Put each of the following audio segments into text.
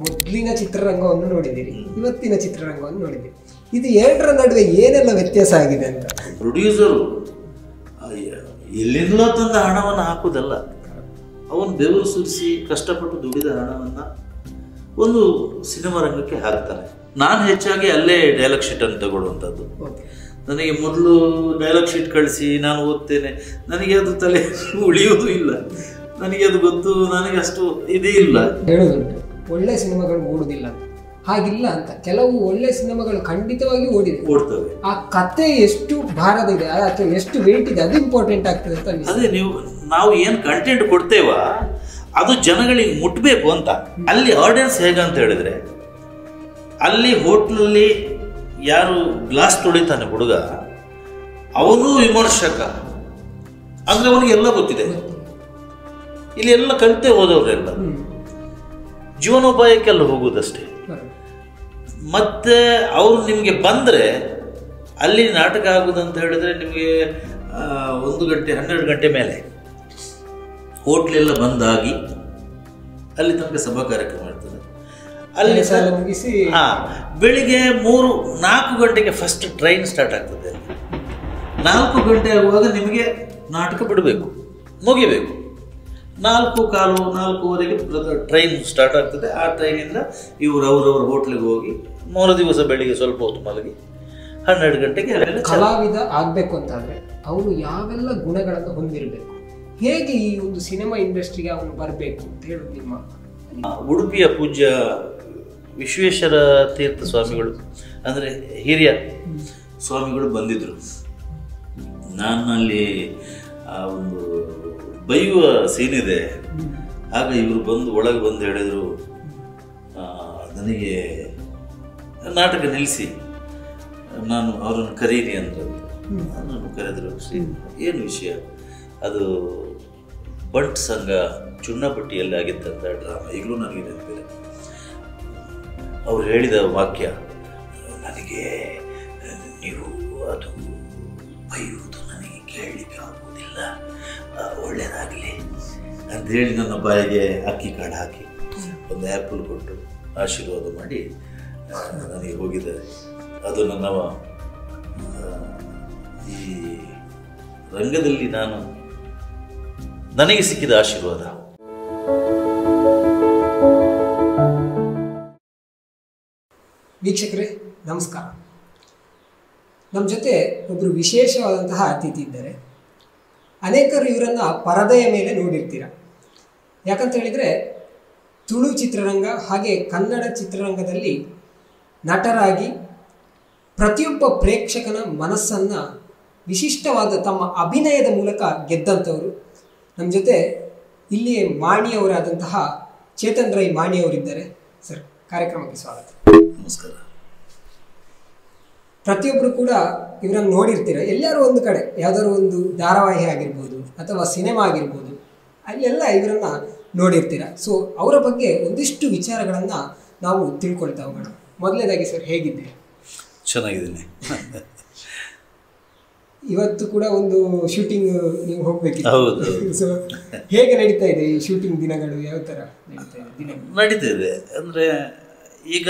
ಮೊದಲಿನ ಚಿತ್ರರಂಗವನ್ನು ನೋಡಿದಿರಿ, ಇವತ್ತಿನ ಚಿತ್ರರಂಗವನ್ನು ನೋಡಿದಿರಿ. ಇದು ಎರಡರ ನಡುವೆ ಏನೆಲ್ಲ ವ್ಯತ್ಯಾಸ ಆಗಿದೆ ಅಂತ? ಪ್ರೊಡ್ಯೂಸರು ಎಲ್ಲಿಂದಲೋ ತಂದ ಹಣವನ್ನು ಹಾಕೋದಲ್ಲ, ಅವನು ಬೆವರು ಸುರಿಸಿ ಕಷ್ಟಪಟ್ಟು ದುಡಿದ ಹಣವನ್ನು ಒಂದು ಸಿನಿಮಾ ರಂಗಕ್ಕೆ ಹಾಕ್ತಾನೆ. ನಾನು ಹೆಚ್ಚಾಗಿ ಅಲ್ಲೇ ಡೈಲಾಗ್ ಶೀಟನ್ನು ತಗೊಳ್ಳುವಂಥದ್ದು. ನನಗೆ ಮೊದಲು ಡೈಲಾಗ್ ಶೀಟ್ ಕಳಿಸಿ ನಾನು ಓದ್ತೇನೆ, ನನಗೆ ಅದು ತಲೆ ಉಳಿಯೋದು ಇಲ್ಲ, ನನಗೆ ಅದು ಗೊತ್ತು, ನನಗೆ ಅಷ್ಟು ಇದೇ ಇಲ್ಲ. ಹೇಳೋದುಂಟು ಒಳ್ಳೆ ಸಿನಿಮಾಗಳು ಓಡುದಿಲ್ಲ, ಹಾಗಿಲ್ಲ ಅಂತ. ಕೆಲವು ಒಳ್ಳೆ ಸಿನಿಮಾಗಳು ಖಂಡಿತವಾಗಿ ಓಡ್ತವೆ. ಆ ಕತೆ ಎಷ್ಟು ಭಾರದ ಇದೆ ಅಥವಾ ಎಷ್ಟು ವೇಟ್ ಇದೆ ಅದು ಇಂಪಾರ್ಟೆಂಟ್ ಆಗ್ತದೆ ಅಂತ. ಅದೇ ನಾವು ಏನು ಕಂಟೆಂಟ್ ಕೊಡ್ತೇವ ಅದು ಜನಗಳಿಗೆ ಮುಟ್ಟಬೇಕು ಅಂತ. ಅಲ್ಲಿ ಆಡಿಯನ್ಸ್ ಹೇಗಂತ ಹೇಳಿದ್ರೆ, ಅಲ್ಲಿ ಹೋಟ್ಲಲ್ಲಿ ಯಾರು ಗ್ಲಾಸ್ ತೊಳಿತಾನೆ ಹುಡುಗ, ಅವನು ವಿಮರ್ಶಕ ಅಂದ್ರೆ ಅವನಿಗೆ ಎಲ್ಲ ಗೊತ್ತಿದೆ. ಇಲ್ಲಿ ಎಲ್ಲ ಕಲಿತೆ ಹೋದವರೆಲ್ಲ ಜೀವನೋಪಾಯಕ್ಕೆಲ್ಲ ಹೋಗುವುದಷ್ಟೇ. ಮತ್ತೆ ಅವರು ನಿಮಗೆ ಬಂದರೆ ಅಲ್ಲಿ ನಾಟಕ ಆಗುದಂತ ಹೇಳಿದ್ರೆ ನಿಮಗೆ 1 ಗಂಟೆ 12 ಗಂಟೆ ಮೇಲೆ ಹೋಟ್ಲೆಲ್ಲ ಬಂದಾಗಿ ಅಲ್ಲಿ ತನಕ ಸಭಾ ಕಾರ್ಯಕ್ರಮ ಇರ್ತದೆ. ಅಲ್ಲಿ ಮುಗಿಸಿ ಬೆಳಿಗ್ಗೆ 3-4 ಗಂಟೆಗೆ ಫಸ್ಟ್ ಟ್ರೈನ್ ಸ್ಟಾರ್ಟ್ ಆಗ್ತದೆ. 4 ಗಂಟೆ ಆಗುವಾಗ ನಿಮಗೆ ನಾಟಕ ಬಿಡಬೇಕು, ಮುಗಿಬೇಕು. 4:15-4:15 ಟ್ರೈನ್ ಸ್ಟಾರ್ಟ್ ಆಗ್ತದೆ. ಆ ಟ್ರೈನಿಂದ ಇವರು ಅವರವ್ರ ಹೋಟ್ಲಿಗೆ ಹೋಗಿ 3 ದಿವಸ ಬೆಳಿಗ್ಗೆ ಸ್ವಲ್ಪ ಹೊತ್ತು ಮಲಗಿ 12 ಗಂಟೆಗೆ ಕಲಾವಿದ ಆಗಬೇಕು ಅಂತಾದರೆ ಅವನು ಯಾವೆಲ್ಲ ಗುಣಗಳನ್ನು ಹೊಂದಿರಬೇಕು, ಹೇಗೆ ಈ ಒಂದು ಸಿನಿಮಾ ಇಂಡಸ್ಟ್ರಿಗೆ ಅವನು ಬರಬೇಕು ಅಂತ ಹೇಳೋದು ನಿಮ್ಮ? ಉಡುಪಿಯ ಪೂಜ್ಯ ವಿಶ್ವೇಶ್ವರ ತೀರ್ಥ ಸ್ವಾಮಿಗಳು ಅಂದರೆ ಹಿರಿಯ ಸ್ವಾಮಿಗಳು ಬಂದಿದ್ರು. ನಾನು ಅಲ್ಲಿ ಒಂದು ಬೈಯುವ ಸೀನ್ ಇದೆ. ಆಗ ಇವರು ಬಂದು ಒಳಗೆ ಬಂದು ಹೇಳಿದರು, ನನಗೆ ನಾಟಕ ನಿಲ್ಲಿಸಿ ನಾನು ಅವರನ್ನು ಕರೀರಿ ಅಂದರು. ನಾನು ಕರೆದರು. ಏನು ವಿಷಯ? ಅದು ಬಂಟ್ ಸಂಘ ಚುನ್ನಪಟ್ಟಿಯಲ್ಲಿ ಆಗಿತ್ತಂತ ಡ್ರಾಮಾ, ಈಗಲೂ ನನಗೆ ನೆನಪಿದೆ. ಅವ್ರು ಹೇಳಿದ ವಾಕ್ಯ, ನನಗೆ ನೀವು ಅದು ಬೈಯುವುದು ನನಗೆ ಕೇಳಲಿಕ್ಕೆ ಆಗುವುದಿಲ್ಲ, ಒಳ್ಳೆಯದಾಗಲಿ ಅಂಥೇಳಿ ನನ್ನ ಬಾಯಿಗೆ ಅಕ್ಕಿ ಕಾಳು ಹಾಕಿ ಒಂದು ಆ್ಯಪಲ್ ಕೊಟ್ಟು ಆಶೀರ್ವಾದ ಮಾಡಿ ನನಗೆ ಹೋಗಿದ್ದಾರೆ. ಅದು ನನ್ನ ಈ ರಂಗದಲ್ಲಿ ನನಗೆ ಸಿಕ್ಕಿದ ಆಶೀರ್ವಾದ. ವೀಕ್ಷಕರೇ ನಮಸ್ಕಾರ. ನಮ್ಮ ಜೊತೆ ಒಬ್ಬರು ವಿಶೇಷವಾದಂತಹ ಅತಿಥಿ ಇದ್ದಾರೆ. ಅನೇಕರು ಇವರನ್ನು ಪರದೆಯ ಮೇಲೆ ನೋಡಿರ್ತೀರ. ಯಾಕಂತ ಹೇಳಿದರೆ ತುಳು ಚಿತ್ರರಂಗ ಹಾಗೆ ಕನ್ನಡ ಚಿತ್ರರಂಗದಲ್ಲಿ ನಟರಾಗಿ ಪ್ರತಿಯೊಬ್ಬ ಪ್ರೇಕ್ಷಕನ ಮನಸ್ಸನ್ನು ವಿಶಿಷ್ಟವಾದ ತಮ್ಮ ಅಭಿನಯದ ಮೂಲಕ ಗೆದ್ದಂಥವರು. ನಮ್ಮ ಜೊತೆ ಇಲ್ಲಿಯೇ ಮಾಣಿಯವರಾದಂತಹ ಚೇತನ್ ರೈ ಮಾಣಿಯವರಿದ್ದಾರೆ. ಸರ್, ಕಾರ್ಯಕ್ರಮಕ್ಕೆ ಸ್ವಾಗತ. ನಮಸ್ಕಾರ. ಪ್ರತಿಯೊಬ್ಬರು ಕೂಡ ಇವರನ್ನು ನೋಡಿರ್ತೀರ. ಎಲ್ಲರೂ ಒಂದು ಕಡೆ ಯಾವುದಾದ್ರು ಒಂದು ಧಾರಾವಾಹಿ ಆಗಿರ್ಬೋದು ಅಥವಾ ಸಿನಿಮಾ ಆಗಿರ್ಬೋದು, ಅಲ್ಲೆಲ್ಲ ಇವರನ್ನು ನೋಡಿರ್ತೀರ. ಸೊ ಅವರ ಬಗ್ಗೆ ಒಂದಿಷ್ಟು ವಿಚಾರಗಳನ್ನು ನಾವು ತಿಳ್ಕೊಳ್ತಾ ಹೋಗೋಣ. ಮೊದಲನೇದಾಗಿ ಸರ್, ಹೇಗಿದ್ದೀರಿ? ಚೆನ್ನಾಗಿದ್ದೀನಿ. ಇವತ್ತು ಕೂಡ ಒಂದು ಶೂಟಿಂಗ್ ನೀವು ಹೋಗ್ಬೇಕಿತ್ತು. ಹೌದು. ಸೊ ಹೇಗೆ ನಡೀತಾ ಇದೆ ಈ ಶೂಟಿಂಗ್ ದಿನಗಳು? ಯಾವ ಥರ ನಡೀತಾ ಇದೆ ಅಂದರೆ, ಈಗ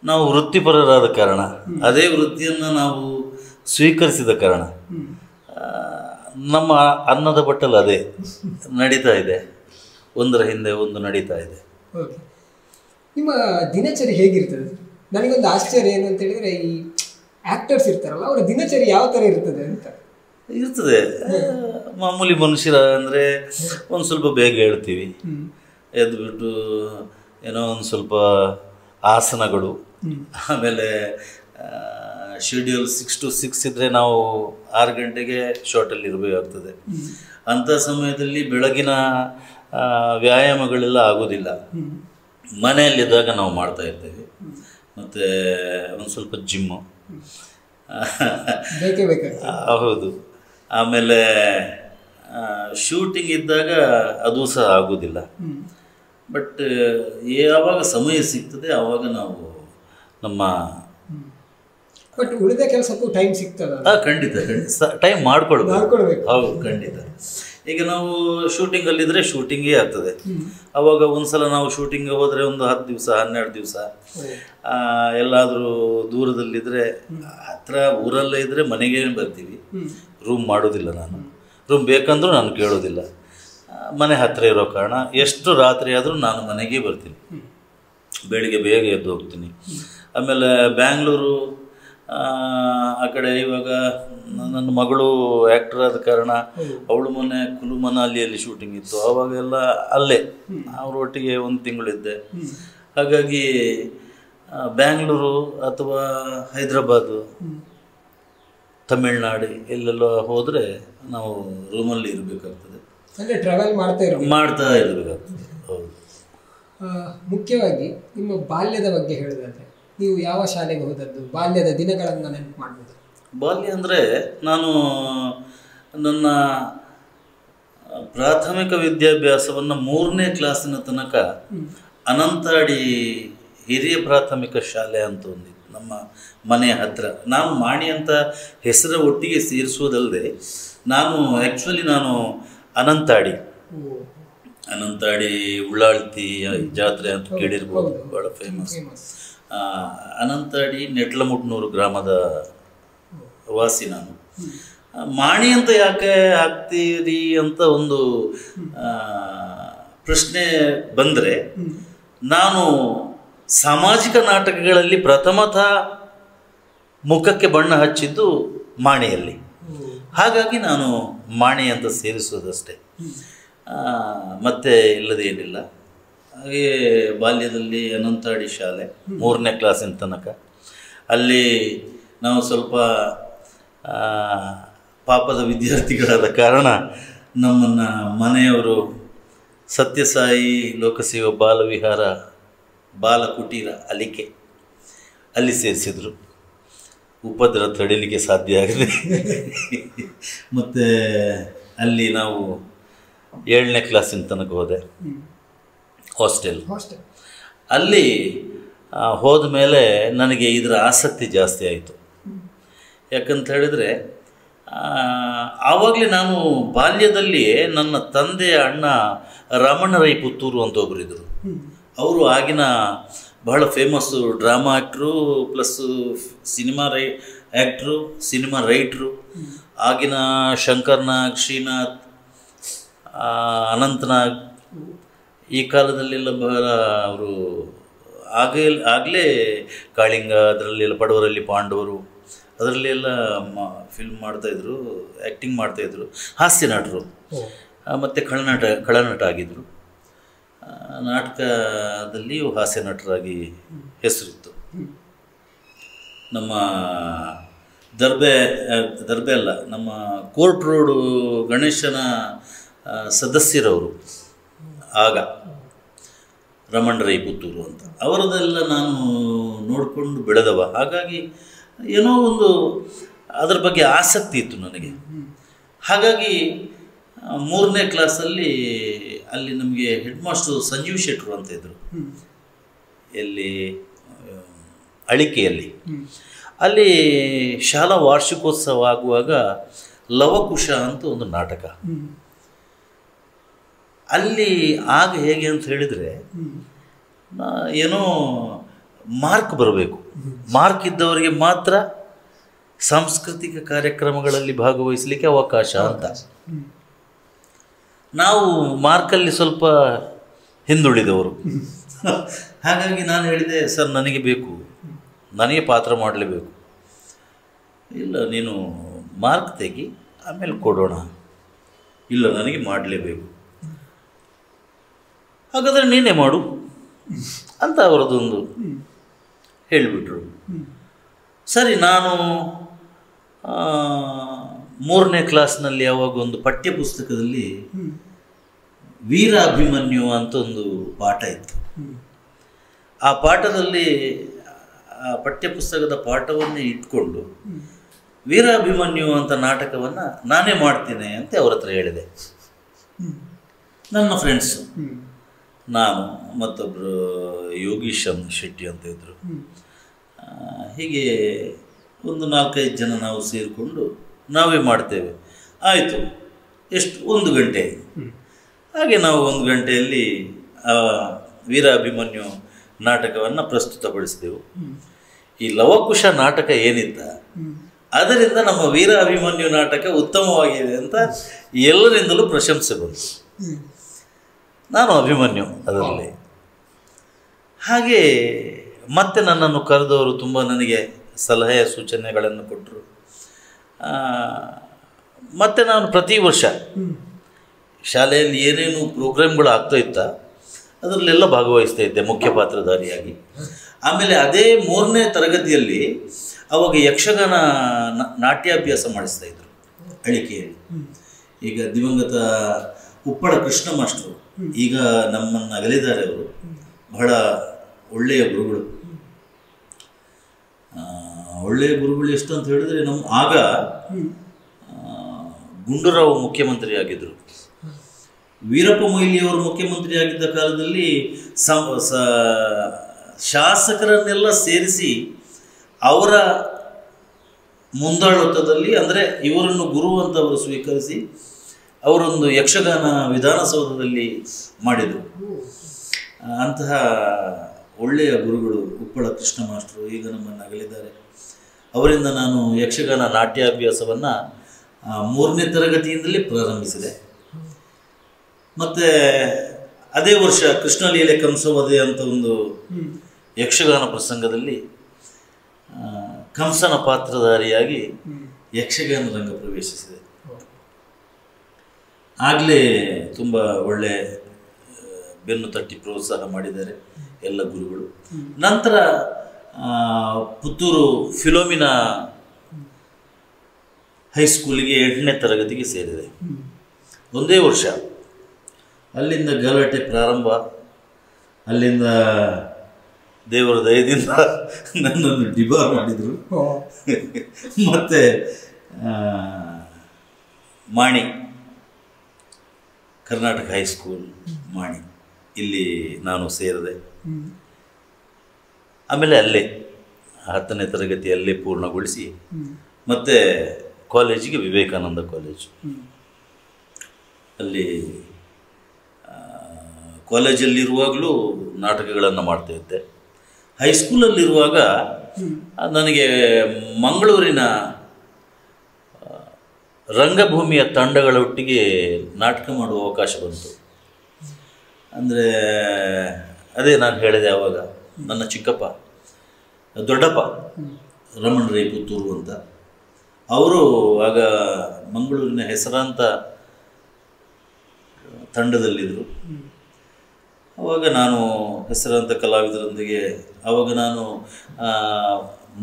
ನಾವು ವೃತ್ತಿಪರರಾದ ಕಾರಣ, ಅದೇ ವೃತ್ತಿಯನ್ನು ನಾವು ಸ್ವೀಕರಿಸಿದ ಕಾರಣ ನಮ್ಮ ಅನ್ನದ ಬಟ್ಟಲು ಅದೇ ನಡೀತಾ ಇದೆ, ಒಂದರ ಹಿಂದೆ ಒಂದು ನಡೀತಾ ಇದೆ. ಓಕೆ, ನಿಮ್ಮ ದಿನಚರಿ ಹೇಗಿರ್ತದೆ? ನನಗೊಂದು ಆಶ್ಚರ್ಯ ಏನು ಅಂತ ಹೇಳಿದರೆ, ಈ ಆ್ಯಕ್ಟರ್ಸ್ ಇರ್ತಾರಲ್ಲ, ಅವರ ದಿನಚರಿ ಯಾವ ಥರ ಇರ್ತದೆ ಅಂತ? ಇರ್ತದೆ ಮಾಮೂಲಿ ಮನುಷ್ಯರ ಅಂದರೆ, ಒಂದು ಸ್ವಲ್ಪ ಬೇಗ ಹೇಳ್ತೀವಿ, ಎದ್ದುಬಿಟ್ಟು ಏನೋ ಒಂದು ಸ್ವಲ್ಪ ಆಸನಗಳು, ಆಮೇಲೆ ಶೆಡ್ಯೂಲ್ 6 to 6 ಇದ್ದರೆ ನಾವು 6 ಗಂಟೆಗೆ ಶಾರ್ಟಲ್ಲಿ ಇರಬೇಕಾಗ್ತದೆ. ಅಂಥ ಸಮಯದಲ್ಲಿ ಬೆಳಗಿನ ವ್ಯಾಯಾಮಗಳೆಲ್ಲ ಆಗೋದಿಲ್ಲ. ಮನೆಯಲ್ಲಿದ್ದಾಗ ನಾವು ಮಾಡ್ತಾ ಇರ್ತೇವೆ. ಮತ್ತು ಒಂದು ಸ್ವಲ್ಪ ಜಿಮ್ಮು ಹೌದು. ಆಮೇಲೆ ಶೂಟಿಂಗ್ ಇದ್ದಾಗ ಅದು ಸಹ ಆಗೋದಿಲ್ಲ. ಬಟ್ ಯಾವಾಗ ಸಮಯ ಸಿಗ್ತದೆ ಆವಾಗ ನಾವು ನಮ್ಮ ಬಟ್ ಉಳಿದ ಕೆಲಸಕ್ಕೂ ಟೈಮ್ ಸಿಗ್ತದೆ. ಖಂಡಿತ ಟೈಮ್ ಮಾಡ್ಕೊಳ್ಬೇಕು. ಹೌದು, ಖಂಡಿತ. ಈಗ ನಾವು ಶೂಟಿಂಗಲ್ಲಿದ್ದರೆ ಶೂಟಿಂಗೇ ಆಗ್ತದೆ. ಅವಾಗ ಒಂದ್ಸಲ ನಾವು ಶೂಟಿಂಗ್ ಹೋದರೆ ಒಂದು 10 ದಿವಸ 12 ದಿವಸ, ಎಲ್ಲಾದರೂ ದೂರದಲ್ಲಿದ್ದರೆ, ಹತ್ರ ಊರಲ್ಲೇ ಇದ್ದರೆ ಮನೆಗೆ ಬರ್ತೀವಿ. ರೂಮ್ ಮಾಡೋದಿಲ್ಲ ನಾನು, ರೂಮ್ ಬೇಕಂದ್ರೂ ನಾನು ಕೇಳೋದಿಲ್ಲ. ಮನೆ ಹತ್ತಿರ ಇರೋ ಕಾರಣ ಎಷ್ಟು ರಾತ್ರಿ ಆದರೂ ನಾನು ಮನೆಗೆ ಬರ್ತೀನಿ, ಬೆಳಿಗ್ಗೆ ಬೇಗ ಎದ್ದು ಹೋಗ್ತೀನಿ. ಆಮೇಲೆ ಬ್ಯಾಂಗ್ಳೂರು ಆ ಕಡೆ ಇವಾಗ ನನ್ನ ಮಗಳು ಆ್ಯಕ್ಟರ್ ಆದ ಕಾರಣ ಅವಳು ಮೊನ್ನೆ ಕುಲು ಮನಾಲಿಯಲ್ಲಿ ಶೂಟಿಂಗ್ ಇತ್ತು, ಆವಾಗೆಲ್ಲ ಅಲ್ಲೇ ಅವರೊಟ್ಟಿಗೆ 1 ತಿಂಗಳಿದ್ದೆ. ಹಾಗಾಗಿ ಬ್ಯಾಂಗ್ಳೂರು ಅಥವಾ ಹೈದ್ರಾಬಾದು, ತಮಿಳ್ನಾಡು ಎಲ್ಲೆಲ್ಲ ಹೋದರೆ ನಾವು ರೂಮಲ್ಲಿ ಇರಬೇಕಾಗ್ತದೆ, ಟ್ರಾವೆಲ್ ಮಾಡ್ತಾ ಇರಬೇಕಾಗ್ತದೆ. ಹೌದು. ಮುಖ್ಯವಾಗಿ ನಿಮ್ಮ ಬಾಲ್ಯದ ಬಗ್ಗೆ ಹೇಳೋದಾದ್ರೆ, ನೀವು ಯಾವ ಶಾಲೆಗೆ ಹೋದದ್ದು, ಬಾಲ್ಯದ ದಿನಗಳನ್ನು ನೆನಪು ಮಾಡ್ಬೋದು? ಬಾಲ್ಯ ಅಂದರೆ ನಾನು ನನ್ನ ಪ್ರಾಥಮಿಕ ವಿದ್ಯಾಭ್ಯಾಸವನ್ನು 3ನೇ ಕ್ಲಾಸಿನ ತನಕ ಅನಂತಾಡಿ ಹಿರಿಯ ಪ್ರಾಥಮಿಕ ಶಾಲೆ ಅಂತ ಒಂದಿತ್ತು ನಮ್ಮ ಮನೆಯ ಹತ್ತಿರ. ನಾನು ಮಾಣಿ ಅಂತ ಹೆಸರ ಒಟ್ಟಿಗೆ ಸೇರಿಸುವುದಲ್ಲದೆ ನಾನು ಅನಂತಾಡಿ ಉಳ್ಳಾಳ್ತಿ ಜಾತ್ರೆ ಅಂತ ಕೇಳಿರ್ಬೋದು, ಭಾಳ ಫೇಮಸ್. ಅನಂತಾಡಿ ನೆಟ್ಲಮುಟ್ನೂರು ಗ್ರಾಮದ ವಾಸಿ ನಾನು. ಮಾಣಿ ಅಂತ ಯಾಕೆ ಹಾಕ್ತೀರಿ ಅಂತ ಒಂದು ಪ್ರಶ್ನೆ ಬಂದರೆ, ನಾನು ಸಾಮಾಜಿಕ ನಾಟಕಗಳಲ್ಲಿ ಪ್ರಥಮತಃ ಮುಖಕ್ಕೆ ಬಣ್ಣ ಹಚ್ಚಿದ್ದು ಮಾಣಿಯಲ್ಲಿ. ಹಾಗಾಗಿ ನಾನು ಮಾಣಿ ಅಂತ ಸೇರಿಸೋದಷ್ಟೇ, ಮತ್ತೆ ಇಲ್ಲದೇನಿಲ್ಲ. ಹಾಗೆ ಬಾಲ್ಯದಲ್ಲಿ ಅನಂತಾಡಿ ಶಾಲೆ 3ನೇ ಕ್ಲಾಸಿನ ತನಕ. ಅಲ್ಲಿ ನಾವು ಸ್ವಲ್ಪ ಪಾಪದ ವಿದ್ಯಾರ್ಥಿಗಳಾದ ಕಾರಣ ನಮ್ಮನ್ನು ಮನೆಯವರು ಸತ್ಯಸಾಯಿ ಲೋಕಸೇವಾ ಬಾಲವಿಹಾರ ಬಾಲಕುಟೀರ ಅಲ್ಲಿ ಸೇರಿಸಿದರು. ಉಪದ್ರ ತಡಿಲಿಕ್ಕೆ ಸಾಧ್ಯ ಆಗಿದೆ. ಮತ್ತು ಅಲ್ಲಿ ನಾವು 7ನೇ ಕ್ಲಾಸಿನ ತನಕ ಹೋದೆ, ಹಾಸ್ಟೆಲ್. ಅಲ್ಲಿ ಹೋದ ಮೇಲೆ ನನಗೆ ಇದರ ಆಸಕ್ತಿ ಜಾಸ್ತಿ ಆಯಿತು. ಯಾಕಂತ ಹೇಳಿದರೆ, ಆವಾಗಲೇ ನಾನು ಬಾಲ್ಯದಲ್ಲಿ ನನ್ನ ತಂದೆಯ ಅಣ್ಣ ರಾಮಣ್ಣ ರೈ ಪುತ್ತೂರು ಅಂತ ಒಬ್ಬರಿದ್ದರು. ಅವರು ಆಗಿನ ಬಹಳ famous drama actor plus cinema actor, cinema writer. ಆಗಿನ ಶಂಕರ್ನಾಗ್, ಶ್ರೀನಾಥ್, ಅನಂತನಾಗ್ ಈ ಕಾಲದಲ್ಲೆಲ್ಲ ಬಹಳ ಅವರು ಆಗಲೇ ಕಾಳಿಂಗ, ಅದರಲ್ಲೆಲ್ಲ ಪಡವರಲ್ಲಿ ಪಾಂಡವರು, ಅದರಲ್ಲೆಲ್ಲ ಫಿಲ್ಮ್ ಮಾಡ್ತಾಯಿದ್ರು, ಆ್ಯಕ್ಟಿಂಗ್ ಮಾಡ್ತಾಯಿದ್ರು. ಹಾಸ್ಯ ನಟರು ಮತ್ತು ಖಳನಟ ಆಗಿದ್ದರು. ನಾಟಕದಲ್ಲಿಯೂ ಹಾಸ್ಯ ನಟರಾಗಿ ಹೆಸರಿತ್ತು. ನಮ್ಮ ದರ್ಬೆ ಅಲ್ಲ, ನಮ್ಮ ಕೋರ್ಟ್ ರೋಡು ಗಣೇಶನ ಸದಸ್ಯರವರು ಆಗ ರಮಣ ರೈ ಪುತ್ತೂರು ಅಂತ, ಅವರದೆಲ್ಲ ನಾನು ನೋಡಿಕೊಂಡು ಬೆಳೆದವ. ಹಾಗಾಗಿ ಏನೋ ಒಂದು ಅದರ ಬಗ್ಗೆ ಆಸಕ್ತಿ ಇತ್ತು ನನಗೆ. ಹಾಗಾಗಿ 3ನೇ ಕ್ಲಾಸಲ್ಲಿ ಅಲ್ಲಿ ನಮಗೆ ಹೆಡ್ ಮಾಸ್ಟರ್ ಸಂಜೀವ್ ಶೆಟ್ರು ಅಂತ ಇದ್ದರು, ಎಲ್ಲಿ ಅಳಿಕೆಯಲ್ಲಿ. ಅಲ್ಲಿ ಶಾಲಾ ವಾರ್ಷಿಕೋತ್ಸವ ಆಗುವಾಗ ಲವಕುಶ ಅಂತ ಒಂದು ನಾಟಕ. ಅಲ್ಲಿ ಆಗ ಹೇಗೆ ಅಂತ ಹೇಳಿದರೆ, ಏನೋ ಮಾರ್ಕ್ ಬರಬೇಕು, ಮಾರ್ಕ್ ಇದ್ದವರಿಗೆ ಮಾತ್ರ ಸಾಂಸ್ಕೃತಿಕ ಕಾರ್ಯಕ್ರಮಗಳಲ್ಲಿ ಭಾಗವಹಿಸಲಿಕ್ಕೆ ಅವಕಾಶ ಅಂತ. ನಾವು ಮಾರ್ಕಲ್ಲಿ ಸ್ವಲ್ಪ ಹಿಂದುಳಿದವರು. ಹಾಗಾಗಿ ನಾನು ಹೇಳಿದೆ, ಸರ್ ನನಗೆ ಬೇಕು, ನನಗೆ ಪಾತ್ರ ಮಾಡಲೇಬೇಕು. ಇಲ್ಲ, ನೀನು ಮಾರ್ಕ್ ತೆಗಿ ಆಮೇಲೆ ಕೊಡೋಣ. ಇಲ್ಲ, ನನಗೆ ಮಾಡಲೇಬೇಕು. ಹಾಗಾದರೆ ನೀನೇ ಮಾಡು ಅಂತ ಅವರದೊಂದು ಹೇಳಿಬಿಟ್ರು. ಸರಿ, ನಾನು 3ನೇ ಕ್ಲಾಸ್ನಲ್ಲಿ ಯಾವಾಗ ಒಂದು ಪಠ್ಯ ಪುಸ್ತಕದಲ್ಲಿ ವೀರ ಅಭಿಮನ್ಯು ಅಂತ ಒಂದು ಪಾಠ ಇತ್ತು. ಆ ಪಾಠದಲ್ಲಿ ಆ ಪಠ್ಯಪುಸ್ತಕದ ಪಾಠವನ್ನೇ ಇಟ್ಕೊಂಡು ವೀರಾಭಿಮನ್ಯು ಅಂತ ನಾಟಕವನ್ನು ನಾನೇ ಮಾಡ್ತೇನೆ ಅಂತ ಅವ್ರ ಹತ್ರ ಹೇಳಿದೆ. ನನ್ನ ಫ್ರೆಂಡ್ಸು, ನಾನು ಮತ್ತೊಬ್ಬರು ಯೋಗೀಶ್ ಶೆಟ್ಟಿ ಅಂತ ಇದ್ದರು. ಹೀಗೆ ಒಂದು 4-5 ಜನ ನಾವು ಸೇರಿಕೊಂಡು ನಾವೇ ಮಾಡ್ತೇವೆ. ಆಯಿತು, ಎಷ್ಟು 1 ಗಂಟೆ. ಹಾಗೆ ನಾವು 1 ಗಂಟೆಯಲ್ಲಿ ವೀರ ಅಭಿಮನ್ಯು ನಾಟಕವನ್ನು ಪ್ರಸ್ತುತಪಡಿಸಿದೆವು. ಈ ಲವಕುಶ ನಾಟಕ ಏನಿತ್ತ ಅದರಿಂದ ನಮ್ಮ ವೀರ ಅಭಿಮನ್ಯು ನಾಟಕ ಉತ್ತಮವಾಗಿದೆ ಅಂತ ಎಲ್ಲರಿಂದಲೂ ಪ್ರಶಂಸೆ ಬಂತು. ನಾನು ಅಭಿಮನ್ಯು ಅದರಲ್ಲಿ. ಹಾಗೆ ಮತ್ತೆ ನನ್ನನ್ನು ಕರೆದವರು ತುಂಬ ನನಗೆ ಸಲಹೆ ಸೂಚನೆಗಳನ್ನು ಕೊಟ್ಟರು. ಮತ್ತು ನಾನು ಪ್ರತಿ ವರ್ಷ ಶಾಲೆಯಲ್ಲಿ ಏನೇನು ಪ್ರೋಗ್ರಾಮ್ಗಳು ಆಗ್ತಾ ಇತ್ತ ಅದರಲ್ಲೆಲ್ಲ ಭಾಗವಹಿಸ್ತಾ ಇದ್ದೆ ಮುಖ್ಯ ಪಾತ್ರಧಾರಿಯಾಗಿ. ಆಮೇಲೆ ಅದೇ 3ನೇ ತರಗತಿಯಲ್ಲಿ ಅವಾಗ ಯಕ್ಷಗಾನ ನಾಟ್ಯಾಭ್ಯಾಸ ಮಾಡಿಸ್ತಾ ಇದ್ರು ಅಳಿಕೆಯಲ್ಲಿ. ಈಗ ದಿವಂಗತ ಉಪ್ಪಳ ಕೃಷ್ಣ ಮಾಸ್ಟರು ಈಗ ನಮ್ಮನ್ನು ಅಗಲಿದ್ದಾರೆ. ಅವರು ಬಹಳ ಒಳ್ಳೆಯ ಗುರುಗಳು. ಒಳ್ಳೆಯ ಗುರುಗಳು ಎಷ್ಟು ಅಂತ ಹೇಳಿದ್ರೆ, ನಮ್ಮ ಆಗ ಗುಂಡೂರಾವ್ ಮುಖ್ಯಮಂತ್ರಿ ಆಗಿದ್ದರು. ವೀರಪ್ಪ ಮೊಯ್ಲಿಯವರು ಮುಖ್ಯಮಂತ್ರಿ ಆಗಿದ್ದ ಕಾಲದಲ್ಲಿ ಶಾಸಕರನ್ನೆಲ್ಲ ಸೇರಿಸಿ ಅವರ ಮುಂದಾಳತ್ವದಲ್ಲಿ, ಅಂದರೆ ಇವರನ್ನು ಗುರು ಅಂತ ಅವರು ಸ್ವೀಕರಿಸಿ ಅವರೊಂದು ಯಕ್ಷಗಾನ ವಿಧಾನಸೌಧದಲ್ಲಿ ಮಾಡಿದರು. ಅಂತಹ ಒಳ್ಳೆಯ ಗುರುಗಳು ಉಪ್ಪಳ ಕೃಷ್ಣ ಮಾಸ್ಟರು ಈಗ ನಮ್ಮನ್ನು ಅಗಲಿದ್ದಾರೆ. ಅವರಿಂದ ನಾನು ಯಕ್ಷಗಾನ ನಾಟ್ಯಾಭ್ಯಾಸವನ್ನು 3ನೇ ತರಗತಿಯಿಂದಲೇ ಪ್ರಾರಂಭಿಸಿದೆ. ಮತ್ತು ಅದೇ ವರ್ಷ ಕೃಷ್ಣಲೀಲೆ ಕಂಸವಧೆ ಅಂತ ಒಂದು ಯಕ್ಷಗಾನ ಪ್ರಸಂಗದಲ್ಲಿ ಕಂಸನ ಪಾತ್ರಧಾರಿಯಾಗಿ ಯಕ್ಷಗಾನ ರಂಗ ಪ್ರವೇಶಿಸಿದೆ. ಆಗಲೇ ತುಂಬ ಒಳ್ಳೆ ಬೆನ್ನು ತಟ್ಟಿ ಪ್ರೋತ್ಸಾಹ ಮಾಡಿದ್ದಾರೆ ಎಲ್ಲ ಗುರುಗಳು. ನಂತರ ಪುತ್ತೂರು ಫಿಲೋಮಿನಾ ಹೈಸ್ಕೂಲಿಗೆ 8ನೇ ತರಗತಿಗೆ ಸೇರಿದೆ. ಒಂದೇ ವರ್ಷ. ಅಲ್ಲಿಂದ ಗಲಾಟೆ ಪ್ರಾರಂಭ. ಅಲ್ಲಿಂದ ದೇವರ ದಯದಿಂದ ನನ್ನನ್ನು ಡಿಬಾರ್ ಮಾಡಿದರು. ಮತ್ತು ಮಾಣಿ ಕರ್ನಾಟಕ ಹೈಸ್ಕೂಲ್ ಮಾಣಿ, ಇಲ್ಲಿ ನಾನು ಸೇರಿದೆ. ಆಮೇಲೆ ಅಲ್ಲೇ 10ನೇ ತರಗತಿ ಅಲ್ಲೇ ಪೂರ್ಣಗೊಳಿಸಿ ಮತ್ತು ಕಾಲೇಜಿಗೆ ವಿವೇಕಾನಂದ ಕಾಲೇಜು, ಅಲ್ಲಿ ಕಾಲೇಜಲ್ಲಿರುವಾಗಲೂ ನಾಟಕಗಳನ್ನು ಮಾಡ್ತಾಯಿದ್ದೆ. ಹೈಸ್ಕೂಲಲ್ಲಿರುವಾಗ ನನಗೆ ಮಂಗಳೂರಿನ ರಂಗಭೂಮಿಯ ತಂಡಗಳೊಟ್ಟಿಗೆ ನಾಟಕ ಮಾಡುವ ಅವಕಾಶ ಬಂತು. ಅಂದರೆ ಅದೇ ನಾನು ಹೇಳಿದೆ ಆವಾಗ, ನನ್ನ ಚಿಕ್ಕಪ್ಪ ದೊಡ್ಡಪ್ಪ ರಮಣ ರೈ ಪುತ್ತೂರು ಅಂತ, ಅವರು ಆಗ ಮಂಗಳೂರಿನ ಹೆಸರಾಂತ ತಂಡದಲ್ಲಿದ್ದರು. ಆವಾಗ ನಾನು ಹೆಸರಾಂತ ಕಲಾವಿದರೊಂದಿಗೆ, ಆವಾಗ ನಾನು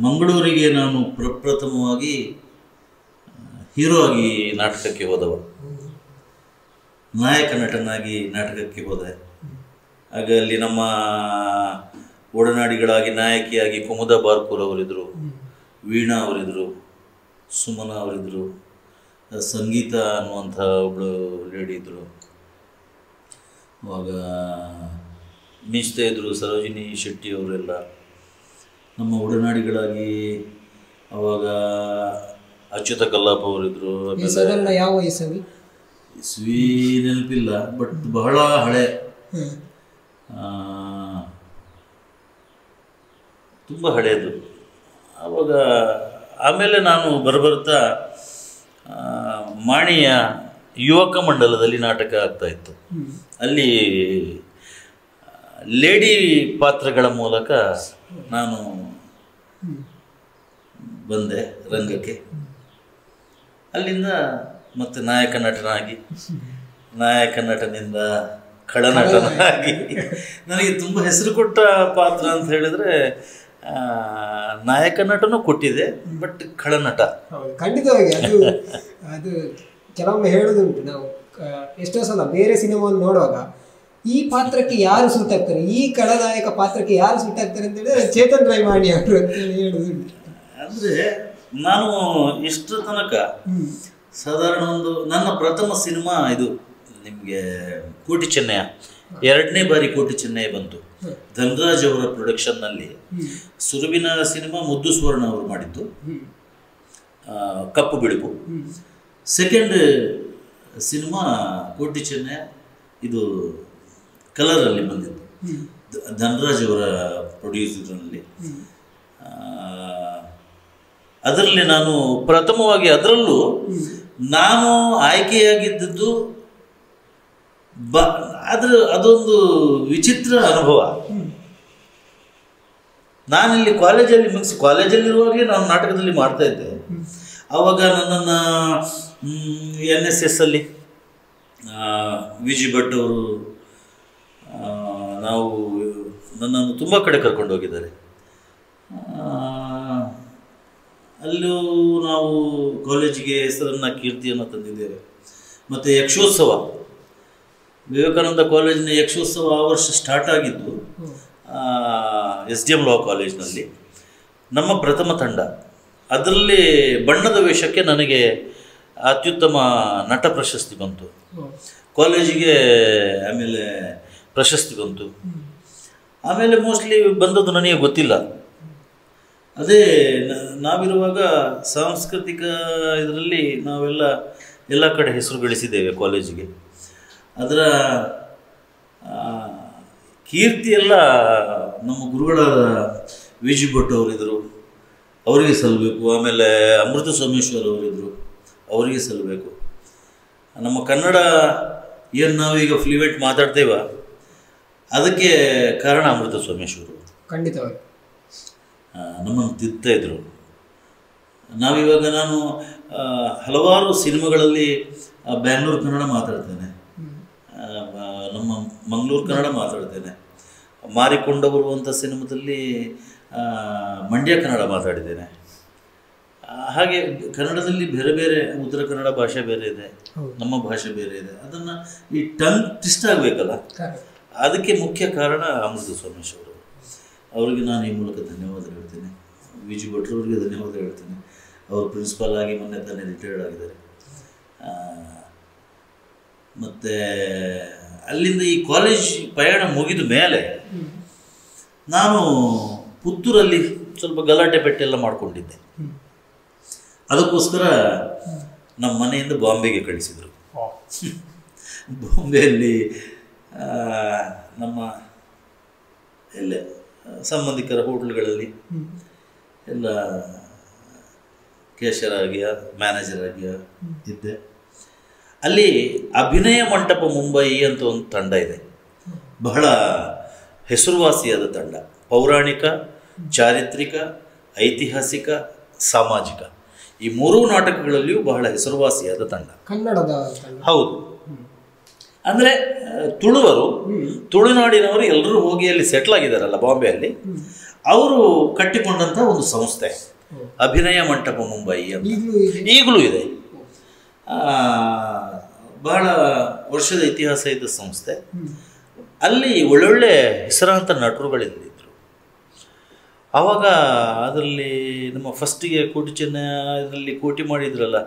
ಮಂಗಳೂರಿಗೆ ನಾನು ಪ್ರಪ್ರಥಮವಾಗಿ ಹೀರೋ ಆಗಿ ನಾಟಕಕ್ಕೆ ಹೋದವ, ನಾಯಕ ನಟನಾಗಿ ನಾಟಕಕ್ಕೆ ಹೋದೆ. ಆಗ ಅಲ್ಲಿ ನಮ್ಮ ಒಡನಾಡಿಗಳಾಗಿ ನಾಯಕಿಯಾಗಿ ಕುಮುದ ಬಾರ್ಕೂರ್ ಅವರಿದ್ದರು, ವೀಣಾ ಅವರಿದ್ದರು, ಸುಮನ ಅವರಿದ್ದರು, ಸಂಗೀತ ಅನ್ನುವಂಥ ಒಬ್ಬಳು ಲೇಡಿ ಇದ್ದರು. ಆವಾಗ ಮೀಚ್ತಾ ಇದ್ದರು ಸರೋಜಿನಿ ಶೆಟ್ಟಿ ಅವರೆಲ್ಲ ನಮ್ಮ ಒಡನಾಡಿಗಳಾಗಿ. ಆವಾಗ ಅಚ್ಯುತ ಕಲ್ಲಾಪ ಅವರಿದ್ದರು. ಯಾವ ವಯಸ್ಸಲ್ಲಿ ಇಸ್ವಿ ನೆನಪಿಲ್ಲ, ಬಟ್ ಬಹಳ ಹಳೆ, ತುಂಬ ಹಳೆಯದು. ಆವಾಗ ಆಮೇಲೆ ನಾನು ಬರಬರ್ತಾ ಮಾಣಿಯ ಯುವಕ ಮಂಡಲದಲ್ಲಿ ನಾಟಕ ಆಗ್ತಾಯಿತ್ತು. ಅಲ್ಲಿ ಲೇಡಿ ಪಾತ್ರಗಳ ಮೂಲಕ ನಾನು ಬಂದೆ ರಂಗಕ್ಕೆ. ಅಲ್ಲಿಂದ ಮತ್ತೆ ನಾಯಕ ನಟನಾಗಿ, ನಾಯಕ ನಟನಿಂದ ಖಳನಟನಾಗಿ, ನನಗೆ ತುಂಬ ಹೆಸರು ಕೊಟ್ಟ ಪಾತ್ರ ಅಂತ ಹೇಳಿದರೆ ನಾಯಕ ನಟನೂ ಕೊಟ್ಟಿದೆ, ಬಟ್ ಖಳನಟ ಖಂಡಿತವಾಗಿ. ಅದು ಅದು ಕೆಲವೊಮ್ಮೆ ಹೇಳೋದುಂಟು, ನಾವು ಎಷ್ಟೋ ಸಲ ಬೇರೆ ಸಿನಿಮಾವನ್ನು ನೋಡುವಾಗ ಈ ಪಾತ್ರಕ್ಕೆ ಯಾರು ಸೂಟ್ ಆಗ್ತಾರೆ, ಈ ಖಳನಾಯಕ ಪಾತ್ರಕ್ಕೆ ಯಾರು ಸೂಟ್ ಆಗ್ತಾರೆ ಅಂತ ಹೇಳಿದ್ರೆ ಚೇತನ್ ರೈ ಮಾಡಿ ಅವರು ಅಂತೇಳಿ ಹೇಳೋದುಂಟು. ಅಂದರೆ ನಾನು ಇಷ್ಟರ ತನಕ ಸಾಧಾರಣ ಒಂದು ನನ್ನ ಪ್ರಥಮ ಸಿನಿಮಾ ಇದು ನಿಮಗೆ ಕೋಟಿ ಚೆನ್ನಯ್ಯ, 2ನೇ ಬಾರಿ ಕೋಟಿ ಚೆನ್ನಯ್ಯ ಬಂತು. ಧನರಾಜ್ ಅವರ ಪ್ರೊಡಕ್ಷನ್ನಲ್ಲಿ ಸುರುವಿನ ಸಿನಿಮಾ ಮುದ್ದು ಸುವರ್ಣ ಅವರು ಮಾಡಿದ್ದು, ಕಪ್ಪು ಬಿಳುಪು. ಸೆಕೆಂಡ್ ಸಿನಿಮಾ ಕೋಟಿ ಚೆನ್ನೈ, ಇದು ಕಲರಲ್ಲಿ ಬಂದಿತ್ತು, ಧನರಾಜ್ ಅವರ ಪ್ರೊಡ್ಯೂಸರ್ನಲ್ಲಿ. ಅದರಲ್ಲಿ ನಾನು ಪ್ರಥಮವಾಗಿ, ಅದರಲ್ಲೂ ನಾನು ಆಯ್ಕೆಯಾಗಿದ್ದದ್ದು ಅದೊಂದು ವಿಚಿತ್ರ ಅನುಭವ. ನಾನಿಲ್ಲಿ ಕಾಲೇಜಲ್ಲಿರುವಾಗಲೇ ನಾನು ನಾಟಕದಲ್ಲಿ ಮಾಡ್ತಾ ಇದ್ದೆ. ಆವಾಗ ನನ್ನನ್ನು NSS ಅಲ್ಲಿ ವಿಜಿ ಭಟ್ ಅವರು ನನ್ನನ್ನು ತುಂಬ ಕಡೆ ಕರ್ಕೊಂಡು ಹೋಗಿದ್ದಾರೆ. ಅಲ್ಲೂ ನಾವು ಕಾಲೇಜಿಗೆ ಹೆಸರನ್ನು, ಕೀರ್ತಿಯನ್ನು ತಂದಿದ್ದೇವೆ. ಮತ್ತು ಯಕ್ಷೋತ್ಸವ, ವಿವೇಕಾನಂದ ಕಾಲೇಜಿನ ಯಕ್ಷೋತ್ಸವ ಆ ವರ್ಷ ಸ್ಟಾರ್ಟ್ ಆಗಿದ್ದು SDM ಲಾ ಕಾಲೇಜಿನಲ್ಲಿ. ನಮ್ಮ ಪ್ರಥಮ ತಂಡ, ಅದರಲ್ಲಿ ಬಣ್ಣದ ವೇಷಕ್ಕೆ ನನಗೆ ಅತ್ಯುತ್ತಮ ನಟ ಪ್ರಶಸ್ತಿ ಬಂತು. ಕಾಲೇಜಿಗೆ ಆಮೇಲೆ ಪ್ರಶಸ್ತಿ ಬಂತು. ಆಮೇಲೆ ಮೋಸ್ಟ್ಲಿ ಬಂದದ್ದು ನನಗೆ ಗೊತ್ತಿಲ್ಲ. ಅದೇ ನಾವಿರುವಾಗ ಸಾಂಸ್ಕೃತಿಕ ಇದರಲ್ಲಿ ನಾವೆಲ್ಲ ಎಲ್ಲ ಕಡೆ ಹೆಸರು ಗಳಿಸಿದ್ದೇವೆ ಕಾಲೇಜಿಗೆ. ಅದರ ಕೀರ್ತಿಯೆಲ್ಲ ನಮ್ಮ ಗುರುಗಳಾದ ವಿಜಿ ಭಟ್ ಅವರಿದ್ದರು, ಅವರಿಗೆ ಸಲ್ಲಬೇಕು. ಆಮೇಲೆ ಅಮೃತ ಸೋಮೇಶ್ವರ್ ಅವರಿದ್ದರು, ಅವರಿಗೆ ಸಲ್ಲಬೇಕು. ನಮ್ಮ ಕನ್ನಡ ಏನು ನಾವೀಗ ಫ್ಲೂಯೆಂಟ್ ಮಾತಾಡ್ತೇವ, ಅದಕ್ಕೆ ಕಾರಣ ಅಮೃತ ಸೋಮೇಶ್ವರು. ಖಂಡಿತವಾಗಿ ನಮ್ಮನ್ನು ತಿದ್ತಾ ಇದ್ರು. ನಾನು ಹಲವಾರು ಸಿನಿಮಾಗಳಲ್ಲಿ ಬ್ಯಾಂಗ್ಳೂರು ಕನ್ನಡ ಮಾತಾಡ್ತೇನೆ, ನಮ್ಮ ಮಂಗಳೂರು ಕನ್ನಡ ಮಾತಾಡ್ತೇನೆ. ಮಾರಿಕೊಂಡವರು ಅಂತ ಸಿನಿಮಾದಲ್ಲಿ ಮಂಡ್ಯ ಕನ್ನಡ ಮಾತಾಡಿದ್ದೇನೆ. ಹಾಗೆ ಕನ್ನಡದಲ್ಲಿ ಬೇರೆ ಬೇರೆ, ಉತ್ತರ ಕನ್ನಡ ಭಾಷೆ ಬೇರೆ ಇದೆ, ನಮ್ಮ ಭಾಷೆ ಬೇರೆ ಇದೆ. ಅದನ್ನು ಈ ಟಂಗ್ ಟ್ವಿಸ್ಟ್ ಆಗಬೇಕಲ್ಲ, ಅದಕ್ಕೆ ಮುಖ್ಯ ಕಾರಣ ಅಮೃತ ಸೋಮೇಶ್ವರು. ಅವರಿಗೆ ನಾನು ಈ ಮೂಲಕ ಧನ್ಯವಾದ ಹೇಳ್ತೀನಿ. ವಿಜಿ ಭಟ್ರವ್ರಿಗೆ ಧನ್ಯವಾದ ಹೇಳ್ತೀನಿ. ಅವರು ಪ್ರಿನ್ಸಿಪಾಲ್ ಆಗಿ ಮೊನ್ನೆ ತಾನೇ ರಿಟೈರ್ಡ್ ಆಗಿದ್ದಾರೆ. ಮತ್ತು ಅಲ್ಲಿಂದ ಈ ಕಾಲೇಜ್ ಪಯಣ ಮುಗಿದ ಮೇಲೆ ನಾನು ಪುತ್ತೂರಲ್ಲಿ ಸ್ವಲ್ಪ ಗಲಾಟೆ ಪೆಟ್ಟೆಲ್ಲ ಮಾಡಿಕೊಂಡಿದ್ದೆ. ಅದಕ್ಕೋಸ್ಕರ ನಮ್ಮ ಮನೆಯಿಂದ ಬಾಂಬೆಗೆ ಕಳಿಸಿದರು. ಬಾಂಬೆಯಲ್ಲಿ ನಮ್ಮ ಎಲ್ಲೇ ಸಂಬಂಧಿಕರ ಹೋಟ್ಲ್ಗಳಲ್ಲಿ ಎಲ್ಲ ಕ್ಯಾಶರ್ ಆಗಿ, ಮ್ಯಾನೇಜರ್ ಆಗಿ ಇದ್ದೆ. ಅಲ್ಲಿ ಅಭಿನಯ ಮಂಟಪ ಮುಂಬೈ ಅಂತ ಒಂದು ತಂಡ ಇದೆ, ಬಹಳ ಹೆಸರುವಾಸಿಯಾದ ತಂಡ. ಪೌರಾಣಿಕ, ಚಾರಿತ್ರಿಕ, ಐತಿಹಾಸಿಕ, ಸಾಮಾಜಿಕ ಈ ಮೂರೂ ನಾಟಕಗಳಲ್ಲಿಯೂ ಬಹಳ ಹೆಸರುವಾಸಿಯಾದ ತಂಡ. ಕನ್ನಡದ ಹೌದು. ಅಂದರೆ ತುಳುವರು, ತುಳುನಾಡಿನವರು ಎಲ್ಲರೂ ಹೋಗಿ ಅಲ್ಲಿ ಸೆಟ್ಲ್ ಆಗಿದ್ದಾರಲ್ಲ ಬಾಂಬೆಯಲ್ಲಿ, ಅವರು ಕಟ್ಟಿಕೊಂಡಂಥ ಒಂದು ಸಂಸ್ಥೆ ಅಭಿನಯ ಮಂಟಪ ಮುಂಬೈ ಅಂತ ಈಗಲೂ ಇದೆ. ಬಹಳ ವರ್ಷದ ಇತಿಹಾಸ ಇದ್ದ ಸಂಸ್ಥೆ. ಅಲ್ಲಿ ಒಳ್ಳೊಳ್ಳೆ ಹೆಸರಾಂತ ನಟರುಗಳಿದ್ದರು. ಆವಾಗ ಅದರಲ್ಲಿ ನಮ್ಮ ಫಸ್ಟಿಗೆ ಕೋಟಿ ಚೆನ್ನೈ ಇದರಲ್ಲಿ ಕೋಟಿ ಮಾಡಿದ್ರಲ್ಲ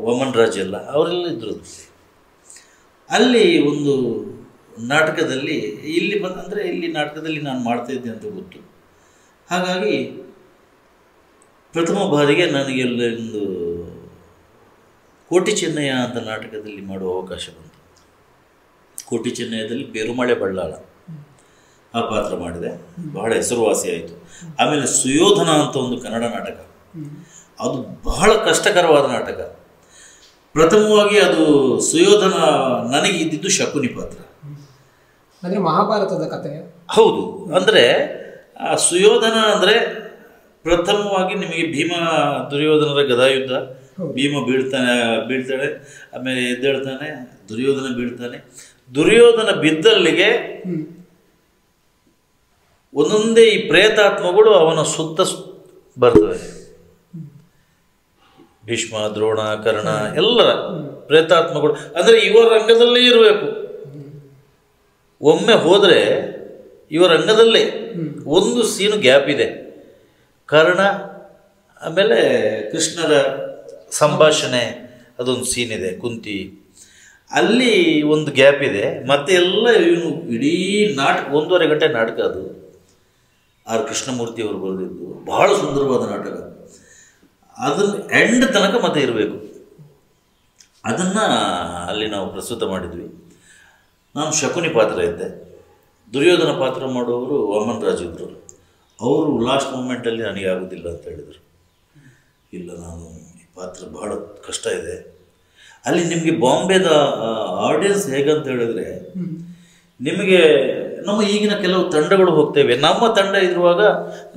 ವಮನ್ ರಾಜ್ ಎಲ್ಲ, ಅವರೆಲ್ಲ ಇದ್ದರು. ಅಲ್ಲಿ ಒಂದು ನಾಟಕದಲ್ಲಿ ಇಲ್ಲಿ ಅಂದರೆ ಇಲ್ಲಿ ನಾಟಕದಲ್ಲಿ ನಾನು ಮಾಡ್ತಾಯಿದ್ದೆ ಅಂತ ಗೊತ್ತು. ಹಾಗಾಗಿ ಪ್ರಥಮ ಬಾರಿಗೆ ನನಗೆ ಒಂದು ಕೋಟಿ ಚೆನ್ನಯ್ಯ ಅಂತ ನಾಟಕದಲ್ಲಿ ಮಾಡುವ ಅವಕಾಶ ಬಂತು. ಕೋಟಿ ಚೆನ್ನಯ್ಯದಲ್ಲಿ ಪೇರುಮಳೆ ಬಳ್ಳಾಳ ಆ ಪಾತ್ರ ಮಾಡಿದೆ, ಬಹಳ ಹೆಸರುವಾಸಿ ಆಯಿತು. ಆಮೇಲೆ ಸುಯೋಧನ ಅಂತ ಒಂದು ಕನ್ನಡ ನಾಟಕ, ಅದು ಬಹಳ ಕಷ್ಟಕರವಾದ ನಾಟಕ. ಪ್ರಥಮವಾಗಿ ಅದು ಸುಯೋಧನ ನನಗೆ ಇದ್ದಿದ್ದು ಶಕುನಿ ಪಾತ್ರ. ಅಂದರೆ ಮಹಾಭಾರತದ ಕಥೆ. ಹೌದು. ಅಂದರೆ ಆ ಸುಯೋಧನ ಅಂದರೆ ಪ್ರಥಮವಾಗಿ ನಿಮಗೆ ಭೀಮ ದುರ್ಯೋಧನರ ಗದಾಯುದ್ಧ, ಭೀಮ ಬೀಳ್ತಾಳೆ, ಆಮೇಲೆ ಎದ್ದೇಳ್ತಾನೆ, ದುರ್ಯೋಧನ ಬೀಳ್ತಾನೆ. ದುರ್ಯೋಧನ ಬಿದ್ದಲ್ಲಿಗೆ ಒಂದೊಂದೇ ಈ ಪ್ರೇತಾತ್ಮಗಳು ಅವನ ಸುತ್ತ ಬರ್ತವೆ. ಭೀಷ್ಮ, ದ್ರೋಣ, ಕರ್ಣ ಎಲ್ಲರ ಪ್ರೇತಾತ್ಮಗಳು. ಅಂದರೆ ಇವರ ರಂಗದಲ್ಲೇ ಇರಬೇಕು. ಒಮ್ಮೆ ಹೋದರೆ ಇವರ ರಂಗದಲ್ಲೇ ಒಂದು ಸೀನು ಗ್ಯಾಪ್ ಇದೆ. ಕರ್ಣ ಆಮೇಲೆ ಕೃಷ್ಣರ ಸಂಭಾಷಣೆ ಅದೊಂದು ಸೀನ್ ಇದೆ, ಕುಂತಿ ಅಲ್ಲಿ ಒಂದು ಗ್ಯಾಪ್ ಇದೆ. ಮತ್ತೆ ಎಲ್ಲ ಇವನು ಇಡೀ ನಾಟಕ 1.5 ಗಂಟೆ ನಾಟಕ. ಅದು ಆರ್ ಕೃಷ್ಣಮೂರ್ತಿ ಅವರು ಬರೆದಿದ್ದು ಬಹಳ ಸುಂದರವಾದ ನಾಟಕ. ಅದನ್ನು ಎಂಡ್ ತನಕ ಮತ್ತೆ ಇರಬೇಕು. ಅದನ್ನು ಅಲ್ಲಿ ನಾವು ಪ್ರಸ್ತುತ ಮಾಡಿದ್ವಿ. ನಾನು ಶಕುನಿ ಪಾತ್ರ ಇದ್ದೆ. ದುರ್ಯೋಧನ ಪಾತ್ರ ಮಾಡುವವರು ವಾಮನ್ ರಾಜ್ ಇದ್ದರು. ಅವರು ಲಾಸ್ಟ್ ಮೂಮೆಂಟಲ್ಲಿ ನನಗೆ ಆಗೋದಿಲ್ಲ ಅಂತ ಹೇಳಿದರು. ಇಲ್ಲ, ನಾನು ಈ ಪಾತ್ರ ಬಹಳ ಕಷ್ಟ ಇದೆ. ಅಲ್ಲಿ ನಿಮಗೆ ಬಾಂಬೆದ ಆಡಿಯನ್ಸ್ ಹೇಗಂತ ಹೇಳಿದ್ರೆ, ನಿಮಗೆ ನಮ್ಮ ಈಗಿನ ಕೆಲವು ತಂಡಗಳು ಹೋಗ್ತೇವೆ. ನಮ್ಮ ತಂಡ ಇರುವಾಗ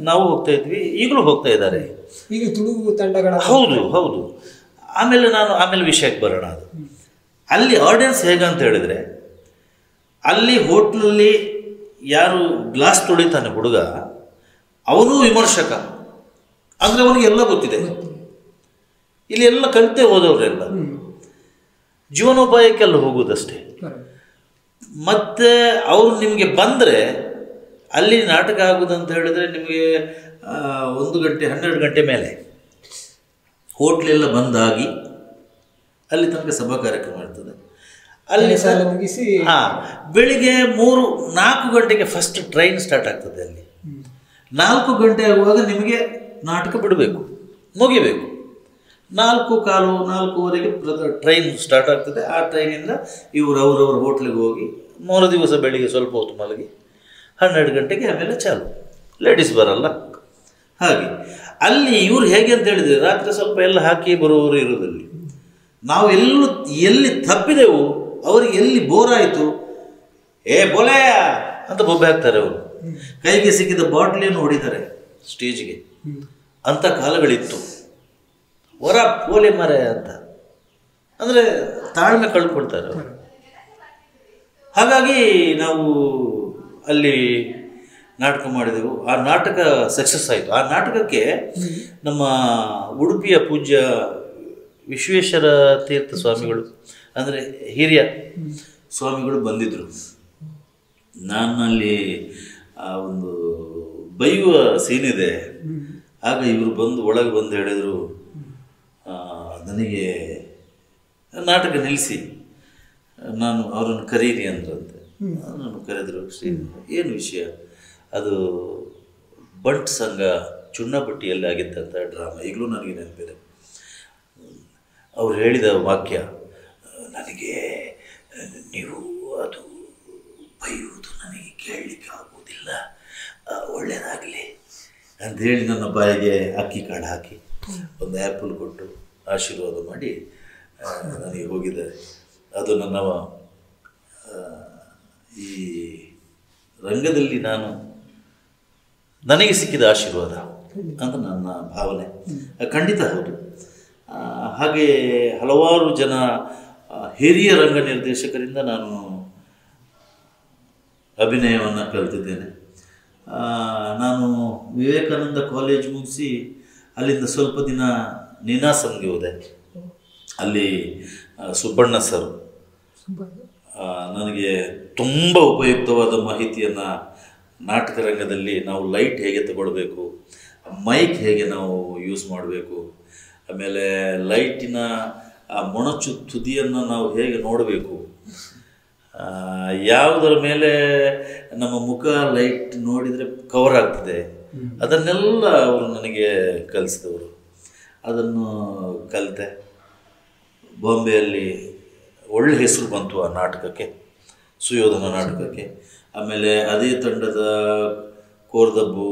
ನಾವು ಹೋಗ್ತಾ ಇದ್ವಿ, ಈಗಲೂ ಹೋಗ್ತಾ ಇದ್ದಾರೆ ಈಗ ತುಳು ತಂಡಗಳ. ಹೌದು ಹೌದು. ಆಮೇಲೆ ವಿಷಯಕ್ಕೆ ಬರೋಣ. ಅದು ಅಲ್ಲಿ ಆಡಿಯನ್ಸ್ ಹೇಗಂತ ಹೇಳಿದ್ರೆ, ಅಲ್ಲಿ ಹೋಟ್ಲಲ್ಲಿ ಯಾರು ಗ್ಲಾಸ್ ತೊಳಿತಾನೆ ಹುಡುಗ, ಅವನು ವಿಮರ್ಶಕ. ಅಂದರೆ ಅವನಿಗೆ ಎಲ್ಲ ಗೊತ್ತಿದೆ. ಇಲ್ಲಿ ಎಲ್ಲ ಕಲಿತೇ ಹೋದವರೆಲ್ಲ ಜೀವನೋಪಾಯಕ್ಕೆಲ್ಲ ಹೋಗುವುದಷ್ಟೇ. ಮತ್ತು ಅವರು ನಿಮಗೆ ಬಂದರೆ ಅಲ್ಲಿ ನಾಟಕ ಆಗುವುದಂತ ಹೇಳಿದರೆ ನಿಮಗೆ 1 ಗಂಟೆ 12 ಗಂಟೆ ಮೇಲೆ ಹೋಟ್ಲೆಲ್ಲ ಬಂದಾಗಿ ಅಲ್ಲಿ ತನಕ ಸಭಾ ಕಾರ್ಯಕ್ರಮ ಇರ್ತದೆ. ಅಲ್ಲಿ ಮುಗಿಸಿ ಬೆಳಿಗ್ಗೆ 3-4 ಗಂಟೆಗೆ ಫಸ್ಟ್ ಟ್ರೈನ್ ಸ್ಟಾರ್ಟ್ ಆಗ್ತದೆ. ಅಲ್ಲಿ 4 ಗಂಟೆ ಆಗುವಾಗ ನಿಮಗೆ ನಾಟಕ ಬಿಡಬೇಕು, ಮುಗಿಬೇಕು. 4:15-4:15ವರೆಗೆ ಟ್ರೈನ್ ಸ್ಟಾರ್ಟ್ ಆಗ್ತದೆ. ಆ ಟ್ರೈನಿಂದ ಅವರವ್ರ ಹೋಟ್ಲಿಗೆ ಹೋಗಿ 3 ದಿವಸ ಬೆಳಿಗ್ಗೆ ಸ್ವಲ್ಪ ಹೊತ್ತು ಮಲಗಿ 12 ಗಂಟೆಗೆ ಆಮೇಲೆ ಚಾಲು. ಲೇಡೀಸ್ ಬರಲ್ಲ. ಹಾಗೆ ಅಲ್ಲಿ ಇವರು ಹೇಗೆ ಅಂತ ಹೇಳಿದರೆ, ರಾತ್ರಿ ಸ್ವಲ್ಪ ಎಲ್ಲ ಹಾಕಿ ಬರುವವರು ಇರೋದಲ್ಲಿ ನಾವು ಎಲ್ಲಿ ತಪ್ಪಿದೆವು, ಅವರಿಗೆ ಎಲ್ಲಿ ಬೋರ್ ಆಯಿತು, ಬೋಲೆಯ ಅಂತ ಬೊಬ್ಬೆ ಹಾಕ್ತಾರೆ. ಅವರು ಕೈಗೆ ಸಿಕ್ಕಿದ ಬಾಟ್ಲಿಯನ್ನು ಹೊಡಿತಾರೆ ಸ್ಟೇಜ್ಗೆ. ಅಂಥ ಕಾಲಗಳಿತ್ತು. ಹೊರ ಪೋಲೆ ಮರ ಅಂತ ಅಂದರೆ ತಾಳ್ಮೆ ಕಳ್ಕೊಳ್ತಾರೆ ಅವರು. ಹಾಗಾಗಿ ನಾವು ಅಲ್ಲಿ ನಾಟಕ ಮಾಡಿದೆವು. ಆ ನಾಟಕ ಸಕ್ಸಸ್ ಆಯಿತು. ಆ ನಾಟಕಕ್ಕೆ ನಮ್ಮ ಉಡುಪಿಯ ಪೂಜ್ಯ ವಿಶ್ವೇಶ್ವರ ತೀರ್ಥ ಸ್ವಾಮಿಗಳು, ಅಂದರೆ ಹಿರಿಯ ಸ್ವಾಮಿಗಳು ಬಂದಿದ್ದರು. ನಾನಲ್ಲಿ ಒಂದು ಬೈಯುವ ಸೀನಿದೆ. ಆಗ ಇವರು ಒಳಗೆ ಬಂದು ಹೇಳಿದರು, ನನಗೆ ನಾಟಕ ನಿಲ್ಲಿಸಿ ನಾನು ಅವರನ್ನು ಕರೀರಿ ಅಂದ್ರಂತೆ. ನಾನು ಕರೆದರು. ಏನು ವಿಷಯ? ಅದು ಬಂಟ್ ಸಂಘ ಚುಣ್ಣಪಟ್ಟಿಯಲ್ಲಿ ಆಗಿದ್ದಂಥ ಡ್ರಾಮಾ, ಈಗಲೂ ನನಗೆ ನೆನಪಿದೆ. ಅವ್ರು ಹೇಳಿದ ವಾಕ್ಯ, ನನಗೆ ನೀವು ಅದು ಬೈಯುವುದು ನನಗೆ ಕೇಳಲಿಕ್ಕೆ ಆಗುವುದಿಲ್ಲ, ಒಳ್ಳೆಯದಾಗಲಿ ಅಂಥೇಳಿ ನನ್ನ ಬಾಯಿಗೆ ಅಕ್ಕಿ ಕಾಳು ಹಾಕಿ ಒಂದು ಆ್ಯಪಲ್ ಕೊಟ್ಟು ಆಶೀರ್ವಾದ ಮಾಡಿ ನನಗೆ ಹೋಗಿದ್ದಾರೆ. ಅದು ನನ್ನ ಈ ರಂಗದಲ್ಲಿ ನನಗೆ ಸಿಕ್ಕಿದ ಆಶೀರ್ವಾದ ಅಂತ ನನ್ನ ಭಾವನೆ. ಖಂಡಿತ ಹೌದು. ಹಾಗೆ ಹಲವಾರು ಜನ ಹಿರಿಯ ರಂಗ ನಿರ್ದೇಶಕರಿಂದ ನಾನು ಅಭಿನಯವನ್ನು ಕಲಿತಿದ್ದೇನೆ. ನಾನು ವಿವೇಕಾನಂದ ಕಾಲೇಜ್ ಮುಗಿಸಿ ಅಲ್ಲಿಂದ ಸ್ವಲ್ಪ ದಿನ ನೀನಾಸಂಗೆ ಹೋದೆ. ಅಲ್ಲಿ ಸುಬ್ಬಣ್ಣ ಸರ್ ನನಗೆ ತುಂಬ ಉಪಯುಕ್ತವಾದ ಮಾಹಿತಿಯನ್ನು, ನಾಟಕ ರಂಗದಲ್ಲಿ ನಾವು ಲೈಟ್ ಹೇಗೆ ತಗೊಳ್ಬೇಕು, ಮೈಕ್ ಹೇಗೆ ನಾವು ಯೂಸ್ ಮಾಡಬೇಕು, ಆಮೇಲೆ ಲೈಟಿನ ಮೊಣಚು ತುದಿಯನ್ನು ನಾವು ಹೇಗೆ ನೋಡಬೇಕು, ಯಾವುದರ ಮೇಲೆ ನಮ್ಮ ಮುಖ ಲೈಟ್ ನೋಡಿದರೆ ಕವರ್ ಆಗ್ತದೆ, ಅದನ್ನೆಲ್ಲ ಅವರು ನನಗೆ ಕಲಿಸಿದವರು. ಅದನ್ನು ಕಲಿತೆ. ಬಾಂಬೆಯಲ್ಲಿ ಒಳ್ಳೆ ಹೆಸರು ಬಂತು ಆ ನಾಟಕಕ್ಕೆ, ಸುಯೋಧನ ನಾಟಕಕ್ಕೆ. ಆಮೇಲೆ ಅದೇ ತಂಡದ ಕೋರ್ದಬ್ಬು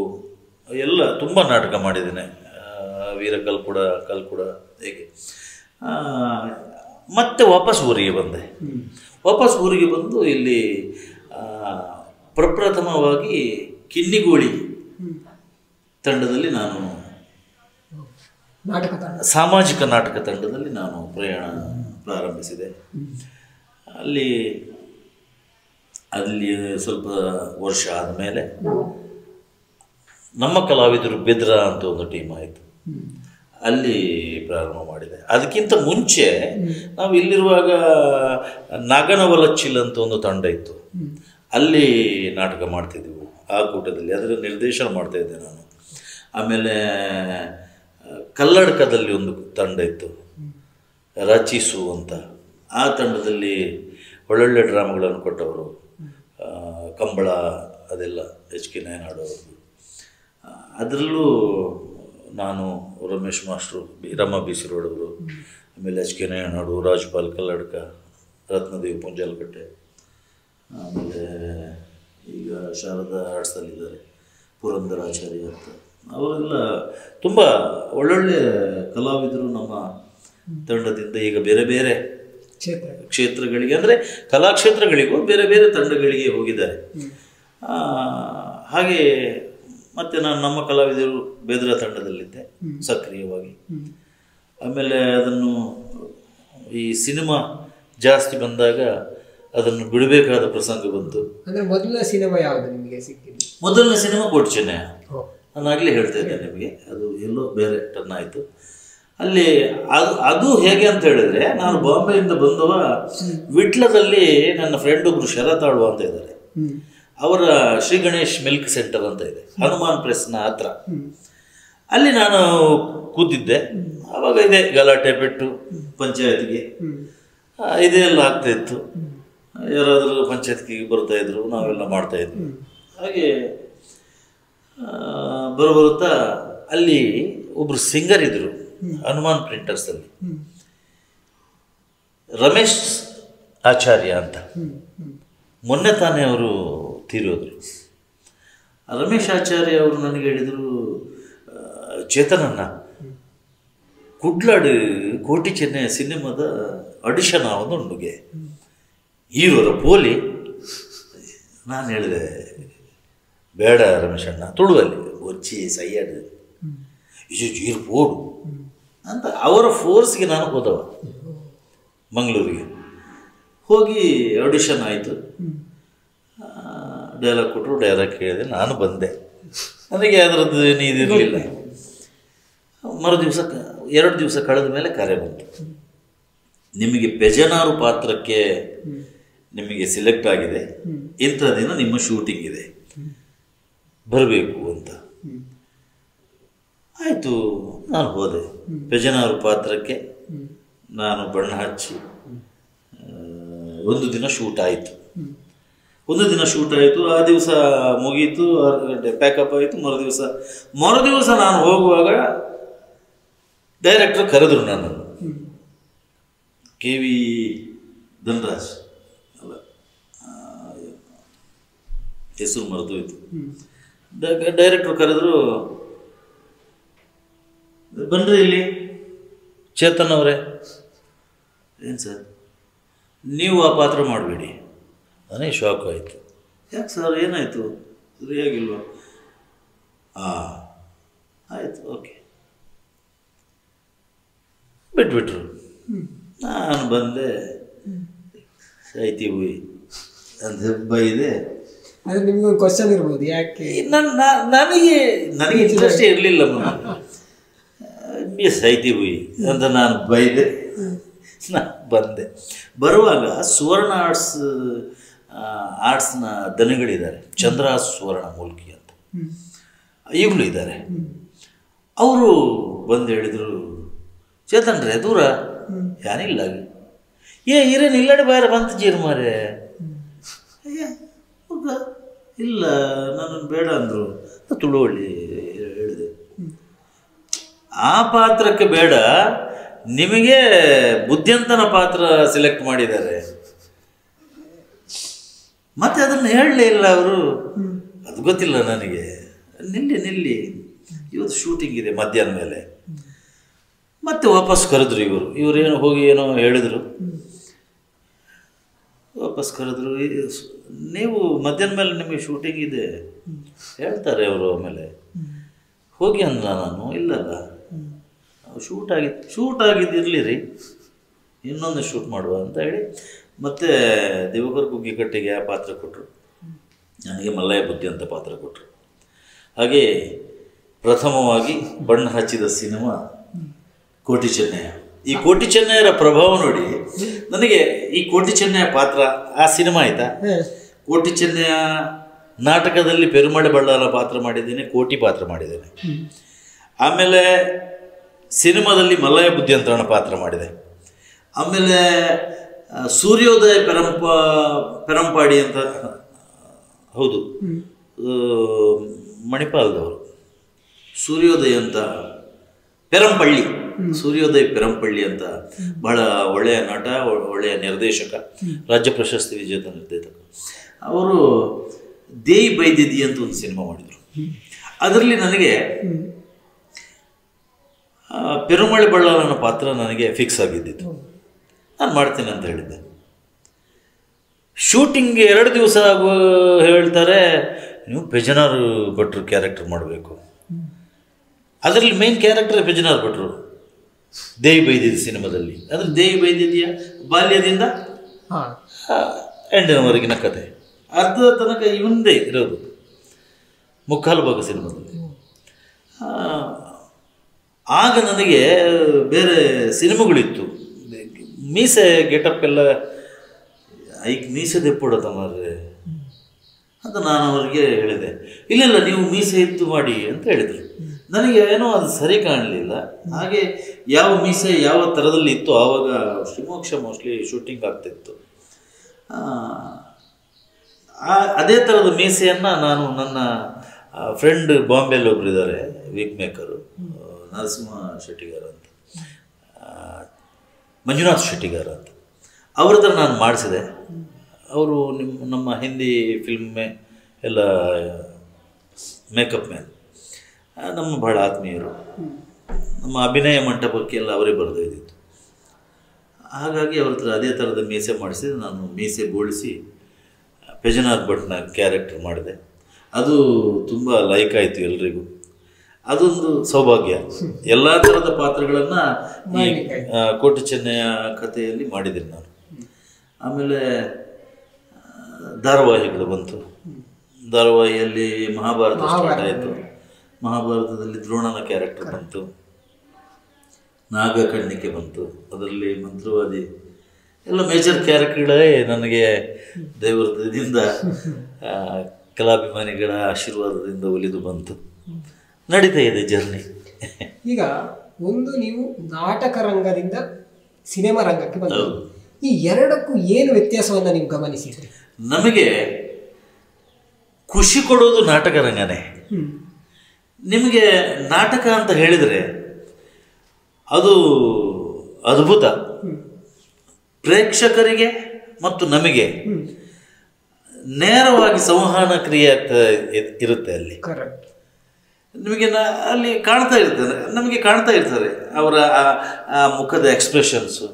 ಎಲ್ಲ ತುಂಬ ನಾಟಕ ಮಾಡಿದ್ದೇನೆ. ವೀರ ಕಲ್ಕುಡ ಹೇಗೆ. ಮತ್ತೆ ವಾಪಸ್ ಊರಿಗೆ ಬಂದೆ. ವಾಪಸ್ ಊರಿಗೆ ಬಂದು ಇಲ್ಲಿ ಪ್ರಪ್ರಥಮವಾಗಿ ಕಿನ್ನಿಗೋಳಿ ತಂಡದಲ್ಲಿ ನಾನು ಸಾಮಾಜಿಕ ನಾಟಕ ತಂಡದಲ್ಲಿ ನಾನು ಪ್ರಯಾಣ ಪ್ರಾರಂಭಿಸಿದೆ. ಅಲ್ಲಿ ಸ್ವಲ್ಪ ವರ್ಷ ಆದಮೇಲೆ ನಮ್ಮ ಕಲಾವಿದರು ಬೆದ್ರ ಅಂತ ಒಂದು ಟೀಮ್ ಆಯಿತು. ಅಲ್ಲಿ ಪ್ರಾರಂಭ ಮಾಡಿದೆ. ಅದಕ್ಕಿಂತ ಮುಂಚೆ ನಾವು ಇಲ್ಲಿರುವಾಗ ನಾಗನವಲಚ್ಚಿಲ್ ಅಂತ ಒಂದು ತಂಡ ಇತ್ತು. ಅಲ್ಲಿ ನಾಟಕ ಮಾಡ್ತಿದ್ದೆವು ಆ ಕೂಟದಲ್ಲಿ. ಅದರ ನಿರ್ದೇಶನ ಮಾಡ್ತಾಯಿದ್ದೆ ನಾನು. ಆಮೇಲೆ ಕಲ್ಲಡ್ಕದಲ್ಲಿ ಒಂದು ತಂಡ ಇತ್ತು, ರಚಿಸು ಅಂತ. ಆ ತಂಡದಲ್ಲಿ ಒಳ್ಳೊಳ್ಳೆ ಡ್ರಾಮಾಗಳನ್ನು ಕೊಟ್ಟವರು, ಕಂಬಳ ಅದೆಲ್ಲ HK ನಾಯನಾಡು ಅವರು. ಅದರಲ್ಲೂ ನಾನು, ರಮೇಶ್ ಮಾಸ್ಟ್ರು, ರಮ್ಮ ಬಿ ಸಿ ರೋಡವರು, ಆಮೇಲೆ ಎಚ್ ಕೆ ನಾಯನಾಡು, ರಾಜ್ಪಾಲ್ ಕಲ್ಲಡ್ಕ, ರತ್ನದೇವಿ ಪುಂಜಾಲಕಟ್ಟೆ, ಆಮೇಲೆ ಈಗ ಶಾರದಾ ಆರ್ಟ್ಸಲ್ಲಿದ್ದಾರೆ ಪುರಂದರಾಚಾರ್ಯ ಅಂತ, ಅವರೆಲ್ಲ ತುಂಬ ಒಳ್ಳೊಳ್ಳೆ ಕಲಾವಿದರು ನಮ್ಮ ತಂಡದಿಂದ ಈಗ ಬೇರೆ ಬೇರೆ ಕ್ಷೇತ್ರಗಳಿಗೆ, ಅಂದರೆ ಕಲಾಕ್ಷೇತ್ರಗಳಿಗೂ ಬೇರೆ ಬೇರೆ ತಂಡಗಳಿಗೆ ಹೋಗಿದ್ದಾರೆ. ಹಾಗೆ ಮತ್ತು ನಾನು ನಮ್ಮ ಕಲಾವಿದರು ಬೇದರ ತಂಡದಲ್ಲಿದ್ದೆ ಸಕ್ರಿಯವಾಗಿ. ಆಮೇಲೆ ಅದನ್ನು ಈ ಸಿನಿಮಾ ಜಾಸ್ತಿ ಬಂದಾಗ ಅದನ್ನು ಬಿಡಬೇಕಾದ ಪ್ರಸಂಗ ಬಂತು. ಅಂದರೆ ಮೊದಲ ಸಿನಿಮಾ ಯಾವುದು ನಿಮಗೆ ಸಿಕ್ಕಿದ್ದು? ಮೊದಲನೇ ಸಿನಿಮಾ ಕೋಟಿ ಚೆನ್ನಯ್ಯ. ನಾನು ಆಗಲೇ ಹೇಳ್ತಾ ಇದ್ದೆ ನಿಮಗೆ, ಅದು ಎಲ್ಲೋ ಬೇರೆ ಟರ್ನ್ ಆಯಿತು. ಅಲ್ಲಿ ಅದು ಹೇಗೆ ಅಂತ ಹೇಳಿದ್ರೆ, ನಾನು ಬಾಂಬೆಯಿಂದ ಬಂದವ, ವಿಟ್ಲದಲ್ಲಿ ನನ್ನ ಫ್ರೆಂಡ್ ಒಬ್ರು ಶರತ್ ಆಳ್ವ ಅಂತ ಇದ್ದಾರೆ, ಅವರ ಶ್ರೀ ಗಣೇಶ್ ಮಿಲ್ಕ್ ಸೆಂಟರ್ ಅಂತ ಇದೆ ಹನುಮಾನ್ ಪ್ರೆಸ್ನ ಹತ್ರ. ಅಲ್ಲಿ ನಾನು ಕೂತಿದ್ದೆ. ಆವಾಗ ಇದೆ ಗಲಾಟೆ ಪೆಟ್ಟು ಪಂಚಾಯತ್ಗೆ ಇದೆಲ್ಲ ಆಗ್ತಾ ಇತ್ತು. ಯಾರಾದರೂ ಪಂಚಾಯತ್ಗೆ ಬರ್ತಾಯಿದ್ರು, ನಾವೆಲ್ಲ ಮಾಡ್ತಾಯಿದ್ವಿ. ಹಾಗೆ ಬರುತ್ತಾ ಅಲ್ಲಿ ಒಬ್ಬರು ಸಿಂಗರ್ ಇದ್ದರು ಹನುಮಾನ್ ಪ್ರಿಂಟರ್ಸಲ್ಲಿ, ರಮೇಶ್ ಆಚಾರ್ಯ ಅಂತ. ಮೊನ್ನೆ ತಾನೇ ಅವರು ತೀರೋದ್ರು. ರಮೇಶ್ ಆಚಾರ್ಯ ಅವರು ನನಗೆ ಹೇಳಿದರು, ಚೇತನನ್ನ ಕುಡ್ಲಾಡು ಕೋಟಿ ಚೆನ್ನಯ್ಯ ಸಿನಿಮಾದ ಆಡಿಷನ್ ಆವೊಂದುಂಡುಗೆ ಹೀರೋರ ಪೋಲಿ. ನಾನು ಹೇಳಿದೆ, ಬೇಡ ರಮೇಶ್ ಅಣ್ಣ, ತುಳುವಲ್ಲಿ ಒಚ್ಚಿ ಸೈಯಾಡು ಇದು ಪೋಡು ಅಂತ. ಅವರ ಫೋರ್ಸ್ಗೆ ನಾನು ಹೋದವ ಮಂಗಳೂರಿಗೆ. ಹೋಗಿ ಆಡಿಷನ್ ಆಯಿತು, ಡೈಲಾಗ್ ಕೊಟ್ಟರು, ಡೈಲಾಗ್ ಕೇಳಿದೆ, ನಾನು ಬಂದೆ. ನನಗೆ ಅದರದ್ದು ಇದಿರಲಿಲ್ಲ. ಎರಡು ದಿವಸ ಕಳೆದ ಮೇಲೆ ಕರೆ ಬಂತು, ನಿಮಗೆ ಪೆಜನಾರು ಪಾತ್ರಕ್ಕೆ ನಿಮಗೆ ಸಿಲೆಕ್ಟ್ ಆಗಿದೆ, ಇಂಥ ದಿನ ನಿಮ್ಮ ಶೂಟಿಂಗ್ ಇದೆ, ಬರಬೇಕು ಅಂತ. ಆಯಿತು, ನಾನು ಹೋದೆ. ಪೆಜನಾರು ಪಾತ್ರಕ್ಕೆ ನಾನು ಬಣ್ಣ ಹಚ್ಚಿ ಒಂದು ದಿನ ಶೂಟ್ ಆಯಿತು. ಆ ದಿವಸ ಮುಗೀತು, 6 ಗಂಟೆ ಪ್ಯಾಕಪ್ ಆಯಿತು. ಮರುದಿವಸ ನಾನು ಹೋಗುವಾಗ ಡೈರೆಕ್ಟರ್ ಕರೆದ್ರು ನನ್ನನ್ನು, ಕೆ ವಿ ಧನರಾಜ್ ಅಲ್ಲ, ಹೆಸರು ಮರೆದೋಯ್ತು. ಡೈರೆಕ್ಟ್ರು ಕರೆದ್ರು, ಬನ್ರಿ ಇಲ್ಲಿ ಚೇತನ್ ಅವರೇ. ಏನು ಸರ್, ನೀವು ಆ ಪಾತ್ರ ಮಾಡಬೇಡಿ. ನನಗೆ ಶಾಕ್ ಆಯಿತು. ಯಾಕೆ ಸರ್, ಏನಾಯಿತು? ಸರಿಯಾಗಿಲ್ವ? ಆಯಿತು, ಓಕೆ, ಬಿಟ್ಬಿಟ್ರು. ನಾನು ಬಂದೆ, ಸಾಯ್ತಿ ಹೋಯ್ ಅಂತ ಹಬ್ಬ ಇದೆ. ಅದು ನಿಮ್ಗೊಂದು ಕ್ವಶನ್ ಇರ್ಬೋದು, ಯಾಕೆ ನನಗೆ ಇಂಟ್ರೆಸ್ಟೇ ಇರಲಿಲ್ಲ. ಸಾಯ್ತಿ ಹೋಯ್ ಅಂತ ನಾನು ಬೈದೆ. ನಾನು ಬಂದೆ. ಬರುವಾಗ ಸುವರ್ಣ ಆರ್ಟ್ಸ್ನ ದನಿಗಳಿದ್ದಾರೆ, ಚಂದ್ರ ಸುವರ್ಣ ಮೂಲ್ಕಿ ಅಂತ, ಈಗಲೂ ಇದ್ದಾರೆ. ಅವರು ಬಂದು ಹೇಳಿದರು, ಚೇತನ್ ರೇ ದೂರ ಏನಿಲ್ಲ, ಇರೇನು ಇಲ್ಲಡೆ ಬೇರೆ ಬಂತ ಜೀರ್ ಮಾರೆ. ಇಲ್ಲ, ನನ್ನನ್ನು ಬೇಡ ಅಂದರು. ತುಳುವಳ್ಳಿ ಹೇಳಿದೆ, ಆ ಪಾತ್ರಕ್ಕೆ ಬೇಡ, ನಿಮಗೆ ಬುದ್ಧಿವಂತನ ಪಾತ್ರ ಸೆಲೆಕ್ಟ್ ಮಾಡಿದ್ದಾರೆ. ಮತ್ತೆ ಅದನ್ನು ಹೇಳಲೇ ಇಲ್ಲ ಅವರು. ಅದು ಗೊತ್ತಿಲ್ಲ ನನಗೆ. ನಿಲ್ಲಿ ಇವತ್ತು ಶೂಟಿಂಗ್ ಇದೆ ಮಧ್ಯಾಹ್ನ ಮೇಲೆ. ಮತ್ತೆ ವಾಪಸ್ ಕರೆದ್ರು ಇವರೇನು ಹೋಗಿ ಏನೋ ಹೇಳಿದರು. ವಾಪಸ್ ಕರೆದ್ರು, ನೀವು ಮಧ್ಯಾಹ್ನ ಮೇಲೆ ನಿಮಗೆ ಶೂಟಿಂಗ್ ಇದೆ ಹೇಳ್ತಾರೆ ಅವರು. ಆಮೇಲೆ ಹೋಗಿ ಅಂದ ನಾನು, ಇಲ್ಲಲ್ಲ ಶೂಟ್ ಆಗಿದ್ದಿರಲಿ ರೀ, ಇನ್ನೊಂದು ಶೂಟ್ ಮಾಡುವ ಅಂತ ಹೇಳಿ ಮತ್ತೆ ದೇವಗರ್ ಕುಗ್ಗಿಕಟ್ಟೆಗೆ ಆ ಪಾತ್ರ ಕೊಟ್ಟರು, ನನಗೆ ಮಲ್ಲಯ್ಯ ಬುದ್ಧಿ ಅಂತ ಪಾತ್ರ ಕೊಟ್ಟರು. ಹಾಗೆ ಪ್ರಥಮವಾಗಿ ಬಣ್ಣ ಹಚ್ಚಿದ ಸಿನಿಮಾ ಕೋಟಿ ಚೆನ್ನಯ್ಯ. ಈ ಕೋಟಿ ಚೆನ್ನಯ್ಯರ ಪ್ರಭಾವ ನೋಡಿ ನನಗೆ ಈ ಕೋಟಿ ಚೆನ್ನಯ್ಯ ಪಾತ್ರ, ಆ ಸಿನಿಮಾ ಆಯಿತಾ, ಕೋಟಿ ಚೆನ್ನಯ್ಯ ನಾಟಕದಲ್ಲಿ ಪೆರುಮಳೆ ಬಳ್ಳಾಲ ಪಾತ್ರ ಮಾಡಿದ್ದೇನೆ, ಕೋಟಿ ಪಾತ್ರ ಮಾಡಿದ್ದೇನೆ. ಆಮೇಲೆ ಸಿನಿಮಾದಲ್ಲಿ ಮಲ್ಲಯ್ಯ ಬುದ್ಧಿವಂತರಣ ಪಾತ್ರ ಮಾಡಿದೆ. ಆಮೇಲೆ ಸೂರ್ಯೋದಯ ಪೆರಂಪಾಡಿ ಅಂತ, ಹೌದು, ಮಣಿಪಾಲದವರು, ಸೂರ್ಯೋದಯ ಅಂತ ಪೆರಂಪಳ್ಳಿ, ಸೂರ್ಯೋದಯ್ ಪೆರಂಪಳ್ಳಿ ಅಂತ ಬಹಳ ಒಳ್ಳೆಯ ನಟ, ಒಳ್ಳೆಯ ನಿರ್ದೇಶಕ, ರಾಜ್ಯ ಪ್ರಶಸ್ತಿ ವಿಜೇತ ನಿರ್ದೇಶಕ. ಅವರು ದೇಯಿ ಬೈದಿದ್ದಿ ಅಂತ ಒಂದು ಸಿನಿಮಾ ಮಾಡಿದರು. ಅದರಲ್ಲಿ ನನಗೆ ಪೆರುಮಳೆ ಬಳ್ಳಾರನ ಪಾತ್ರ ನನಗೆ ಫಿಕ್ಸ್ ಆಗಿದ್ದಿತ್ತು. ನಾನು ಮಾಡ್ತೀನಿ ಅಂತ ಹೇಳಿದ್ದೆ. ಶೂಟಿಂಗ್ಗೆ 2 ದಿವಸ ಹೇಳ್ತಾರೆ, ನೀವು ಪೆಜನಾರ್ ಭಟ್ರು ಕ್ಯಾರೆಕ್ಟರ್ ಮಾಡಬೇಕು. ಅದರಲ್ಲಿ ಮೇನ್ ಕ್ಯಾರೆಕ್ಟರ್ ಪೆಜನಾರ್ ಭಟ್ರು ದೇವಿ ಬೈದಿದ್ದ ಸಿನಿಮಾದಲ್ಲಿ. ಅದ್ರ ದೇವಿ ಬೈದಿದೆಯ ಬಾಲ್ಯದಿಂದ ಎಂಡಿನವರೆಗಿನ ಕತೆ ಅರ್ಧದ ತನಕ ಇವಂದೇ ಇರೋದು, ಮುಕ್ಕಾಲು ಭಾಗ ಸಿನಿಮಾದಲ್ಲಿ. ಆಗ ನನಗೆ ಬೇರೆ ಸಿನಿಮಾಗಳಿತ್ತು, ಮೀಸೆ ಗೆಟಪ್ ಎಲ್ಲ ಈಗ ಮೀಸೆ ದೆಪ್ಪುಡತ್ತ ಮಾರ್ರೆ ಅಂತ ನಾನು ಅವ್ರಿಗೆ ಹೇಳಿದೆ. ಇಲ್ಲ ನೀವು ಮೀಸೆ ಇತ್ತು ಮಾಡಿ ಅಂತ ಹೇಳಿದರು. ನನಗೆ ಏನೋ ಅದು ಸರಿ ಕಾಣಲಿಲ್ಲ. ಹಾಗೆ ಯಾವ ಮೀಸೆ ಯಾವ ಥರದಲ್ಲಿ ಇತ್ತು ಆವಾಗ ಶಿವಮೊಗ್ಗ ಮೋಸ್ಟ್ಲಿ ಶೂಟಿಂಗ್ ಆಗ್ತಿತ್ತು. ಅದೇ ಥರದ ಮೀಸೆಯನ್ನು ನಾನು ನನ್ನ ಫ್ರೆಂಡ್ ಬಾಂಬೆಯಲ್ಲಿ ಒಬ್ರು ಇದ್ದಾರೆ, ವೀಕ್ ಮೇಕರು, ನರಸಿಂಹ ಶೆಟ್ಟಿಗಾರ ಅಂತ, ಮಂಜುನಾಥ್ ಶೆಟ್ಟಿಗಾರ ಅಂತ, ಅವ್ರ ಹತ್ರ ನಾನು ಮಾಡಿಸಿದೆ. ಅವರು ನಮ್ಮ ಹಿಂದಿ ಫಿಲ್ಮ್ ಎಲ್ಲ ಮೇಕಪ್ ಮ್ಯಾನ್, ನಮ್ಮ ಬಹಳ ಆತ್ಮೀಯರು. ನಮ್ಮ ಅಭಿನಯ ಮಂಟಪಕ್ಕೆ ಎಲ್ಲ ಅವರೇ ಬರೆದೊಯ್ದಿತ್ತು. ಹಾಗಾಗಿ ಅವ್ರ ಹತ್ರ ಅದೇ ಥರದ ಮೀಸೆ ಮಾಡಿಸಿ ನಾನು ಮೀಸೆ ಬೋಳಿಸಿ ಪೆಜನಾರ್ ಭಟ್ನ ಕ್ಯಾರೆಕ್ಟರ್ ಮಾಡಿದೆ. ಅದು ತುಂಬ ಲೈಕ್ ಆಯಿತು ಎಲ್ರಿಗೂ. ಅದೊಂದು ಸೌಭಾಗ್ಯ. ಎಲ್ಲ ಥರದ ಪಾತ್ರಗಳನ್ನು ಈ ಕೋಟಿ ಚೆನ್ನಯ್ಯ ಕಥೆಯಲ್ಲಿ ಮಾಡಿದ್ದೀನಿ ನಾನು. ಆಮೇಲೆ ಧಾರಾವಾಹಿಗಳು ಬಂತು. ಧಾರಾವಾಹಿಯಲ್ಲಿ ಮಹಾಭಾರತ ಸ್ಟಾರ್ಟ್ ಆಯಿತು. ಮಹಾಭಾರತದಲ್ಲಿ ದ್ರೋಣನ ಕ್ಯಾರೆಕ್ಟರ್ ಬಂತು, ನಾಗಕರ್ಣಿಕೆ ಬಂತು, ಅದರಲ್ಲಿ ಮಂತ್ರವಾದಿ, ಎಲ್ಲ ಮೇಜರ್ ಕ್ಯಾರೆಕ್ಟರ್ಗಳೇ ನನಗೆ ದೇವರದಿಂದ ಕಲಾಭಿಮಾನಿಗಳ ಆಶೀರ್ವಾದದಿಂದ ಒಲಿದು ಬಂತು. ನಡೀತಾ ಇದೆ ಜರ್ನಿ. ಈಗ ಒಂದು ನೀವು ನಾಟಕ ರಂಗದಿಂದ ಸಿನಿಮಾ ರಂಗಕ್ಕೆ ಬಂದರು. ಈ ಎರಡಕ್ಕೂ ಏನು ವ್ಯತ್ಯಾಸವನ್ನು ನೀವು ಗಮನಿಸಿದ್ರಿ? ನಮಗೆ ಖುಷಿ ಕೊಡೋದು ನಾಟಕ ರಂಗನೇ. ನಿಮಗೆ ನಾಟಕ ಅಂತ ಹೇಳಿದರೆ ಅದು ಅದ್ಭುತ. ಪ್ರೇಕ್ಷಕರಿಗೆ ಮತ್ತು ನಮಗೆ ನೇರವಾಗಿ ಸಂವಹನ ಕ್ರಿಯೆ ಆಗ್ತಾ ಇರುತ್ತೆ ಅಲ್ಲಿ. ನಿಮಗೆ ಅಲ್ಲಿ ಕಾಣ್ತಾ ಇರ್ತಾರೆ, ನಮಗೆ ಕಾಣ್ತಾ ಇರ್ತಾರೆ ಅವರ ಆ ಮುಖದ ಎಕ್ಸ್ಪ್ರೆಷನ್ಸು,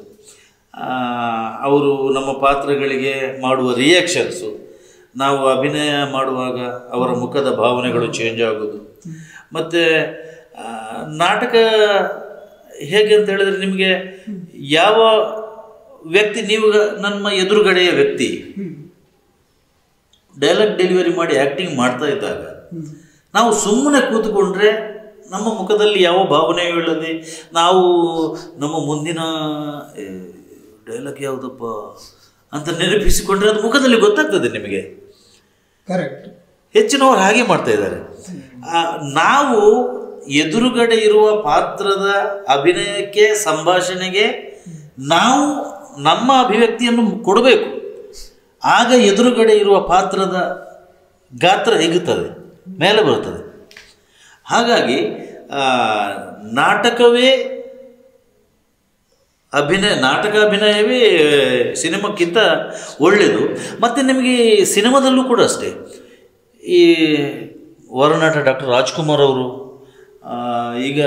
ಅವರು ನಮ್ಮ ಪಾತ್ರಗಳಿಗೆ ಮಾಡುವ ರಿಯಾಕ್ಷನ್ಸು, ನಾವು ಅಭಿನಯ ಮಾಡುವಾಗ ಅವರ ಮುಖದ ಭಾವನೆಗಳು ಚೇಂಜ್ ಆಗೋದು. ಮತ್ತು ನಾಟಕ ಹೇಗೆ ಅಂತ ಹೇಳಿದ್ರೆ, ನಿಮಗೆ ಯಾವ ವ್ಯಕ್ತಿ, ನೀವು ನಮ್ಮ ಎದುರುಗಡೆಯ ವ್ಯಕ್ತಿ ಡೈಲಾಗ್ ಡೆಲಿವರಿ ಮಾಡಿ ಆ್ಯಕ್ಟಿಂಗ್ ಮಾಡ್ತಾ ಇದ್ದಾಗ ನಾವು ಸುಮ್ಮನೆ ಕೂತ್ಕೊಂಡ್ರೆ ನಮ್ಮ ಮುಖದಲ್ಲಿ ಯಾವ ಭಾವನೆಯೂ ಇಲ್ಲದೆ ನಾವು ನಮ್ಮ ಮುಂದಿನ ಡೈಲಾಗ್ ಯಾವುದಪ್ಪ ಅಂತ ನೆನಪಿಸಿಕೊಂಡ್ರೆ ಅದು ಮುಖದಲ್ಲಿ ಗೊತ್ತಾಗ್ತದೆ ನಿಮಗೆ. ಕರೆಕ್ಟ್. ಹೆಚ್ಚಿನವರು ಹಾಗೆ ಮಾಡ್ತಾ ಇದ್ದಾರೆ. ನಾವು ಎದುರುಗಡೆ ಇರುವ ಪಾತ್ರದ ಅಭಿನಯಕ್ಕೆ, ಸಂಭಾಷಣೆಗೆ ನಾವು ನಮ್ಮ ಅಭಿವ್ಯಕ್ತಿಯನ್ನು ಕೊಡಬೇಕು. ಆಗ ಎದುರುಗಡೆ ಇರುವ ಪಾತ್ರದ ಗಾತ್ರ ಹಿಗ್ಗುತ್ತದೆ, ಮೇಲೆ ಬರುತ್ತದೆ. ಹಾಗಾಗಿ ನಾಟಕವೇ ನಾಟಕ ಅಭಿನಯವೇ ಸಿನಿಮಾಕ್ಕಿಂತ ಒಳ್ಳೆಯದು. ಮತ್ತು ನಿಮಗೆ ಸಿನಿಮಾದಲ್ಲೂ ಕೂಡ ಅಷ್ಟೇ. ಈ ವರನಟ ಡಾಕ್ಟರ್ ರಾಜ್ಕುಮಾರ್ ಅವರು, ಈಗ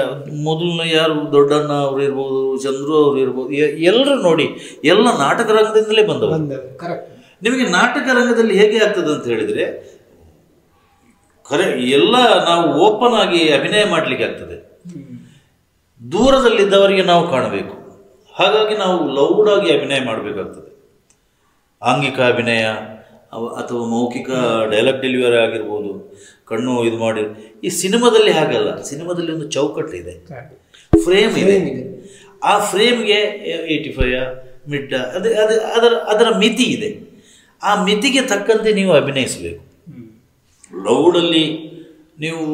ಮೊದಲನ ಯಾರು ದೊಡ್ಡಣ್ಣ ಅವರು ಇರ್ಬೋದು, ಚಂದ್ರು ಅವರು ಇರ್ಬೋದು, ಎಲ್ಲರೂ ನೋಡಿ ಎಲ್ಲ ನಾಟಕ ರಂಗದಿಂದಲೇ ಬಂದವರು. ನಿಮಗೆ ನಾಟಕ ರಂಗದಲ್ಲಿ ಹೇಗೆ ಆಗ್ತದೆ ಅಂತ ಹೇಳಿದರೆ, ಎಲ್ಲ ನಾವು ಓಪನ್ ಆಗಿ ಅಭಿನಯ ಮಾಡಲಿಕ್ಕೆ ಆಗ್ತದೆ. ದೂರದಲ್ಲಿದ್ದವರಿಗೆ ನಾವು ಕಾಣಬೇಕು. ಹಾಗಾಗಿ ನಾವು ಲೌಡಾಗಿ ಅಭಿನಯ ಮಾಡಬೇಕಾಗ್ತದೆ. ಆಂಗಿಕ ಅಭಿನಯ ಅಥವಾ ಮೌಖಿಕ ಡೈಲಾಗ್ ಡೆಲಿವರಿ ಆಗಿರ್ಬೋದು, ಕಣ್ಣು ಇದು ಮಾಡಿ. ಈ ಸಿನಿಮಾದಲ್ಲಿ ಹಾಗಲ್ಲ. ಸಿನಿಮಾದಲ್ಲಿ ಒಂದು ಚೌಕಟ್ಟಿದೆ, ಫ್ರೇಮ್ ಇದೆ. ಆ ಫ್ರೇಮ್ಗೆ 85 ಮಿಡ್ಡ ಅದರ ಮಿತಿ ಇದೆ. ಆ ಮಿತಿಗೆ ತಕ್ಕಂತೆ ನೀವು ಅಭಿನಯಿಸಬೇಕು. ಲೌಡಲ್ಲಿ ನೀವು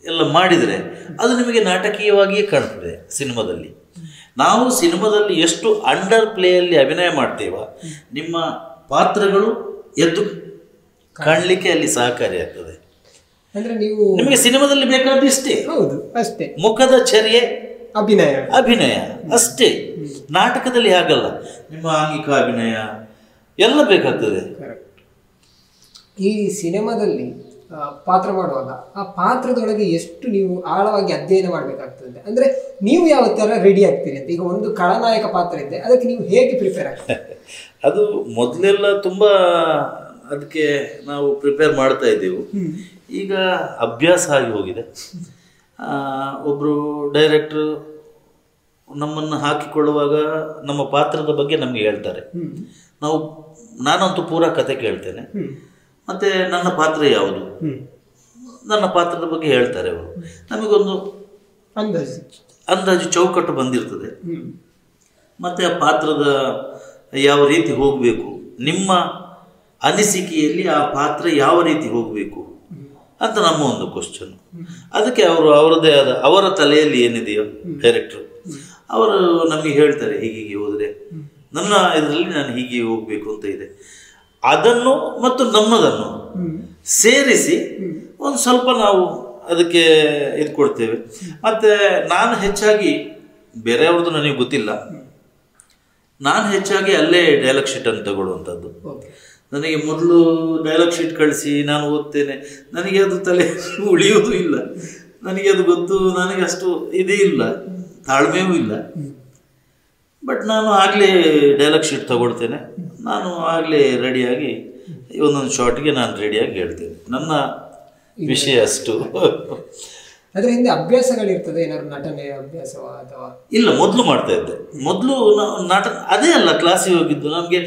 ಎಲ್ಲ ಮಾಡಿದರೆ ಅದು ನಿಮಗೆ ನಾಟಕೀಯವಾಗಿಯೇ ಕಾಣ್ತದೆ. ಸಿನಿಮಾದಲ್ಲಿ ನಾವು ಸಿನಿಮಾದಲ್ಲಿ ಎಷ್ಟು ಅಂಡರ್ ಪ್ಲೇಯಲ್ಲಿ ಅಭಿನಯ ಮಾಡ್ತೇವ, ನಿಮ್ಮ ಪಾತ್ರಗಳು ಎದ್ದು ಕಾಣಲಿಕ್ಕೆ ಅಲ್ಲಿ ಸಹಕಾರಿಯಾಗ್ತದೆ. ಅಂದ್ರೆ ನೀವು ನಿಮಗೆ ಸಿನಿಮಾದಲ್ಲಿ ಬೇಕಾದ ಇಷ್ಟೇ. ಹೌದು, ಅಷ್ಟೇ. ಮುಖದ ಚರ್ಯೆ, ಅಭಿನಯ ಅಷ್ಟೇ. ನಾಟಕದಲ್ಲಿ ಹಾಗಲ್ಲ, ನಿಮ್ಮ ಆಂಗಿಕ ಅಭಿನಯ ಎಲ್ಲ ಬೇಕಾಗ್ತದೆ. ಈ ಸಿನಿಮಾದಲ್ಲಿ ಪಾತ್ರ ಮಾಡುವಾಗ ಆ ಪಾತ್ರದೊಳಗೆ ಎಷ್ಟು ನೀವು ಆಳವಾಗಿ ಅಧ್ಯಯನ ಮಾಡಬೇಕಾಗ್ತದೆ. ಅಂದ್ರೆ ನೀವು ಯಾವ ತರ ರೆಡಿ ಆಗ್ತೀರಿ ಅಂತ. ಈಗ ಒಂದು ಖಳನಾಯಕ ಪಾತ್ರ ಇದೆ, ಅದಕ್ಕೆ ನೀವು ಹೇಗೆ ಪ್ರಿಪೇರ್ ಆಗ್ತೀರಿ? ಅದು ಮೊದಲೆಲ್ಲ ತುಂಬ ಅದಕ್ಕೆ ನಾವು ಪ್ರಿಪೇರ್ ಮಾಡ್ತಾ ಇದ್ದೆವು. ಈಗ ಅಭ್ಯಾಸ ಆಗಿ ಹೋಗಿದೆ. ಒಬ್ಬರು ಡೈರೆಕ್ಟ್ರು ನಮ್ಮನ್ನು ಹಾಕಿಕೊಳ್ಳುವಾಗ ನಮ್ಮ ಪಾತ್ರದ ಬಗ್ಗೆ ನಮಗೆ ಹೇಳ್ತಾರೆ. ನಾನಂತೂ ಪೂರಾ ಕತೆ ಕೇಳ್ತೇನೆ, ಮತ್ತು ನನ್ನ ಪಾತ್ರ ಯಾವುದು, ನನ್ನ ಪಾತ್ರದ ಬಗ್ಗೆ ಹೇಳ್ತಾರೆ ಅವರು. ನಮಗೊಂದು ಅಂದಾಜು ಚೌಕಟ್ಟು ಬಂದಿರ್ತದೆ. ಮತ್ತು ಆ ಪಾತ್ರದ ಯಾವ ರೀತಿ ಹೋಗಬೇಕು, ನಿಮ್ಮ ಅನಿಸಿಕೆಯಲ್ಲಿ ಆ ಪಾತ್ರ ಯಾವ ರೀತಿ ಹೋಗಬೇಕು ಅಂತ ನಮ್ಮ ಒಂದು ಕ್ವಶನ್. ಅದಕ್ಕೆ ಅವರು ಅವರದೇ ಆದ ಅವರ ತಲೆಯಲ್ಲಿ ಏನಿದೆಯೋ ಡೈರೆಕ್ಟ್ರು ಅವರು ನಮಗೆ ಹೇಳ್ತಾರೆ, ಹೀಗೀಗೆ ಹೋದರೆ ನನ್ನ ಇದರಲ್ಲಿ ನಾನು ಹೀಗೆ ಹೋಗಬೇಕು ಅಂತ ಇದೆ. ಅದನ್ನು ಮತ್ತು ನಮ್ಮದನ್ನು ಸೇರಿಸಿ ಒಂದು ಸ್ವಲ್ಪ ನಾವು ಅದಕ್ಕೆ ಇದು ಕೊಡ್ತೇವೆ. ಮತ್ತು ನಾನು ಹೆಚ್ಚಾಗಿ ಬೇರೆಯವ್ರದ್ದು ನನಗೆ ಗೊತ್ತಿಲ್ಲ, ನಾನು ಹೆಚ್ಚಾಗಿ ಅಲ್ಲೇ ಡೈಲಾಗ್ ಶೀಟ್ ಅನ್ನು ತಗೊಳ್ಳುವಂಥದ್ದು. ನನಗೆ ಮೊದಲು ಡೈಲಾಗ್ ಶೀಟ್ ಕಳಿಸಿ ನಾನು ಓದ್ತೇನೆ, ನನಗೆ ಅದು ತಲೆ ಉಳಿಯೋದು ಇಲ್ಲ, ನನಗೆ ಅದು ಗೊತ್ತು, ನನಗೆ ಅಷ್ಟು ಇದೇ ಇಲ್ಲ, ತಾಳ್ಮೆಯೂ ಇಲ್ಲ. ಬಟ್ ನಾನು ಆಗಲೇ ಡೈಲಾಗ್ ಶೀಟ್ ತಗೊಳ್ತೇನೆ, ನಾನು ಆಗಲೇ ರೆಡಿಯಾಗಿ ಒಂದೊಂದು ಶಾರ್ಟ್ಗೆ ನಾನು ರೆಡಿಯಾಗಿ ಹೇಳ್ತೇನೆ. ನನ್ನ ವಿಷಯ ಅಷ್ಟು. ಅದರ ಹಿಂದೆ ಅಭ್ಯಾಸಗಳಿರ್ತದೆ, ಏನಾದ್ರು ನಟನೆ ಅಭ್ಯಾಸವ ಅಥವಾ? ಇಲ್ಲ, ಮೊದಲು ಮಾಡ್ತಾ ಇದ್ದೆ. ಮೊದಲು ನಾಟಕ ಅದೇ ಅಲ್ಲ, ಕ್ಲಾಸಿಗೆ ಹೋಗಿದ್ದು. ನಮಗೆ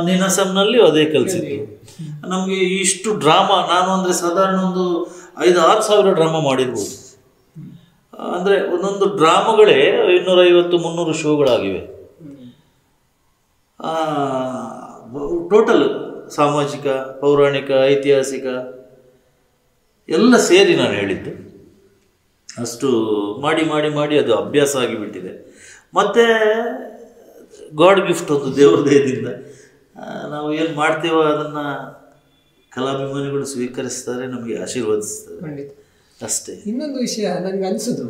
ನೀನಾಸಂನಲ್ಲಿ ಅದೇ ಕಲಿಸಿದ್ದು. ನಮಗೆ ಇಷ್ಟು ಡ್ರಾಮಾ, ನಾನು ಅಂದರೆ ಸಾಧಾರಣ ಒಂದು 5-6 ಸಾವಿರ ಡ್ರಾಮಾ ಮಾಡಿರ್ಬೋದು. ಅಂದರೆ ಒಂದೊಂದು ಡ್ರಾಮಾಗಳೇ 250-300 ಶೋಗಳಾಗಿವೆ. ಟೋಟಲ್ ಸಾಮಾಜಿಕ, ಪೌರಾಣಿಕ, ಐತಿಹಾಸಿಕ ಎಲ್ಲ ಸೇರಿ ನಾನು ಹೇಳಿದ್ದು. ಅಷ್ಟು ಮಾಡಿ ಮಾಡಿ ಮಾಡಿ ಅದು ಅಭ್ಯಾಸ ಆಗಿಬಿಟ್ಟಿದೆ. ಮತ್ತು ಗಾಡ್ ಗಿಫ್ಟ್, ಒಂದು ದೇವರ ದಯದಿಂದ ನಾವು ಏನು ಮಾಡ್ತೇವೋ ಅದನ್ನು ಕಲಾಭಿಮಾನಿಗಳು ಸ್ವೀಕರಿಸ್ತಾರೆ, ನಮಗೆ ಆಶೀರ್ವದಿಸ್ತಾರೆ ಅಷ್ಟೇ. ಇನ್ನೊಂದು ವಿಷಯ ನನಗೆ ಅನಿಸೋದು,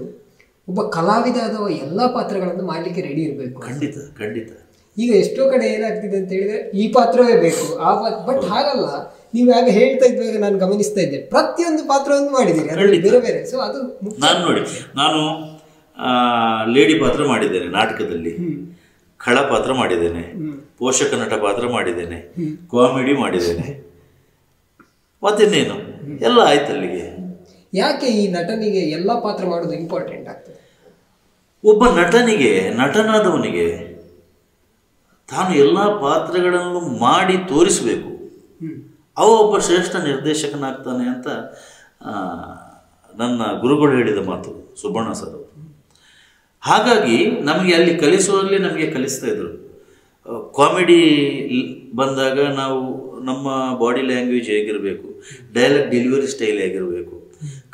ಒಬ್ಬ ಕಲಾವಿದ ಅಥವಾ ಎಲ್ಲ ಪಾತ್ರಗಳನ್ನು ಮಾಡಲಿಕ್ಕೆ ರೆಡಿ ಇರಬೇಕು. ಖಂಡಿತ ಖಂಡಿತ. ಈಗ ಎಷ್ಟೋ ಕಡೆ ಏನಾಗ್ತಿದೆ ಅಂತ ಹೇಳಿದ್ರೆ, ಈ ಪಾತ್ರವೇ ಬೇಕು ಆ ಪಾತ್ರ, ಬಟ್ ಹಾಗಲ್ಲ. ನೀವು ಆಗ ಹೇಳ್ತಾ ಇದ್ದಾಗ ನಾನು ಗಮನಿಸ್ತಾ ಇದ್ದೆ, ಪ್ರತಿಯೊಂದು ಪಾತ್ರವನ್ನು ಮಾಡಿದ್ದೀರಿ, ಅದರಲ್ಲಿ ಬೇರೆ ಬೇರೆ. ಸೊ ಅದು ನಾನು ನೋಡಿ, ನಾನು ಲೇಡಿ ಪಾತ್ರ ಮಾಡಿದ್ದೇನೆ ನಾಟಕದಲ್ಲಿ, ಖಳ ಪಾತ್ರ ಮಾಡಿದ್ದೇನೆ, ಪೋಷಕ ನಟ ಪಾತ್ರ ಮಾಡಿದ್ದೇನೆ, ಕಾಮಿಡಿ ಮಾಡಿದ್ದೇನೆ, ಮತ್ತಿನ್ನೇನು ಎಲ್ಲ ಆಯ್ತು ಅಲ್ಲಿಗೆ. ಯಾಕೆ ಈ ನಟನಿಗೆ ಎಲ್ಲ ಪಾತ್ರ ಮಾಡೋದು ಇಂಪಾರ್ಟೆಂಟ್ ಆಗ್ತದೆ? ಒಬ್ಬ ನಟನಿಗೆ, ನಟನಾದವನಿಗೆ ತಾನು ಎಲ್ಲ ಪಾತ್ರಗಳನ್ನು ಮಾಡಿ ತೋರಿಸಬೇಕು, ಅವ ಒಬ್ಬ ಶ್ರೇಷ್ಠ ನಿರ್ದೇಶಕನಾಗ್ತಾನೆ ಅಂತ ನನ್ನ ಗುರುಗಳು ಹೇಳಿದ ಮಾತು, ಸುಬ್ಬಣ್ಣ ಸರ್ ಅವರು. ಹಾಗಾಗಿ ನಮಗೆ ಅಲ್ಲಿ ಕಲಿಸುವಾಗಲೇ ನಮಗೆ ಕಲಿಸ್ತಾ ಇದ್ರು. ಕಾಮಿಡಿ ಬಂದಾಗ ನಾವು ನಮ್ಮ ಬಾಡಿ ಲ್ಯಾಂಗ್ವೇಜ್ ಹೇಗಿರಬೇಕು, ಡೈಲಾಗ್ ಡೆಲಿವರಿ ಸ್ಟೈಲ್ ಹೇಗಿರಬೇಕು,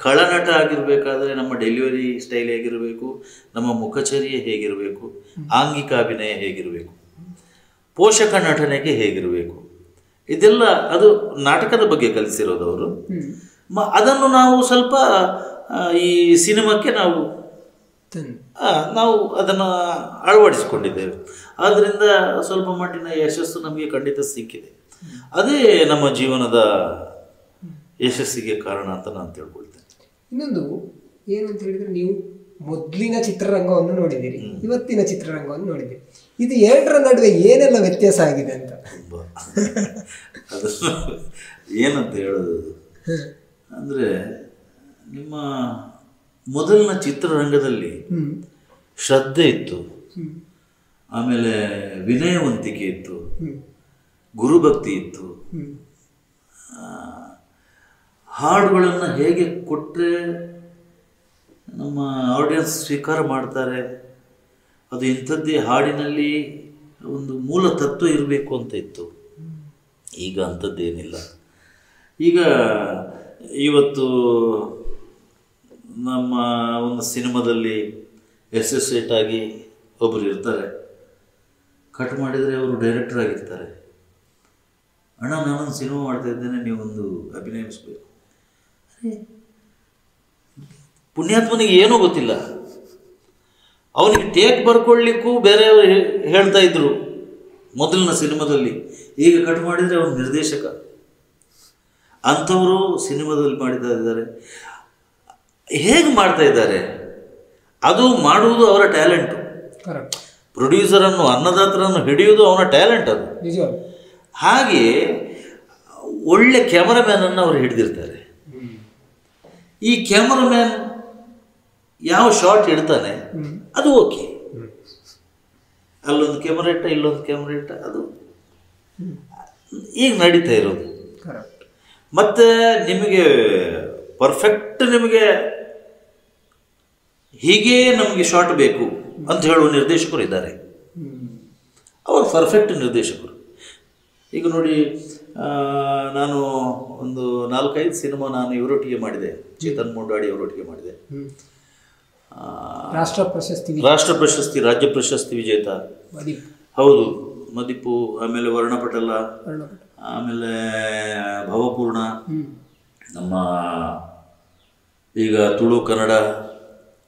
ಖಳನಟ ಆಗಿರಬೇಕಾದ್ರೆ ನಮ್ಮ ಡೆಲಿವರಿ ಸ್ಟೈಲ್ ಹೇಗಿರಬೇಕು, ನಮ್ಮ ಮುಖಚರ್ಯೆ ಹೇಗಿರಬೇಕು, ಆಂಗಿಕ ಅಭಿನಯ ಹೇಗಿರಬೇಕು, ಪೋಷಕ ನಟನೆಗೆ ಹೇಗಿರಬೇಕು, ಇದೆಲ್ಲ ಅದು ನಾಟಕದ ಬಗ್ಗೆ ಕಲಿಸಿರೋದವರು. ಅದನ್ನು ನಾವು ಸ್ವಲ್ಪ ಈ ಸಿನಿಮಾಕ್ಕೆ ನಾವು ಅದನ್ನು ಅಳವಡಿಸಿಕೊಂಡಿದ್ದೇವೆ. ಆದ್ದರಿಂದ ಸ್ವಲ್ಪ ಮಟ್ಟಿನ ಯಶಸ್ಸು ನಮಗೆ ಖಂಡಿತ ಸಿಕ್ಕಿದೆ. ಅದೇ ನಮ್ಮ ಜೀವನದ ಯಶಸ್ಸಿಗೆ ಕಾರಣ ಅಂತ ನಾನು ತಿಳ್ಕೊಳ್ತೇನೆ. ಇನ್ನೊಂದು ಏನು ಅಂತ ಹೇಳಿದ್ರೆ, ನೀವು ಮೊದಲಿನ ಚಿತ್ರರಂಗವನ್ನು ನೋಡಿದ್ದೀರಿ, ಇವತ್ತಿನ ಚಿತ್ರರಂಗವನ್ನು ನೋಡಿದ್ದೀರಿ. ಇದು ಎರಡರ ನಡುವೆ ಏನೆಲ್ಲ ವ್ಯತ್ಯಾಸ ಆಗಿದೆ ಅಂತ? ಅದು ಏನಂತ ಹೇಳೋದು ಅಂದರೆ, ನಿಮ್ಮ ಮೊದಲಿನ ಚಿತ್ರರಂಗದಲ್ಲಿ ಶ್ರದ್ಧೆ ಇತ್ತು, ಆಮೇಲೆ ವಿನಯವಂತಿಕೆ ಇತ್ತು, ಗುರುಭಕ್ತಿ ಇತ್ತು, ಹಾಡುಗಳನ್ನು ಹೇಗೆ ಕೊಟ್ಟರೆ ನಮ್ಮ ಆಡಿಯನ್ಸ್ ಸ್ವೀಕಾರ ಮಾಡ್ತಾರೆ, ಅದು ಇಂಥದ್ದೇ ಹಾಡಿನಲ್ಲಿ ಒಂದು ಮೂಲ ತತ್ವ ಇರಬೇಕು ಅಂತ ಇತ್ತು. ಈಗ ಅಂಥದ್ದೇನಿಲ್ಲ. ಈಗ ಇವತ್ತು ನಮ್ಮ ಒಂದು ಸಿನಿಮಾದಲ್ಲಿ ಅಸೋಸಿಯೇಟ್ ಆಗಿ ಒಬ್ಬರು ಇರ್ತಾರೆ, ಕಟ್ ಮಾಡಿದರೆ ಅವರು ಡೈರೆಕ್ಟರ್ ಆಗಿರ್ತಾರೆ. ಅಣ್ಣ ನಾನೊಂದು ಸಿನಿಮಾ ಮಾಡ್ತಾ ಇದ್ದೇನೆ, ನೀವೊಂದು ಅಭಿನಯಿಸಬೇಕು. ಪುಣ್ಯಾತ್ಮನಿಗೆ ಏನೂ ಗೊತ್ತಿಲ್ಲ. ಅವನಿಗೆ ಟೇಕ್ ಬರ್ಕೊಳ್ಳಿಕ್ಕೂ ಬೇರೆಯವರು ಹೇಳ್ತಾ ಇದ್ರು ಮೊದಲಿನ ಸಿನಿಮಾದಲ್ಲಿ. ಈಗ ಕಟ್ ಮಾಡಿದರೆ ಅವನು ನಿರ್ದೇಶಕ. ಅಂಥವರು ಸಿನಿಮಾದಲ್ಲಿ ಮಾಡಿತಾ ಇದ್ದಾರೆ. ಹೇಗೆ ಮಾಡ್ತಾ ಇದ್ದಾರೆ? ಅದು ಮಾಡುವುದು ಅವರ ಟ್ಯಾಲೆಂಟು. ಪ್ರೊಡ್ಯೂಸರನ್ನು, ಅನ್ನದಾತರನ್ನು ಹಿಡಿಯುವುದು ಅವನ ಟ್ಯಾಲೆಂಟ್. ಅದು ಹಾಗೆ ಒಳ್ಳೆ ಕ್ಯಾಮರಾಮ್ಯಾನನ್ನು ಅವರು ಹಿಡಿದಿರ್ತಾರೆ. ಈ ಕ್ಯಾಮರಾಮ್ಯಾನ್ ಯಾವ ಶಾಟ್ ಇಡ್ತಾನೆ ಅದು ಓಕೆ. ಅಲ್ಲೊಂದು ಕ್ಯಾಮರಾ ಇಟ್ಟ, ಇಲ್ಲೊಂದು ಕ್ಯಾಮರಾ ಇಟ್ಟ, ಅದು ಈಗ ನಡೀತಾ ಇರೋದು. ಮತ್ತು ನಿಮಗೆ ಪರ್ಫೆಕ್ಟ್, ನಿಮಗೆ ಹೀಗೇ ನಮಗೆ ಶಾಟ್ ಬೇಕು ಅಂತ ಹೇಳುವ ನಿರ್ದೇಶಕರು ಇದ್ದಾರೆ. ಅವರು ಪರ್ಫೆಕ್ಟ್ ನಿರ್ದೇಶಕರು. ಈಗ ನೋಡಿ, ನಾನು ಒಂದು 4-5 ಸಿನಿಮಾ ನಾನು ಇವರೊಟ್ಟಿಗೆ ಮಾಡಿದೆ. ಚೇತನ್ ಮುಂಡಾಡಿ ಅವರೊಟ್ಟಿಗೆ ಮಾಡಿದೆ. ರಾಷ್ಟ್ರ ಪ್ರಶಸ್ತಿ, ರಾಜ್ಯ ಪ್ರಶಸ್ತಿ ವಿಜೇತ. ಹೌದು, ಮದಿಪು, ಆಮೇಲೆ ವರ್ಣಪಟಲ, ಆಮೇಲೆ ಭವಪೂರ್ಣ, ನಮ್ಮ ಈಗ ತುಳು, ಕನ್ನಡ,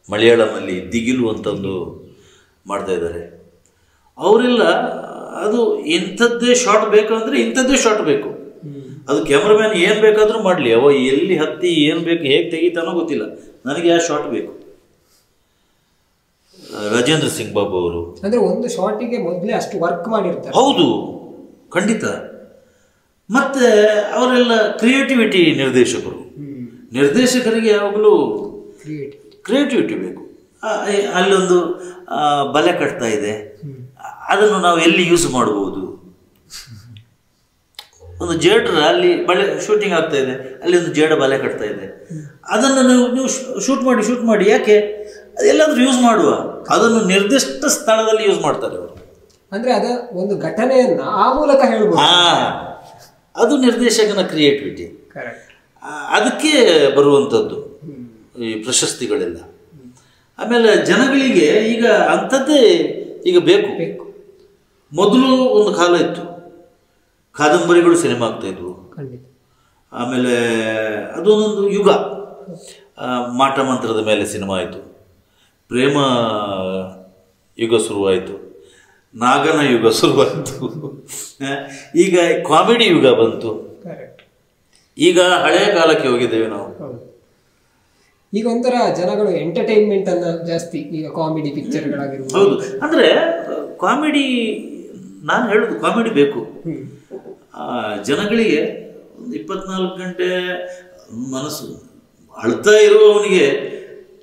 ಮಲಯಾಳಮಲ್ಲಿ ದಿಗಿಲು ಅಂತ ಒಂದು ಮಾಡ್ತಾ ಇದ್ದಾರೆ. ಅವರೆಲ್ಲ ಅದು ಇಂಥದ್ದೇ ಶಾಟ್ ಬೇಕು ಅಂದರೆ ಇಂಥದ್ದೇ ಶಾಟ್ ಬೇಕು. ಅದು ಕ್ಯಾಮ್ರಾಮ್ಯಾನ್ ಏನು ಬೇಕಾದರೂ ಮಾಡಲಿ, ಅವ ಎಲ್ಲಿ ಹತ್ತಿ ಏನು ಬೇಕು, ಹೇಗೆ ತೆಗಿತಾನೋ ಗೊತ್ತಿಲ್ಲ, ನನಗೆ ಆ ಶಾಟ್ ಬೇಕು. ರಾಜೇಂದ್ರ ಸಿಂಗ್ ಬಾಬು ಅವರು ಅಂದರೆ ಒಂದು ಶಾಟಿಗೆ ಮೊದಲೇ ಅಷ್ಟು ವರ್ಕ್ ಮಾಡಿರ್ತಾರೆ. ಹೌದು, ಖಂಡಿತ. ಮತ್ತು ಅವರೆಲ್ಲ ಕ್ರಿಯೇಟಿವಿಟಿ ನಿರ್ದೇಶಕರು. ನಿರ್ದೇಶಕರಿಗೆ ಯಾವಾಗಲೂ ಕ್ರಿಯೇಟಿವಿಟಿ ಬೇಕು. ಅಲ್ಲೊಂದು ಬಲೆ ಕಟ್ತಾ ಇದೆ, ಅದನ್ನು ನಾವು ಎಲ್ಲಿ ಯೂಸ್ ಮಾಡ್ಬೋದು. ಒಂದು ಜೇಡ್ರ ಅಲ್ಲಿ ಬಲೆ ಶೂಟಿಂಗ್ ಆಗ್ತಾ ಇದೆ, ಅಲ್ಲಿ ಒಂದು ಜೇಡ ಬಲೆ ಕಟ್ತಾ ಇದೆ, ಅದನ್ನು ನೀವು ಶೂಟ್ ಮಾಡಿ ಯಾಕೆ ಅದೆಲ್ಲಾದ್ರೂ ಯೂಸ್ ಮಾಡುವ. ಅದನ್ನು ನಿರ್ದಿಷ್ಟ ಸ್ಥಳದಲ್ಲಿ ಯೂಸ್ ಮಾಡ್ತಾರೆ ಅವರು. ಅಂದರೆ ಅದ ಒಂದು ಘಟನೆಯನ್ನು ಆ ಮೂಲಕ ಹೇಳ್ಬೋದು. ಅದು ನಿರ್ದೇಶಕನ ಕ್ರಿಯೇಟಿವಿಟಿ. ಅದಕ್ಕೆ ಬರುವಂಥದ್ದು ಈ ಪ್ರಶಸ್ತಿಗಳೆಲ್ಲ. ಆಮೇಲೆ ಜನಗಳಿಗೆ ಈಗ ಅಂಥದ್ದೇ ಈಗ ಬೇಕು. ಮೊದಲು ಒಂದು ಕಾಲ ಇತ್ತು, ಕಾದಂಬರಿಗಳು ಸಿನಿಮಾ ಆಗ್ತಾಯಿದ್ವು. ಆಮೇಲೆ ಅದೊಂದೊಂದು ಯುಗ. ಮಾಟ ಮಂತ್ರದ ಮೇಲೆ ಸಿನಿಮಾ ಆಯಿತು, ಪ್ರೇಮ ಯುಗ ಶುರುವಾಯಿತು, ನಾಗನ ಯುಗ ಶುರುವಾಯಿತು, ಈಗ ಕಾಮಿಡಿ ಯುಗ ಬಂತು. ಈಗ ಹಳೆಯ ಕಾಲಕ್ಕೆ ಹೋಗಿದ್ದೇವೆ ನಾವು. ಈಗ ಒಂಥರ ಜನಗಳು ಎಂಟರ್ಟೈನ್ಮೆಂಟ್ ಅನ್ನ ಜಾಸ್ತಿ, ಈಗ ಕಾಮಿಡಿ ಪಿಕ್ಚರ್ಗಳಾಗಿರ್ಬೋದು. ಹೌದು, ಅಂದರೆ ಕಾಮಿಡಿ, ನಾನು ಹೇಳೋದು ಕಾಮಿಡಿ ಬೇಕು ಜನಗಳಿಗೆ. 24 ಗಂಟೆ ಮನಸ್ಸು ಅಳ್ತಾ ಇರುವವನಿಗೆ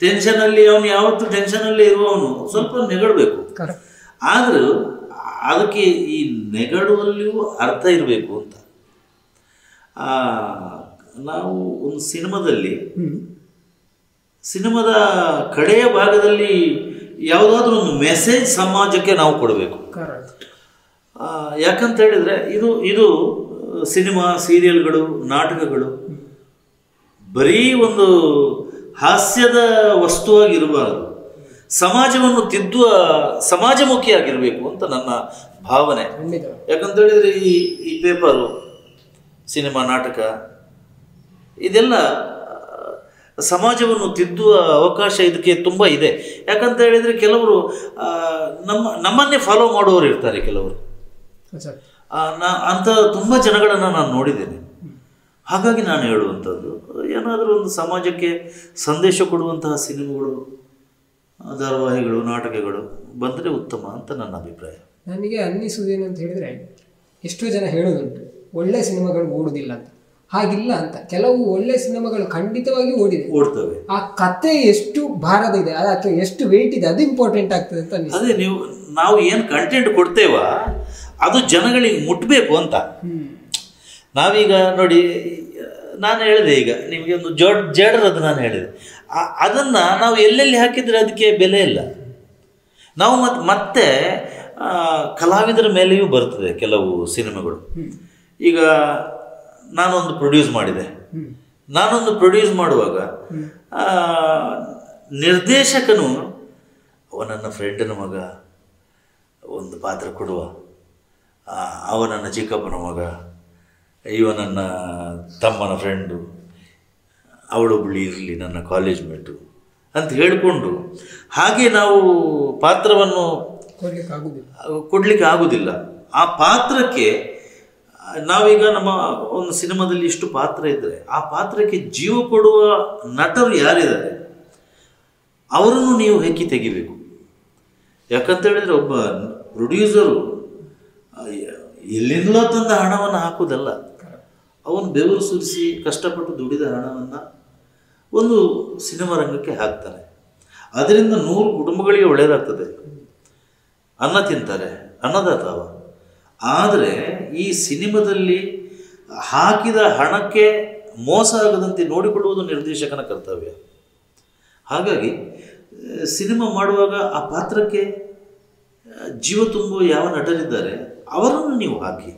ಟೆನ್ಷನಲ್ಲಿ, ಅವನು ಯಾವತ್ತೂ ಟೆನ್ಷನಲ್ಲೇ ಇರುವವನು ಸ್ವಲ್ಪ ನೆಗಡಬೇಕು. ಆದರೂ ಅದಕ್ಕೆ ಈ ನೆಗಡುವಲ್ಲಿಯೂ ಅರ್ಥ ಇರಬೇಕು ಅಂತ. ನಾವು ಒಂದು ಸಿನಿಮಾದ ಕಡೆಯ ಭಾಗದಲ್ಲಿ ಯಾವುದಾದ್ರೂ ಒಂದು ಮೆಸೇಜ್ ಸಮಾಜಕ್ಕೆ ನಾವು ಕೊಡಬೇಕು. ಯಾಕಂತ ಹೇಳಿದರೆ ಇದು ಸಿನಿಮಾ, ಸೀರಿಯಲ್ಗಳು, ನಾಟಕಗಳು ಬರೀ ಒಂದು ಹಾಸ್ಯದ ವಸ್ತುವಾಗಿರಬಾರದು, ಸಮಾಜವನ್ನು ತಿದ್ದುವ ಸಮಾಜಮುಖಿಯಾಗಿರಬೇಕು ಅಂತ ನನ್ನ ಭಾವನೆ. ಯಾಕಂತ ಹೇಳಿದರೆ ಈ ಪೇಪರು, ಸಿನಿಮಾ, ನಾಟಕ ಇದೆಲ್ಲ ಸಮಾಜವನ್ನು ತಿದ್ದುವ ಅವಕಾಶ ಇದಕ್ಕೆ ತುಂಬ ಇದೆ. ಯಾಕಂತ ಹೇಳಿದರೆ ಕೆಲವರು ನಮ್ಮನ್ನೇ ಫಾಲೋ ಮಾಡುವವರು ಇರ್ತಾರೆ. ಕೆಲವರು ಅಂಥ ತುಂಬ ಜನಗಳನ್ನು ನಾನು ನೋಡಿದ್ದೇನೆ. ಹಾಗಾಗಿ ನಾನು ಹೇಳುವಂಥದ್ದು, ಏನಾದರೂ ಒಂದು ಸಮಾಜಕ್ಕೆ ಸಂದೇಶ ಕೊಡುವಂತಹ ಸಿನಿಮಾಗಳು, ಧಾರಾವಾಹಿಗಳು, ನಾಟಕಗಳು ಬಂದರೆ ಉತ್ತಮ ಅಂತ ನನ್ನ ಅಭಿಪ್ರಾಯ. ನನಗೆ ಅನ್ನಿಸುವುದೇನು ಅಂತ ಹೇಳಿದರೆ, ಎಷ್ಟೋ ಜನ ಹೇಳೋದುಂಟು ಒಳ್ಳೆ ಸಿನಿಮಾಗಳು ಓಡುವುದಿಲ್ಲ ಅಂತ. ಹಾಗಿಲ್ಲ ಅಂತ. ಕೆಲವು ಒಳ್ಳೆ ಸಿನಿಮಾಗಳು ಖಂಡಿತವಾಗಿ ಓಡ್ತವೆ. ಆ ಕತೆ ಎಷ್ಟು ಭಾರದ ಇದೆ, ಅದಕ್ಕೆ ಎಷ್ಟು ವೆಯ್ಟ್ ಇದೆ, ಅದು ಇಂಪಾರ್ಟೆಂಟ್ ಆಗ್ತದೆ ಅಂತ. ಅದೇ ನಾವು ಏನು ಕಂಟೆಂಟ್ ಕೊಡ್ತೇವ ಅದು ಜನಗಳಿಗೆ ಮುಟ್ಟಬೇಕು ಅಂತ. ನಾವೀಗ ನೋಡಿ, ನಾನು ಹೇಳಿದೆ, ಈಗ ನಿಮಗೆ ಒಂದು ಜೇಡರದು ನಾನು ಹೇಳಿದೆ, ಅದನ್ನು ನಾವು ಎಲ್ಲೆಲ್ಲಿ ಹಾಕಿದರೆ ಅದಕ್ಕೆ ಬೆಲೆ ಇಲ್ಲ. ನಾವು ಮತ್ತೆ ಕಲಾವಿದರ ಮೇಲೆಯೂ ಬರ್ತದೆ ಕೆಲವು ಸಿನಿಮಾಗಳು. ಈಗ ನಾನೊಂದು ಪ್ರೊಡ್ಯೂಸ್ ಮಾಡುವಾಗ ನಿರ್ದೇಶಕನು ಅವ ನನ್ನ ಫ್ರೆಂಡನ ಮಗ ಒಂದು ಪಾತ್ರ ಕೊಡುವ, ಅವ ನನ್ನ ಚಿಕ್ಕಪ್ಪನ ಮಗ, ಇವ ನನ್ನ ತಮ್ಮನ ಫ್ರೆಂಡು, ಅವಳೊಬ್ಬಳು ಇರಲಿ ನನ್ನ ಕಾಲೇಜ್ ಮೇಟು ಅಂತ ಹೇಳಿಕೊಂಡು ಹಾಗೆ ನಾವು ಪಾತ್ರವನ್ನು ಕೊಡಲಿಕ್ಕೆ ಆಗೋದಿಲ್ಲ. ಆ ಪಾತ್ರಕ್ಕೆ ನಾವೀಗ ನಮ್ಮ ಒಂದು ಸಿನಿಮಾದಲ್ಲಿ ಇಷ್ಟು ಪಾತ್ರ ಇದ್ದರೆ ಆ ಪಾತ್ರಕ್ಕೆ ಜೀವ ಕೊಡುವ ನಟರು ಯಾರಿದ್ದಾರೆ ಅವರನ್ನು ನೀವು ಹೆಕ್ಕಿ ತೆಗಿಬೇಕು. ಯಾಕಂತೇಳಿದರೆ ಒಬ್ಬ ಪ್ರೊಡ್ಯೂಸರು ಎಲ್ಲಿಂದಲೋ ತಂದ ಹಣವನ್ನು ಹಾಕೋದಲ್ಲ, ಅವನು ಬೆವರು ಸುರಿಸಿ ಕಷ್ಟಪಟ್ಟು ದುಡಿದ ಹಣವನ್ನು ಒಂದು ಸಿನಿಮಾ ರಂಗಕ್ಕೆ ಹಾಕ್ತಾರೆ. ಅದರಿಂದ 100 ಕುಟುಂಬಗಳಿಗೆ ಒಳ್ಳೆಯದಾಗ್ತದೆ, ಅನ್ನ ತಿಂತಾರೆ, ಅನ್ನದಾತಾವ. ಆದರೆ ಈ ಸಿನಿಮಾದಲ್ಲಿ ಹಾಕಿದ ಹಣಕ್ಕೆ ಮೋಸ ಆಗದಂತೆ ನೋಡಿಕೊಳ್ಳುವುದು ನಿರ್ದೇಶಕನ ಕರ್ತವ್ಯ. ಹಾಗಾಗಿ ಸಿನಿಮಾ ಮಾಡುವಾಗ ಆ ಪಾತ್ರಕ್ಕೆ ಜೀವ ತುಂಬುವ ಯಾವ ನಟರಿದ್ದಾರೆ ಅವರನ್ನು ನೀವು ಹಾಕಿ.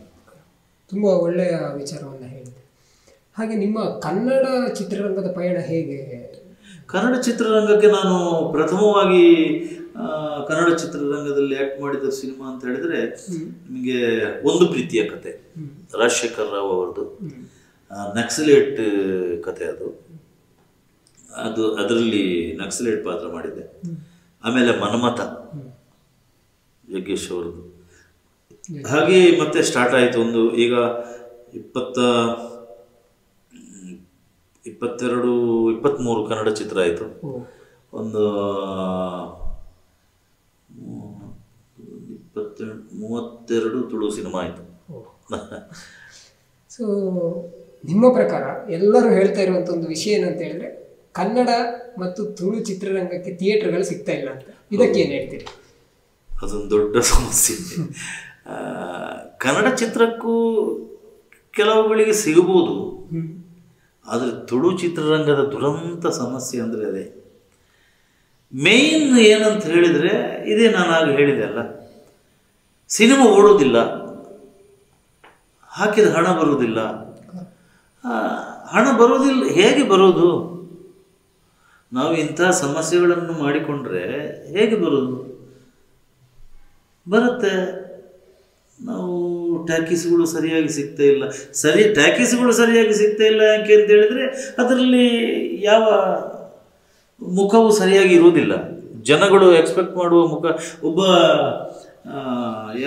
ತುಂಬ ಒಳ್ಳೆಯ ವಿಚಾರವನ್ನು ಹೇಳಿದೆ. ಹಾಗೆ ನಿಮ್ಮ ಕನ್ನಡ ಚಿತ್ರರಂಗದ ಪಯಣ ಹೇಗೆ? ಕನ್ನಡ ಚಿತ್ರರಂಗಕ್ಕೆ ನಾನು ಪ್ರಥಮವಾಗಿ ಕನ್ನಡ ಚಿತ್ರರಂಗದಲ್ಲಿ ಆ್ಯಕ್ಟ್ ಮಾಡಿದ ಸಿನಿಮಾ ಅಂತ ಹೇಳಿದರೆ ನಿಮಗೆ ಒಂದು ಪ್ರೀತಿಯ ಕತೆ, ರಾಜಶೇಖರ್ ರಾವ್ ಅವರದು ನಕ್ಸಲೇಟ್ ಕತೆ. ಅದರಲ್ಲಿ ನಕ್ಸಲೇಟ್ ಪಾತ್ರ ಮಾಡಿದ್ದೆ. ಆಮೇಲೆ ಮನ್ಮಥ ಯಜ್ಞೇಶ್ ಅವರದು. ಹಾಗೆ ಮತ್ತೆ ಸ್ಟಾರ್ಟ್ ಆಯಿತು ಒಂದು, ಈಗ 23 ಕನ್ನಡ ಚಿತ್ರ ಆಯಿತು. ಒಂದು 32 ತುಳು ಸಿನಿಮಾ ಆಯಿತು. ಸೊ ನಿಮ್ಮ ಪ್ರಕಾರ ಎಲ್ಲರೂ ಹೇಳ್ತಾ ಇರುವಂಥ ಒಂದು ವಿಷಯ ಏನಂತ ಹೇಳಿದ್ರೆ ಕನ್ನಡ ಮತ್ತು ತುಳು ಚಿತ್ರರಂಗಕ್ಕೆ ಥಿಯೇಟರ್ಗಳು ಸಿಗ್ತಾ ಇಲ್ಲ ಅಂತ, ಇದಕ್ಕೇನು ಹೇಳ್ತೀರಿ? ಅದೊಂದು ದೊಡ್ಡ ಸಮಸ್ಯೆ. ಕನ್ನಡ ಚಿತ್ರಕ್ಕೂ ಕೆಲವುಗಳಿಗೆ ಸಿಗಬಹುದು, ಆದರೆ ತುಳು ಚಿತ್ರರಂಗದ ದುರಂತ ಸಮಸ್ಯೆ ಅಂದರೆ ಅದೇ. ಮೇಯ್ನ್ ಏನಂತ ಹೇಳಿದರೆ ಇದೇ, ನಾನು ಆಗ ಹೇಳಿದೆ ಅಲ್ಲ, ಸಿನಿಮಾ ಓಡೋದಿಲ್ಲ, ಹಾಕಿದ ಹಣ ಬರುವುದಿಲ್ಲ. ಹಣ ಬರೋದಿಲ್ಲ, ಹೇಗೆ ಬರೋದು? ನಾವು ಇಂಥ ಸಮಸ್ಯೆಗಳನ್ನು ಮಾಡಿಕೊಂಡ್ರೆ ಹೇಗೆ ಬರೋದು? ಬರುತ್ತೆ. ನಾವು ಟ್ಯಾಕಿಸ್ಗಳು ಸರಿಯಾಗಿ ಸಿಗ್ತಾ ಇಲ್ಲ. ಟ್ಯಾಕಿಸ್ಗಳು ಸರಿಯಾಗಿ ಸಿಗ್ತಾ ಇಲ್ಲ ಯಾಕೆ ಅಂತ ಹೇಳಿದರೆ ಅದರಲ್ಲಿ ಯಾವ ಮುಖವು ಸರಿಯಾಗಿ ಇರುವುದಿಲ್ಲ. ಜನಗಳು ಎಕ್ಸ್ಪೆಕ್ಟ್ ಮಾಡುವ ಮುಖ, ಒಬ್ಬ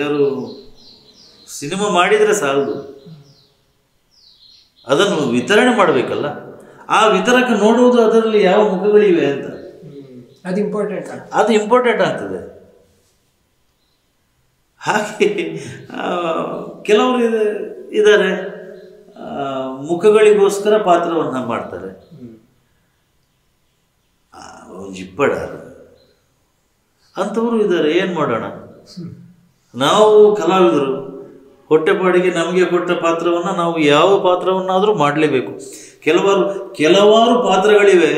ಯಾರು ಸಿನಿಮಾ ಮಾಡಿದರೆ ಸಾಲದು, ಅದನ್ನು ವಿತರಣೆ ಮಾಡಬೇಕಲ್ಲ. ಆ ವಿತರಕ ನೋಡುವುದು ಅದರಲ್ಲಿ ಯಾವ ಮುಖಗಳಿವೆ ಅಂತ, ಅದು ಇಂಪಾರ್ಟೆಂಟ್ ಆಗ್ತದೆ. ಹಾಗೆ ಕೆಲವರು ಇದ್ದಾರೆ, ಮುಖಗಳಿಗೋಸ್ಕರ ಪಾತ್ರವನ್ನು ಮಾಡ್ತಾರೆ. ಜಿಪ್ಪಡ ಅಂಥವರು ಇದ್ದಾರೆ. ಏನು ಮಾಡೋಣ? ನಾವು ಕಲಾವಿದರು ಹೊಟ್ಟೆಪಾಡಿಗೆ ನಮಗೆ ಕೊಟ್ಟ ಪಾತ್ರವನ್ನು ನಾವು ಯಾವ ಪಾತ್ರವನ್ನಾದರೂ ಮಾಡಲೇಬೇಕು. ಕೆಲವಾರು ಪಾತ್ರಗಳಿವೆ,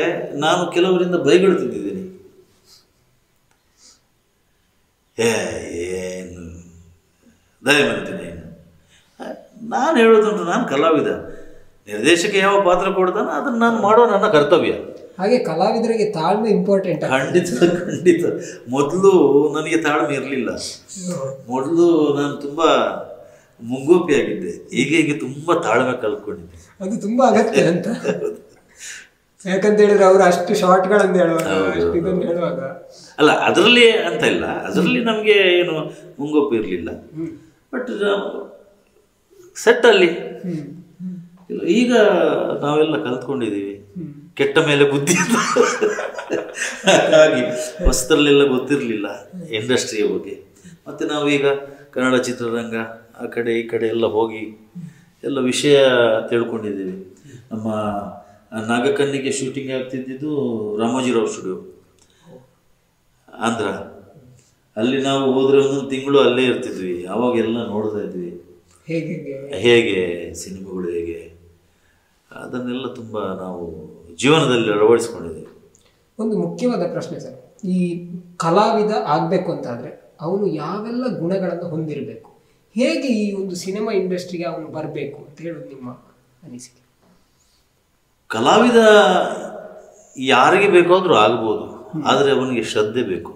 ನಾನು ಕೆಲವರಿಂದ ಬೈಗಳು ತಿಂದಿದ್ದೀನಿ. ಏನು ದಯಮಂತೀನಿ, ನಾನು ಹೇಳೋದುಂಟು, ನಾನು ಕಲಾವಿದ, ನಿರ್ದೇಶಕ ಯಾವ ಪಾತ್ರ ಕೊಡ್ತಾನೆ ಅದನ್ನು ನಾನು ಮಾಡೋ ನನ್ನ ಕರ್ತವ್ಯ. ಹಾಗೆ ಕಲಾವಿದರಿಗೆ ತಾಳ್ಮೆ ಇಂಪಾರ್ಟೆಂಟ್. ಖಂಡಿತ. ಮೊದಲು ನನಗೆ ತಾಳ್ಮೆ ಇರಲಿಲ್ಲ. ಮೊದಲು ನಾನು ತುಂಬ ಮುಂಗೋಪಿಯಾಗಿದ್ದೆ. ಹೀಗೆ ತುಂಬ ತಾಳ್ಮೆ ಕಲ್ತ್ಕೊಂಡಿದ್ದೆ. ಅದು ತುಂಬ ಅಗತ್ಯ ಅಂತ. ಯಾಕಂತ ಹೇಳಿದ್ರೆ ಅವರು ಅಷ್ಟು ಶಾರ್ಟ್ಗಳನ್ನು ಹೇಳುವಾಗ ಅಲ್ಲ, ಅದರಲ್ಲಿ ಅಂತ ಇಲ್ಲ, ಅದರಲ್ಲಿ ನಮಗೆ ಏನು ಮುಂಗೋಪು ಇರಲಿಲ್ಲ. ಬಟ್ ಸೆಟ್ಟಲ್ಲಿ ಈಗ ನಾವೆಲ್ಲ ಕಲ್ತ್ಕೊಂಡಿದ್ದೀವಿ. ಕೆಟ್ಟ ಮೇಲೆ ಬುದ್ಧಿ. ಹಾಗಾಗಿ ಹೊಸದಲ್ಲೆಲ್ಲ ಗೊತ್ತಿರಲಿಲ್ಲ ಇಂಡಸ್ಟ್ರಿಯ ಬಗ್ಗೆ. ಮತ್ತು ನಾವೀಗ ಕನ್ನಡ ಚಿತ್ರರಂಗ ಆ ಕಡೆ ಈ ಕಡೆ ಎಲ್ಲ ಹೋಗಿ ಎಲ್ಲ ವಿಷಯ ತಿಳ್ಕೊಂಡಿದ್ದೀವಿ. ನಮ್ಮ ನಾಗಕನ್ನಿಗೆ ಶೂಟಿಂಗ್ ಆಗ್ತಿದ್ದಿದ್ದು ರಾಮೋಜಿರಾವ್ ಸ್ಟುಡಿಯೋ ಆಂಧ್ರ. ಅಲ್ಲಿ ನಾವು ಹೋದರೆ ಒಂದೊಂದು ತಿಂಗಳು ಅಲ್ಲೇ ಇರ್ತಿದ್ವಿ. ಆವಾಗೆಲ್ಲ ನೋಡ್ತಾ ಇದ್ವಿ ಹೇಗೆ ಸಿನಿಮಾಗಳು ಹೇಗೆ, ಅದನ್ನೆಲ್ಲ ತುಂಬ ನಾವು ಜೀವನದಲ್ಲಿ ಅಳವಡಿಸ್ಕೊಂಡಿದ್ದೀವಿ. ಒಂದು ಮುಖ್ಯವಾದ ಪ್ರಶ್ನೆ ಸರ್, ಈ ಕಲಾವಿದ ಆಗಬೇಕು ಅಂತಾದರೆ ಅವನು ಯಾವೆಲ್ಲ ಗುಣಗಳನ್ನು ಹೊಂದಿರಬೇಕು? ಹೇಗೆ ಈ ಒಂದು ಸಿನಿಮಾ ಇಂಡಸ್ಟ್ರಿಗೆ ಅವನು ಬರಬೇಕು ಅಂತ ಹೇಳೋದು ನಿಮ್ಮ ಅನಿಸಿಕೆ? ಕಲಾವಿದ ಯಾರಿಗೆ ಬೇಕಾದರೂ ಆಗ್ಬೋದು, ಆದರೆ ಅವನಿಗೆ ಶ್ರದ್ಧೆ ಬೇಕು.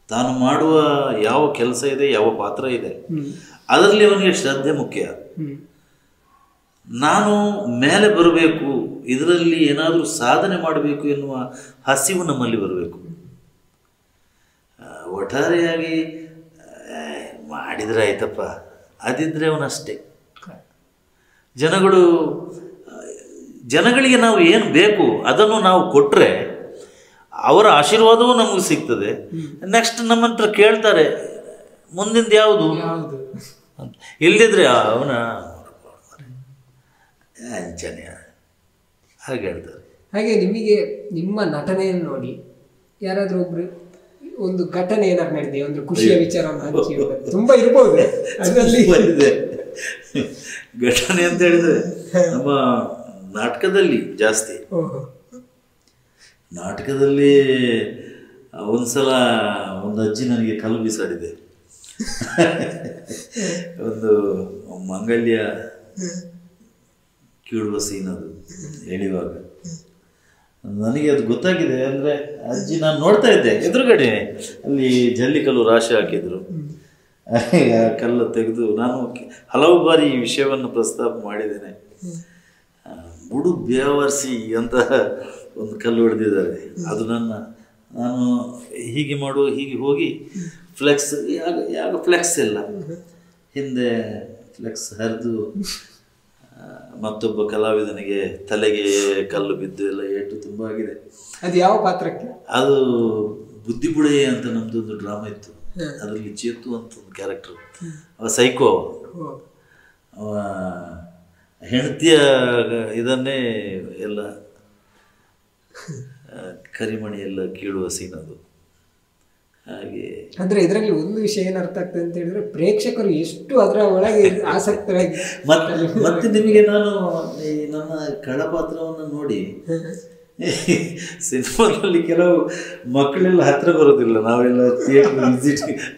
ತಾನು ಮಾಡುವ ಯಾವ ಕೆಲಸ ಇದೆ, ಯಾವ ಪಾತ್ರ ಇದೆ, ಅದರಲ್ಲಿ ಅವನಿಗೆ ಶ್ರದ್ಧೆ ಮುಖ್ಯ. ನಾನು ಮೇಲೆ ಬರಬೇಕು ಇದರಲ್ಲಿ ಏನಾದರೂ ಸಾಧನೆ ಮಾಡಬೇಕು ಎನ್ನುವ ಹಸಿವು ನಮ್ಮಲ್ಲಿ ಬರಬೇಕು. ಒಟ್ಟಾರೆಯಾಗಿ ಮಾಡಿದರೆ ಆಯ್ತಪ್ಪ ಅದಿದ್ದರೆ ಅವನಷ್ಟೇ. ಜನಗಳಿಗೆ ನಾವು ಏನು ಬೇಕು ಅದನ್ನು ನಾವು ಕೊಟ್ಟರೆ ಅವರ ಆಶೀರ್ವಾದವೂ ನಮಗೆ ಸಿಗ್ತದೆ. ನೆಕ್ಸ್ಟ್ ನಮ್ಮ ಹತ್ರ ಕೇಳ್ತಾರೆ ಮುಂದಿಂದು ಯಾವುದು ಅಂತ. ಇಲ್ಲದಿದ್ರೆ ಅವನ ಅಂಚನೆ ಹಾಗೆ ಹೇಳ್ತಾರೆ. ಹಾಗೆ ನಿಮಗೆ ನಿಮ್ಮ ನಟನೆಯನ್ನು ನೋಡಿ ಯಾರಾದರೂ ಒಬ್ರು ಒಂದು ಘಟನೆ ಏನಾದ್ರು ನಡೆದಿದೆ, ಒಂದು ಖುಷಿಯ ವಿಚಾರವನ್ನು ಹಂಚಿ ತುಂಬಾ ಇರ್ಬೋದು ಅದರಲ್ಲಿ. ಘಟನೆ ಅಂತ ಹೇಳಿದ್ರೆ ನಮ್ಮ ನಾಟಕದಲ್ಲಿ ಜಾಸ್ತಿ. ನಾಟಕದಲ್ಲಿ ಒಂದ್ಸಲ ಒಂದು ಅಜ್ಜಿ ನನಗೆ ಕಲ್ಲು ಬೀಸಾಡಿದೆ. ಒಂದು ಮಂಗಲ್ಯ ಕೀಳುವ ಸೀನ್ ಅದು ಎಳೆಯುವಾಗ ನನಗೆ ಅದು ಗೊತ್ತಾಗಿದೆ. ಅಂದರೆ ಅಜ್ಜಿ ನಾನು ನೋಡ್ತಾ ಇದ್ದೆ ಎದುರುಗಡೆ, ಅಲ್ಲಿ ಜಲ್ಲಿಕಲ್ಲು ರಾಶಿ ಹಾಕಿದ್ರು. ಆ ಕಲ್ಲು ತೆಗೆದು ನಾನು ಹಲವು ಬಾರಿ ಈ ವಿಷಯವನ್ನು ಪ್ರಸ್ತಾಪ ಮಾಡಿದ್ದೇನೆ. ಬುಡು ಬೇವರ್ಸಿ ಅಂತ ಒಂದು ಕಲ್ಲು ಹೊಡೆದಿದ್ದಾರೆ. ಅದು ನಾನು ಹೀಗೆ ಮಾಡುವ ಹೀಗೆ ಹೋಗಿ ಫ್ಲೆಕ್ಸ್ ಯಾಗ ಫ್ಲೆಕ್ಸ್ ಇಲ್ಲ, ಹಿಂದೆ ಫ್ಲೆಕ್ಸ್ ಹರಿದು ಮತ್ತೊಬ್ಬ ಕಲಾವಿದನಿಗೆ ತಲೆಗೆ ಕಲ್ಲು ಬಿದ್ದು ಎಲ್ಲ ಏಟು ತುಂಬ ಆಗಿದೆ. ಅದು ಯಾವ ಪಾತ್ರಕ್ಕೆ? ಅದು ಬುದ್ಧಿಬುಡೆ ಅಂತ ನಮ್ದೊಂದು ಡ್ರಾಮಾ ಇತ್ತು. ಅದರಲ್ಲಿ ಚೇತು ಅಂತ ಒಂದು ಕ್ಯಾರೆಕ್ಟರ್. ಅವ ಸೈಕೋ, ಅವ ಹೆಂಡತಿಯ ಇದನ್ನೇ ಎಲ್ಲ ಕರಿಮಣಿ ಎಲ್ಲ ಕೀಳುವ ಸೀನ್ ಅದು. ಹಾಗೆ ಅಂದ್ರೆ ಇದರಲ್ಲಿ ಒಂದು ವಿಷಯ ಏನು ಅರ್ಥ ಆಗ್ತದೆ ಅಂತ ಹೇಳಿದ್ರೆ ಪ್ರೇಕ್ಷಕರು ಎಷ್ಟು ಅದರ ಒಳಗೆ ಆಸಕ್ತರಾಗಿ ಮತ್ತೆ ನಿಮಗೆ ನಾನು ನನ್ನ ಕಳಪಾತ್ರವನ್ನು ನೋಡಿ ಸಿನಿಮಾದಲ್ಲಿ ಕೆಲವು ಮಕ್ಕಳೆಲ್ಲ ಹತ್ರ ಬರೋದಿಲ್ಲ. ನಾವೆಲ್ಲ ಥಿಯೇಟರ್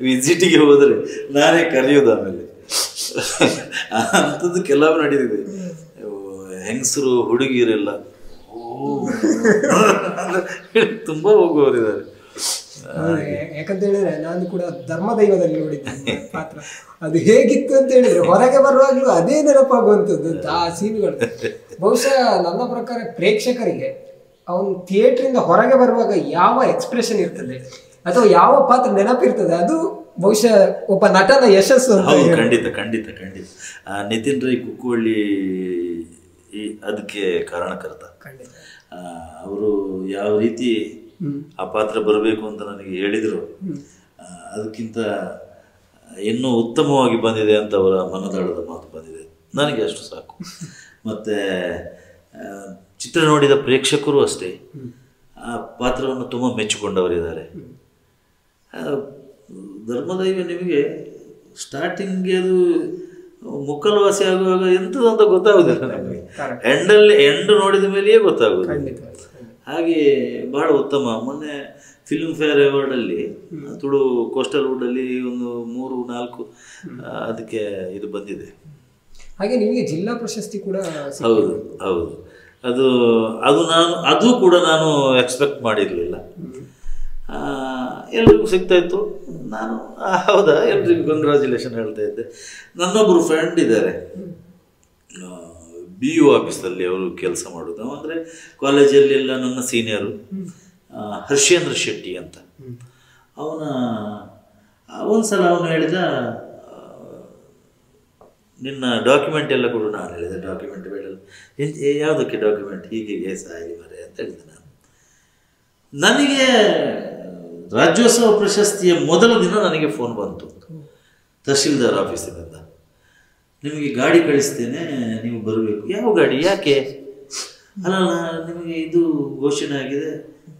ವಿಸಿಟಿಗೆ ಹೋದರೆ ನಾನೇ ಕರೆಯೋದು. ಆಮೇಲೆ ಅಂಥದ್ದು ಕೆಲವು ನಡೀತಿದೆ. ಹೆಂಗಸರು ಹುಡುಗಿಯರೆಲ್ಲ ತುಂಬ ಹೋಗುವವರಿದ್ದಾರೆ. ಯಾಕಂತ ಹೇಳಿದ್ರೆ ನಾನು ಕೂಡ ಧರ್ಮದೈವದಲ್ಲಿ ನೋಡಿದ್ದೆ ಪಾತ್ರ. ಅದು ಹೇಗಿತ್ತು ಅಂತ ಹೇಳಿದ್ರೆ ಹೊರಗೆ ಬರುವಾಗಲೂ ಅದೇ ನೆನಪಾಗುವಂಥದ್ದು ಆ ಸೀನ್ಗಳು. ಬಹುಶಃ ನನ್ನ ಪ್ರಕಾರ ಪ್ರೇಕ್ಷಕರಿಗೆ ಅವನು ಥಿಯೇಟ್ರಿಂದ ಹೊರಗೆ ಬರುವಾಗ ಯಾವ ಎಕ್ಸ್ಪ್ರೆಷನ್ ಇರ್ತದೆ ಅಥವಾ ಯಾವ ಪಾತ್ರ ನೆನಪಿರ್ತದೆ ಅದು ಬಹುಶಃ ಒಬ್ಬ ನಟನ ಯಶಸ್ಸು. ಖಂಡಿತ ಖಂಡಿತ ಖಂಡಿತ. ನಿತಿನ್ ರೈ ಕುಕ್ಕುವಳ್ಳಿ ಅದಕ್ಕೆ ಕಾರಣಕರ್ತ. ಅವರು ಯಾವ ರೀತಿ ಆ ಪಾತ್ರ ಬರಬೇಕು ಅಂತ ನನಗೆ ಹೇಳಿದರು, ಅದಕ್ಕಿಂತ ಇನ್ನೂ ಉತ್ತಮವಾಗಿ ಬಂದಿದೆ ಅಂತ ಅವರ ಮನದಾಳದ ಮಾತು ಬಂದಿದೆ. ನನಗೆ ಅಷ್ಟು ಸಾಕು. ಮತ್ತು ಚಿತ್ರ ನೋಡಿದ ಪ್ರೇಕ್ಷಕರು ಅಷ್ಟೇ ಆ ಪಾತ್ರವನ್ನು ತುಂಬ ಮೆಚ್ಚಿಕೊಂಡವರಿದ್ದಾರೆ. ಧರ್ಮದೈವ ನಿಮಗೆ ಸ್ಟಾರ್ಟಿಂಗ್ಗೆ ಅದು ಮುಕ್ಕಲ್ವಾಸಿ ಆಗುವಾಗ ಎಂಥದಂತ ಗೊತ್ತಾಗೋದಿಲ್ಲ ನಮಗೆ. ಎಂಡ್ ನೋಡಿದ ಮೇಲೆಯೇ ಗೊತ್ತಾಗೋದು. ಹಾಗೆ ಬಹಳ ಉತ್ತಮ. ಮೊನ್ನೆ ಫಿಲ್ಮ್ ಫೇರ್ ಅವಾರ್ಡಲ್ಲಿ ತುಳು ಕೋಸ್ಟಲ್ ವುಡಲ್ಲಿ ಒಂದು 3-4 ಅದಕ್ಕೆ ಇದು ಬಂದಿದೆ. ಹಾಗೆ ನಿಮಗೆ ಜಿಲ್ಲಾ ಪ್ರಶಸ್ತಿ ಕೂಡ. ಹೌದು ಹೌದು. ಅದು ಕೂಡ ನಾನು ಎಕ್ಸ್ಪೆಕ್ಟ್ ಮಾಡಿರಲಿಲ್ಲ. ಎಲ್ರಿಗೂ ಸಿಗ್ತಾ ಇತ್ತು. ನಾನು ಹೌದಾ ಎಲ್ರಿಗೂ ಕಂಗ್ರ್ಯಾಚುಲೇಷನ್ ಹೇಳ್ತಾ ಇದ್ದೆ. ನನ್ನೊಬ್ಬರು ಫ್ರೆಂಡ್ ಇದ್ದಾರೆ BU ಆಫೀಸಲ್ಲಿ, ಅವರು ಕೆಲಸ ಮಾಡೋದು. ಅಂದರೆ ಕಾಲೇಜಲ್ಲೆಲ್ಲ ನನ್ನ ಸೀನಿಯರು ಹರ್ಷೇಂದ್ರ ಶೆಟ್ಟಿ ಅಂತ. ಒಂದು ಸಲ ಅವನು ಹೇಳಿದ, ನಿನ್ನ ಡಾಕ್ಯುಮೆಂಟ್ ಎಲ್ಲ ಕೊಡು. ನಾನು ಹೇಳಿದೆ ಡಾಕ್ಯುಮೆಂಟ್ ಬೇಡ. ಯಾವುದಕ್ಕೆ ಡಾಕ್ಯುಮೆಂಟ್? ಹೀಗೆ ಸಾಗಿ ಮರೆ ಅಂತ ಹೇಳಿದೆ ನಾನು. ನನಗೆ ರಾಜ್ಯೋತ್ಸವ ಪ್ರಶಸ್ತಿಯ ಮೊದಲ ದಿನ ನನಗೆ ಫೋನ್ ಬಂತು ತಹಶೀಲ್ದಾರ್ ಆಫೀಸಿನಿಂದ. ನಿಮಗೆ ಗಾಡಿ ಕಳಿಸ್ತೇನೆ, ನೀವು ಬರಬೇಕು. ಯಾವ ಗಾಡಿ? ಯಾಕೆ? ಅಲ್ಲ ನಿಮಗೆ ಇದು ಘೋಷಣೆ ಆಗಿದೆ.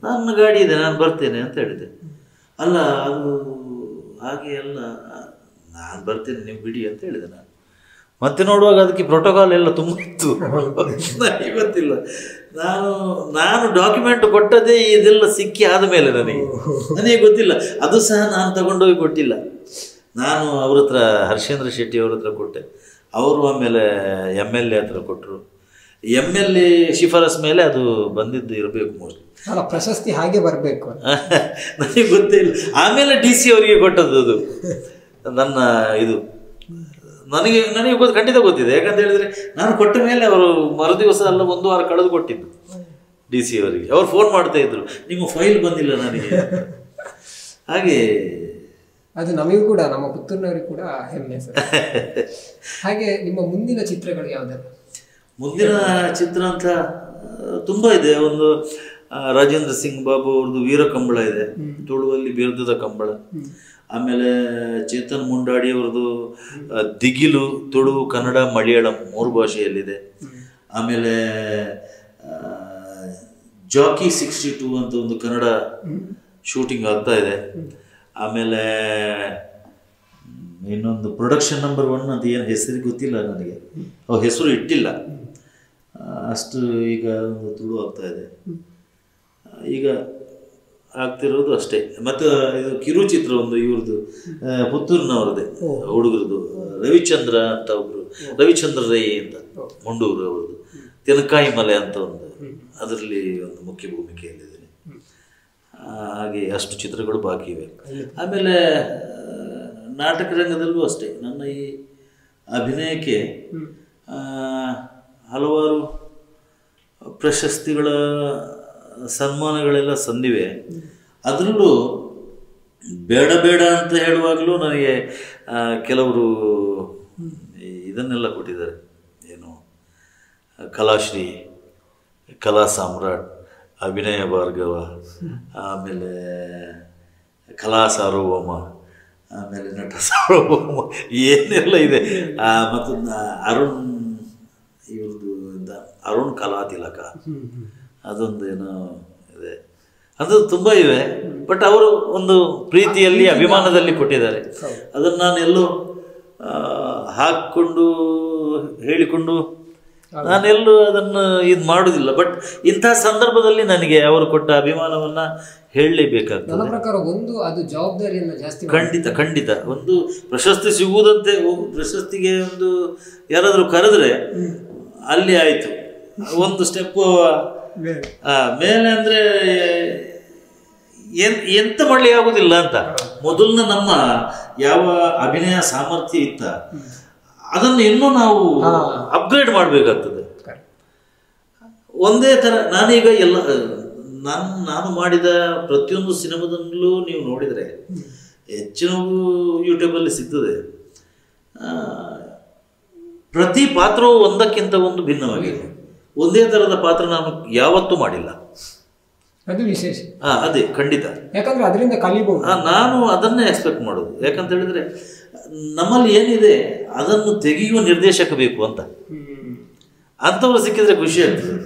ನನ್ನ ಗಾಡಿ ಇದೆ, ನಾನು ಬರ್ತೇನೆ ಅಂತ ಹೇಳಿದೆ. ಅಲ್ಲ ಅದು ಹಾಗೆ ಅಲ್ಲ, ನಾನು ಬರ್ತೇನೆ, ನೀವು ಬಿಡಿ ಅಂತ ಹೇಳಿದೆ ನಾನು. ಮತ್ತೆ ನೋಡುವಾಗ ಅದಕ್ಕೆ ಪ್ರೋಟೋಕಾಲ್ ಎಲ್ಲ ತುಂಬ ಇತ್ತು. ನನಗೆ ಗೊತ್ತಿಲ್ಲ. ನಾನು ಡಾಕ್ಯುಮೆಂಟ್ ಕೊಟ್ಟದೇ ಇದೆಲ್ಲ ಸಿಕ್ಕಿ ಆದಮೇಲೆ ನನಗೆ ಗೊತ್ತಿಲ್ಲ. ಅದು ಸಹ ನಾನು ತಗೊಂಡೋಗಿ ಕೊಟ್ಟಿಲ್ಲ. ನಾನು ಅವ್ರ ಹತ್ರ ಹರ್ಷೇಂದ್ರ ಶೆಟ್ಟಿ ಅವ್ರ ಹತ್ರ ಕೊಟ್ಟೆ. ಅವರು ಆಮೇಲೆ MLA ಹತ್ರ ಕೊಟ್ಟರು. MLA ಶಿಫಾರಸ್ ಮೇಲೆ ಅದು ಬಂದಿದ್ದು ಇರಬೇಕು ಮೋಸ್ಟ್ಲಿ. ಪ್ರಶಸ್ತಿ ಹಾಗೆ ಬರಬೇಕು ನನಗೆ ಗೊತ್ತೇ ಇಲ್ಲ. ಆಮೇಲೆ DC ಅವರಿಗೆ ಕೊಟ್ಟದ್ದು ಅದು. ನನ್ನ ಇದು ನನಗೆ ಖಂಡಿತ ಗೊತ್ತಿದೆ. ಯಾಕಂತ ಹೇಳಿದ್ರೆ ನಾನು ಕೊಟ್ಟ ಮೇಲೆ ಅವರು ಮರುದಿವಸ ಅಲ್ಲ 1 ವಾರ ಕಳೆದು ಕೊಟ್ಟಿದ್ದು DC ಅವರಿಗೆ. ಅವ್ರು ಫೋನ್ ಮಾಡ್ತಾ ಇದ್ರು, ನಿಮ್ಮ ಫೈಲ್ ಬಂದಿಲ್ಲ ನನಗೆ. ಹಾಗೆ ಅದು ನಮಗೂ ಕೂಡ, ನಮ್ಮ ಪುತ್ತೂರಿನವರಿಗೆ ಕೂಡ ಹೆಮ್ಮೆ ಸರ್. ಹಾಗೆ ನಿಮ್ಮ ಮುಂದಿನ ಚಿತ್ರಗಳು ಯಾವುದೆಲ್ಲ? ಮುಂದಿನ ಚಿತ್ರ ಅಂತ ತುಂಬ ಇದೆ. ಒಂದು ರಾಜೇಂದ್ರ ಸಿಂಗ್ ಬಾಬು ಅವ್ರದ್ದು ವೀರಕಂಬಳ ಇದೆ, ತುಳುವಲ್ಲಿ ಬಿರುದದ ಕಂಬಳ. ಆಮೇಲೆ ಚೇತನ್ ಮುಂಡಾಡಿ ಅವ್ರದ್ದು ದಿಗಿಲು, ತುಳು, ಕನ್ನಡ, ಮಲಯಾಳಂ 3 ಭಾಷೆಯಲ್ಲಿದೆ. ಆಮೇಲೆ ಜಾಕಿ 62 ಅಂತ ಒಂದು ಕನ್ನಡ ಶೂಟಿಂಗ್ ಆಗ್ತಾ ಇದೆ. ಆಮೇಲೆ ಇನ್ನೊಂದು ಪ್ರೊಡಕ್ಷನ್ ನಂಬರ್ 1 ಅಂತ ಏನು ಹೆಸರು ಗೊತ್ತಿಲ್ಲ ನನಗೆ, ಅವ್ರ ಹೆಸರು ಇಟ್ಟಿಲ್ಲ ಅಷ್ಟು. ಈಗ ಒಂದು ತುಳು ಆಗ್ತಾ ಇದೆ, ಈಗ ಆಗ್ತಿರೋದು ಅಷ್ಟೇ. ಮತ್ತು ಇದು ಕಿರುಚಿತ್ರ ಒಂದು ಇವ್ರದ್ದು ಪುತ್ತೂರಿನವ್ರದ್ದೇ ಹುಡುಗರದು, ರವಿಚಂದ್ರ ಅಂತ ಒಬ್ರು, ರವಿಚಂದ್ರ ರೈ ಅಂತ ಮುಂಡೂರು ಅವ್ರದ್ದು, ತೆನಕಾಯಿ ಮಲೆ ಅಂತ ಒಂದು, ಅದರಲ್ಲಿ ಒಂದು ಮುಖ್ಯ ಭೂಮಿಕೆಯಲ್ಲಿದ್ದೇನೆ. ಹಾಗೆ ಅಷ್ಟು ಚಿತ್ರಗಳು ಬಾಕಿ ಇವೆ. ಆಮೇಲೆ ನಾಟಕ ರಂಗದಲ್ಲೂ ಅಷ್ಟೇ ನನ್ನ ಈ ಅಭಿನಯಕ್ಕೆ ಹಲವಾರು ಪ್ರಶಸ್ತಿಗಳ ಸನ್ಮಾನಗಳೆಲ್ಲ ಸಂದಿವೆ. ಅದರಲ್ಲೂ ಬೇಡ ಬೇಡ ಅಂತ ಹೇಳುವಾಗಲೂ ನನಗೆ ಕೆಲವರು ಇದನ್ನೆಲ್ಲ ಕೊಟ್ಟಿದ್ದಾರೆ. ಏನು ಕಲಾಶ್ರೀ, ಕಲಾ ಸಾಮ್ರಾಟ್, ಅಭಿನಯ ಭಾರ್ಗವ, ಆಮೇಲೆ ಕಲಾ ಸಾರ್ವಭೌಮ, ಆಮೇಲೆ ನಟ ಸಾರ್ವಭೌಮ, ಏನೆಲ್ಲ ಇದೆ. ಮತ್ತು ಅರುಣ್ ಇವ್ರದ್ದು ಅರುಣ್ ಕಲಾ ತಿಲಕ, ಅದೊಂದು ಏನೋ ಇದೆ. ಅದು ತುಂಬ ಇವೆ. ಬಟ್ ಅವರು ಒಂದು ಪ್ರೀತಿಯಲ್ಲಿ, ಅಭಿಮಾನದಲ್ಲಿ ಕೊಟ್ಟಿದ್ದಾರೆ. ಅದನ್ನು ನಾನೆಲ್ಲೋ ಹಾಕ್ಕೊಂಡು ಹೇಳಿಕೊಂಡು ನಾನೆಲ್ಲೂ ಅದನ್ನು ಇದು ಮಾಡೋದಿಲ್ಲ. ಬಟ್ ಇಂಥ ಸಂದರ್ಭದಲ್ಲಿ ನನಗೆ ಅವರು ಕೊಟ್ಟ ಅಭಿಮಾನವನ್ನು ಹೇಳಲೇಬೇಕಾಗ್ತದೆ. ನನ್ನ ಪ್ರಕಾರ ಒಂದು ಅದು ಜವಾಬ್ದಾರಿಯನ್ನು ಜಾಸ್ತಿ. ಖಂಡಿತ ಒಂದು ಪ್ರಶಸ್ತಿ ಸಿಗುವುದಂತೆ, ಪ್ರಶಸ್ತಿಗೆ ಒಂದು ಯಾರಾದರೂ ಕರೆದ್ರೆ ಅಲ್ಲಿ ಆಯಿತು, ಒಂದು ಸ್ಟೆಪ್ ಮೇಲೆ ಅಂದರೆ ಎಂತ ಮಾಡಲಿ ಆಗೋದಿಲ್ಲ ಅಂತ. ಮೊದಲಿನ ನಮ್ಮ ಯಾವ ಅಭಿನಯ ಸಾಮರ್ಥ್ಯ ಇತ್ತ ಅದನ್ನು ಇನ್ನೂ ನಾವು ಅಪ್ಗ್ರೇಡ್ ಮಾಡಬೇಕಾಗ್ತದೆ. ಒಂದೇ ಥರ ನಾನೀಗ ಎಲ್ಲ ನಾನು ಮಾಡಿದ ಪ್ರತಿಯೊಂದು ಸಿನಿಮಾದಲ್ಲೂ ನೀವು ನೋಡಿದರೆ ಹೆಚ್ಚಿನವು ಯೂಟ್ಯೂಬಲ್ಲಿ ಸಿಗ್ತದೆ. ಪ್ರತಿ ಪಾತ್ರವೂ ಒಂದಕ್ಕಿಂತ ಒಂದು ಭಿನ್ನವಾಗಿದೆ. ಒಂದೇ ಥರದ ಪಾತ್ರ ನಾನು ಯಾವತ್ತೂ ಮಾಡಿಲ್ಲ. ಅದು ವಿಶೇಷ. ಅದೇ ಖಂಡಿತ. ಯಾಕಂದ್ರೆ ಅದರಿಂದ ಕಲಿಬಹುದು. ನಾನು ಅದನ್ನೇ ಎಕ್ಸ್ಪೆಕ್ಟ್ ಮಾಡೋದು. ಯಾಕಂತ ಹೇಳಿದ್ರೆ ನಮ್ಮಲ್ಲಿ ಏನಿದೆ ಅದನ್ನು ತೆಗೆಯುವ ನಿರ್ದೇಶಕ ಬೇಕು ಅಂತ. ಅಂಥವ್ರು ಸಿಕ್ಕಿದ್ರೆ ಖುಷಿ ಆಗ್ತದೆ.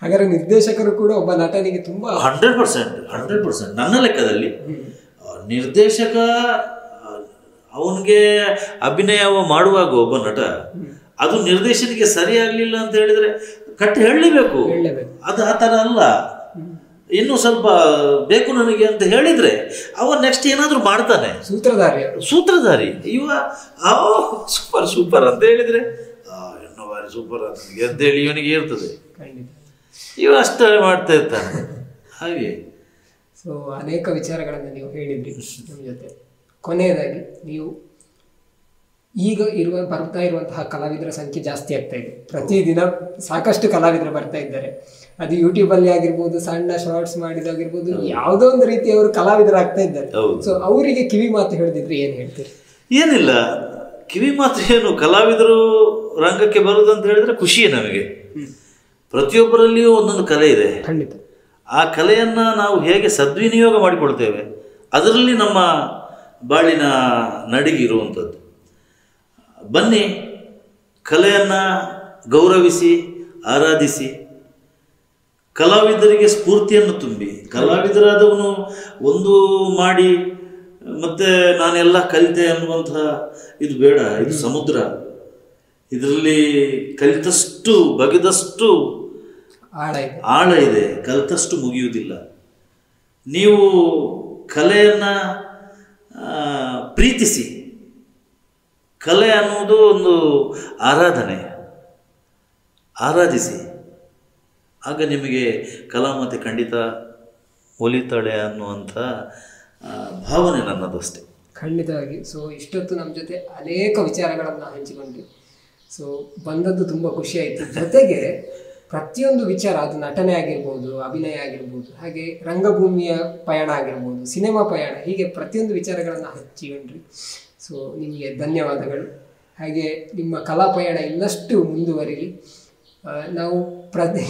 ಹಾಗಾದ್ರೆ ನಿರ್ದೇಶಕರು ಕೂಡ ಒಬ್ಬ ನಟನಿಗೆ ತುಂಬಾ 100% ನನ್ನ ಲೆಕ್ಕದಲ್ಲಿ ನಿರ್ದೇಶಕ ಅವನಿಗೆ ಅಭಿನಯ ಮಾಡುವಾಗ ಒಬ್ಬ ನಟ ಅದು ನಿರ್ದೇಶನಿಗೆ ಸರಿ ಆಗ್ಲಿಲ್ಲ ಅಂತ ಹೇಳಿದ್ರೆ ಕಟ್ಟಿ ಹೇಳಲೇಬೇಕು. ಅದು ಆ ಥರ ಅಲ್ಲ, ಇನ್ನೂ ಸ್ವಲ್ಪ ಬೇಕು ನನಗೆ ಅಂತ ಹೇಳಿದ್ರೆ ಅವ ನೆಕ್ಸ್ಟ್ ಏನಾದರೂ ಮಾಡ್ತಾನೆ. ಸೂತ್ರಧಾರಿ ಇವ ಸೂಪರ್ ಅಂತ ಹೇಳಿದ್ರೆ ಇನ್ನೂ ಬಾರಿ ಸೂಪರ್ ಅಂತ ಹೇಳಿ ಇವನಿಗೆ ಇರ್ತದೆ. ಇವ ಅಷ್ಟೇ ಮಾಡ್ತಾ ಇರ್ತಾನೆ. ಹಾಗೆ ಸೊ ಅನೇಕ ವಿಚಾರಗಳನ್ನು ನೀವು ಹೇಳಿದ್ರಿ ನಮ್ಮ ಜೊತೆ. ಕೊನೆಯದಾಗಿ ನೀವು ಈಗ ಬರ್ತಾ ಇರುವಂತಹ ಕಲಾವಿದರ ಸಂಖ್ಯೆ ಜಾಸ್ತಿ ಆಗ್ತಾ ಇದೆ. ಪ್ರತಿದಿನ ಸಾಕಷ್ಟು ಕಲಾವಿದರು ಬರ್ತಾ ಇದ್ದಾರೆ. ಅದು ಯೂಟ್ಯೂಬಲ್ಲಿ ಆಗಿರ್ಬೋದು, ಸಣ್ಣ ಶಾರ್ಟ್ಸ್ ಮಾಡಿದಾಗಿರ್ಬೋದು, ಯಾವುದೋ ಒಂದು ರೀತಿ ಅವರು ಕಲಾವಿದರಾಗ್ತಾ ಇದ್ದಾರೆ. ಸೊ ಅವರಿಗೆ ಕಿವಿ ಮಾತು ಹೇಳಿದ್ರೆ ಏನು ಹೇಳ್ತೀರಿ? ಏನಿಲ್ಲ, ಕಿವಿ ಮಾತು ಏನು, ಕಲಾವಿದರು ರಂಗಕ್ಕೆ ಬರುವುದು ಅಂತ ಹೇಳಿದ್ರೆ ಖುಷಿಯೇ ನಮಗೆ. ಪ್ರತಿಯೊಬ್ಬರಲ್ಲಿಯೂ ಒಂದೊಂದು ಕಲೆ ಇದೆ. ಖಂಡಿತ. ಆ ಕಲೆಯನ್ನು ನಾವು ಹೇಗೆ ಸದ್ವಿನಿಯೋಗ ಮಾಡಿಕೊಳ್ತೇವೆ ಅದರಲ್ಲಿ ನಮ್ಮ ಬಾಳಿನ ನಡಿಗಿರುವಂಥದ್ದು. ಬನ್ನಿ, ಕಲೆಯನ್ನು ಗೌರವಿಸಿ, ಆರಾಧಿಸಿ, ಕಲಾವಿದರಿಗೆ ಸ್ಫೂರ್ತಿಯನ್ನು ತುಂಬಿ, ಕಲಾವಿದರಾದವನು ಒಂದು ಮಾಡಿ ಮತ್ತೆ ನಾನೆಲ್ಲ ಕಲಿತೆ ಅನ್ನುವಂತಹ ಇದು ಬೇಡ. ಇದು ಸಮುದ್ರ, ಇದರಲ್ಲಿ ಕಲಿತಷ್ಟು ಬಗೆದಷ್ಟು ಆಳ ಇದೆ, ಕಲಿತಷ್ಟು ಮುಗಿಯುವುದಿಲ್ಲ. ನೀವು ಕಲೆಯನ್ನು ಪ್ರೀತಿಸಿ, ಕಲೆ ಅನ್ನುವುದು ಒಂದು ಆರಾಧಿಸಿ, ಆಗ ನಿಮಗೆ ಕಲಾಮತೆ ಖಂಡಿತ ಒಲಿತಾಳೆ ಅನ್ನುವಂಥ ಭಾವನೆ ನನ್ನದು ಅಷ್ಟೇ. ಖಂಡಿತವಾಗಿ. ಸೊ ಇಷ್ಟೊತ್ತು ನಮ್ಮ ಜೊತೆ ಅನೇಕ ವಿಚಾರಗಳನ್ನು ಹಂಚಿಕೊಂಡ್ರಿ. ಸೊ ಬಂದದ್ದು ತುಂಬ ಖುಷಿ ಆಯಿತು. ಜೊತೆಗೆ ಪ್ರತಿಯೊಂದು ವಿಚಾರ, ಅದು ನಟನೆ ಆಗಿರ್ಬೋದು, ಅಭಿನಯ ಆಗಿರ್ಬೋದು, ಹಾಗೆ ರಂಗಭೂಮಿಯ ಪಯಣ ಆಗಿರ್ಬೋದು, ಸಿನಿಮಾ ಪಯಣ, ಹೀಗೆ ಪ್ರತಿಯೊಂದು ವಿಚಾರಗಳನ್ನು ಹಂಚಿಕೊಂಡ್ರಿ. ಸೊ ನಿಮಗೆ ಧನ್ಯವಾದಗಳು. ಹಾಗೆ ನಿಮ್ಮ ಕಲಾ ಪಯಣ ಇನ್ನಷ್ಟು ಮುಂದುವರಿಲಿ. ನಾವು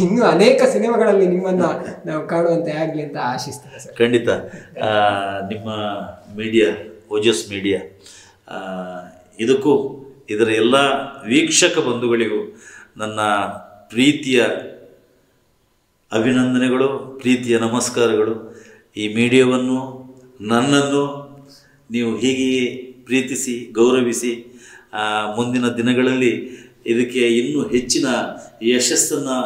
ಇನ್ನೂ ಅನೇಕ ಸಿನಿಮಾಗಳಲ್ಲಿ ನಿಮ್ಮನ್ನು ನಾವು ಕಾಣುವಂತೆ ಆಗಲಿ ಅಂತ ಆಶಿಸ್ತೇವೆ ಸರ್. ಖಂಡಿತ. ನಿಮ್ಮ ಮೀಡಿಯಾ, ಓಜಸ್ ಮೀಡಿಯಾ, ಇದಕ್ಕೂ ಇದರ ಎಲ್ಲ ವೀಕ್ಷಕ ಬಂಧುಗಳಿಗೂ ನನ್ನ ಪ್ರೀತಿಯ ಅಭಿನಂದನೆಗಳು, ಪ್ರೀತಿಯ ನಮಸ್ಕಾರಗಳು. ಈ ಮೀಡಿಯಾವನ್ನು, ನನ್ನನ್ನು ನೀವು ಹೀಗೆಯೇ ಪ್ರೀತಿಸಿ ಗೌರವಿಸಿ ಮುಂದಿನ ದಿನಗಳಲ್ಲಿ ಇದಕ್ಕೆ ಇನ್ನೂ ಹೆಚ್ಚಿನ ಯಶಸ್ಸನ್ನು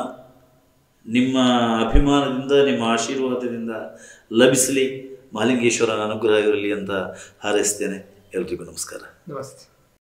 ನಿಮ್ಮ ಅಭಿಮಾನದಿಂದ, ನಿಮ್ಮ ಆಶೀರ್ವಾದದಿಂದ ಲಭಿಸಲಿ. ಮಹಾಲಿಂಗೇಶ್ವರನ ಅನುಗ್ರಹ ಇರಲಿ ಅಂತ ಹಾರೈಸ್ತೇನೆ. ಎಲ್ರಿಗೂ ನಮಸ್ಕಾರ. ನಮಸ್ತೆ.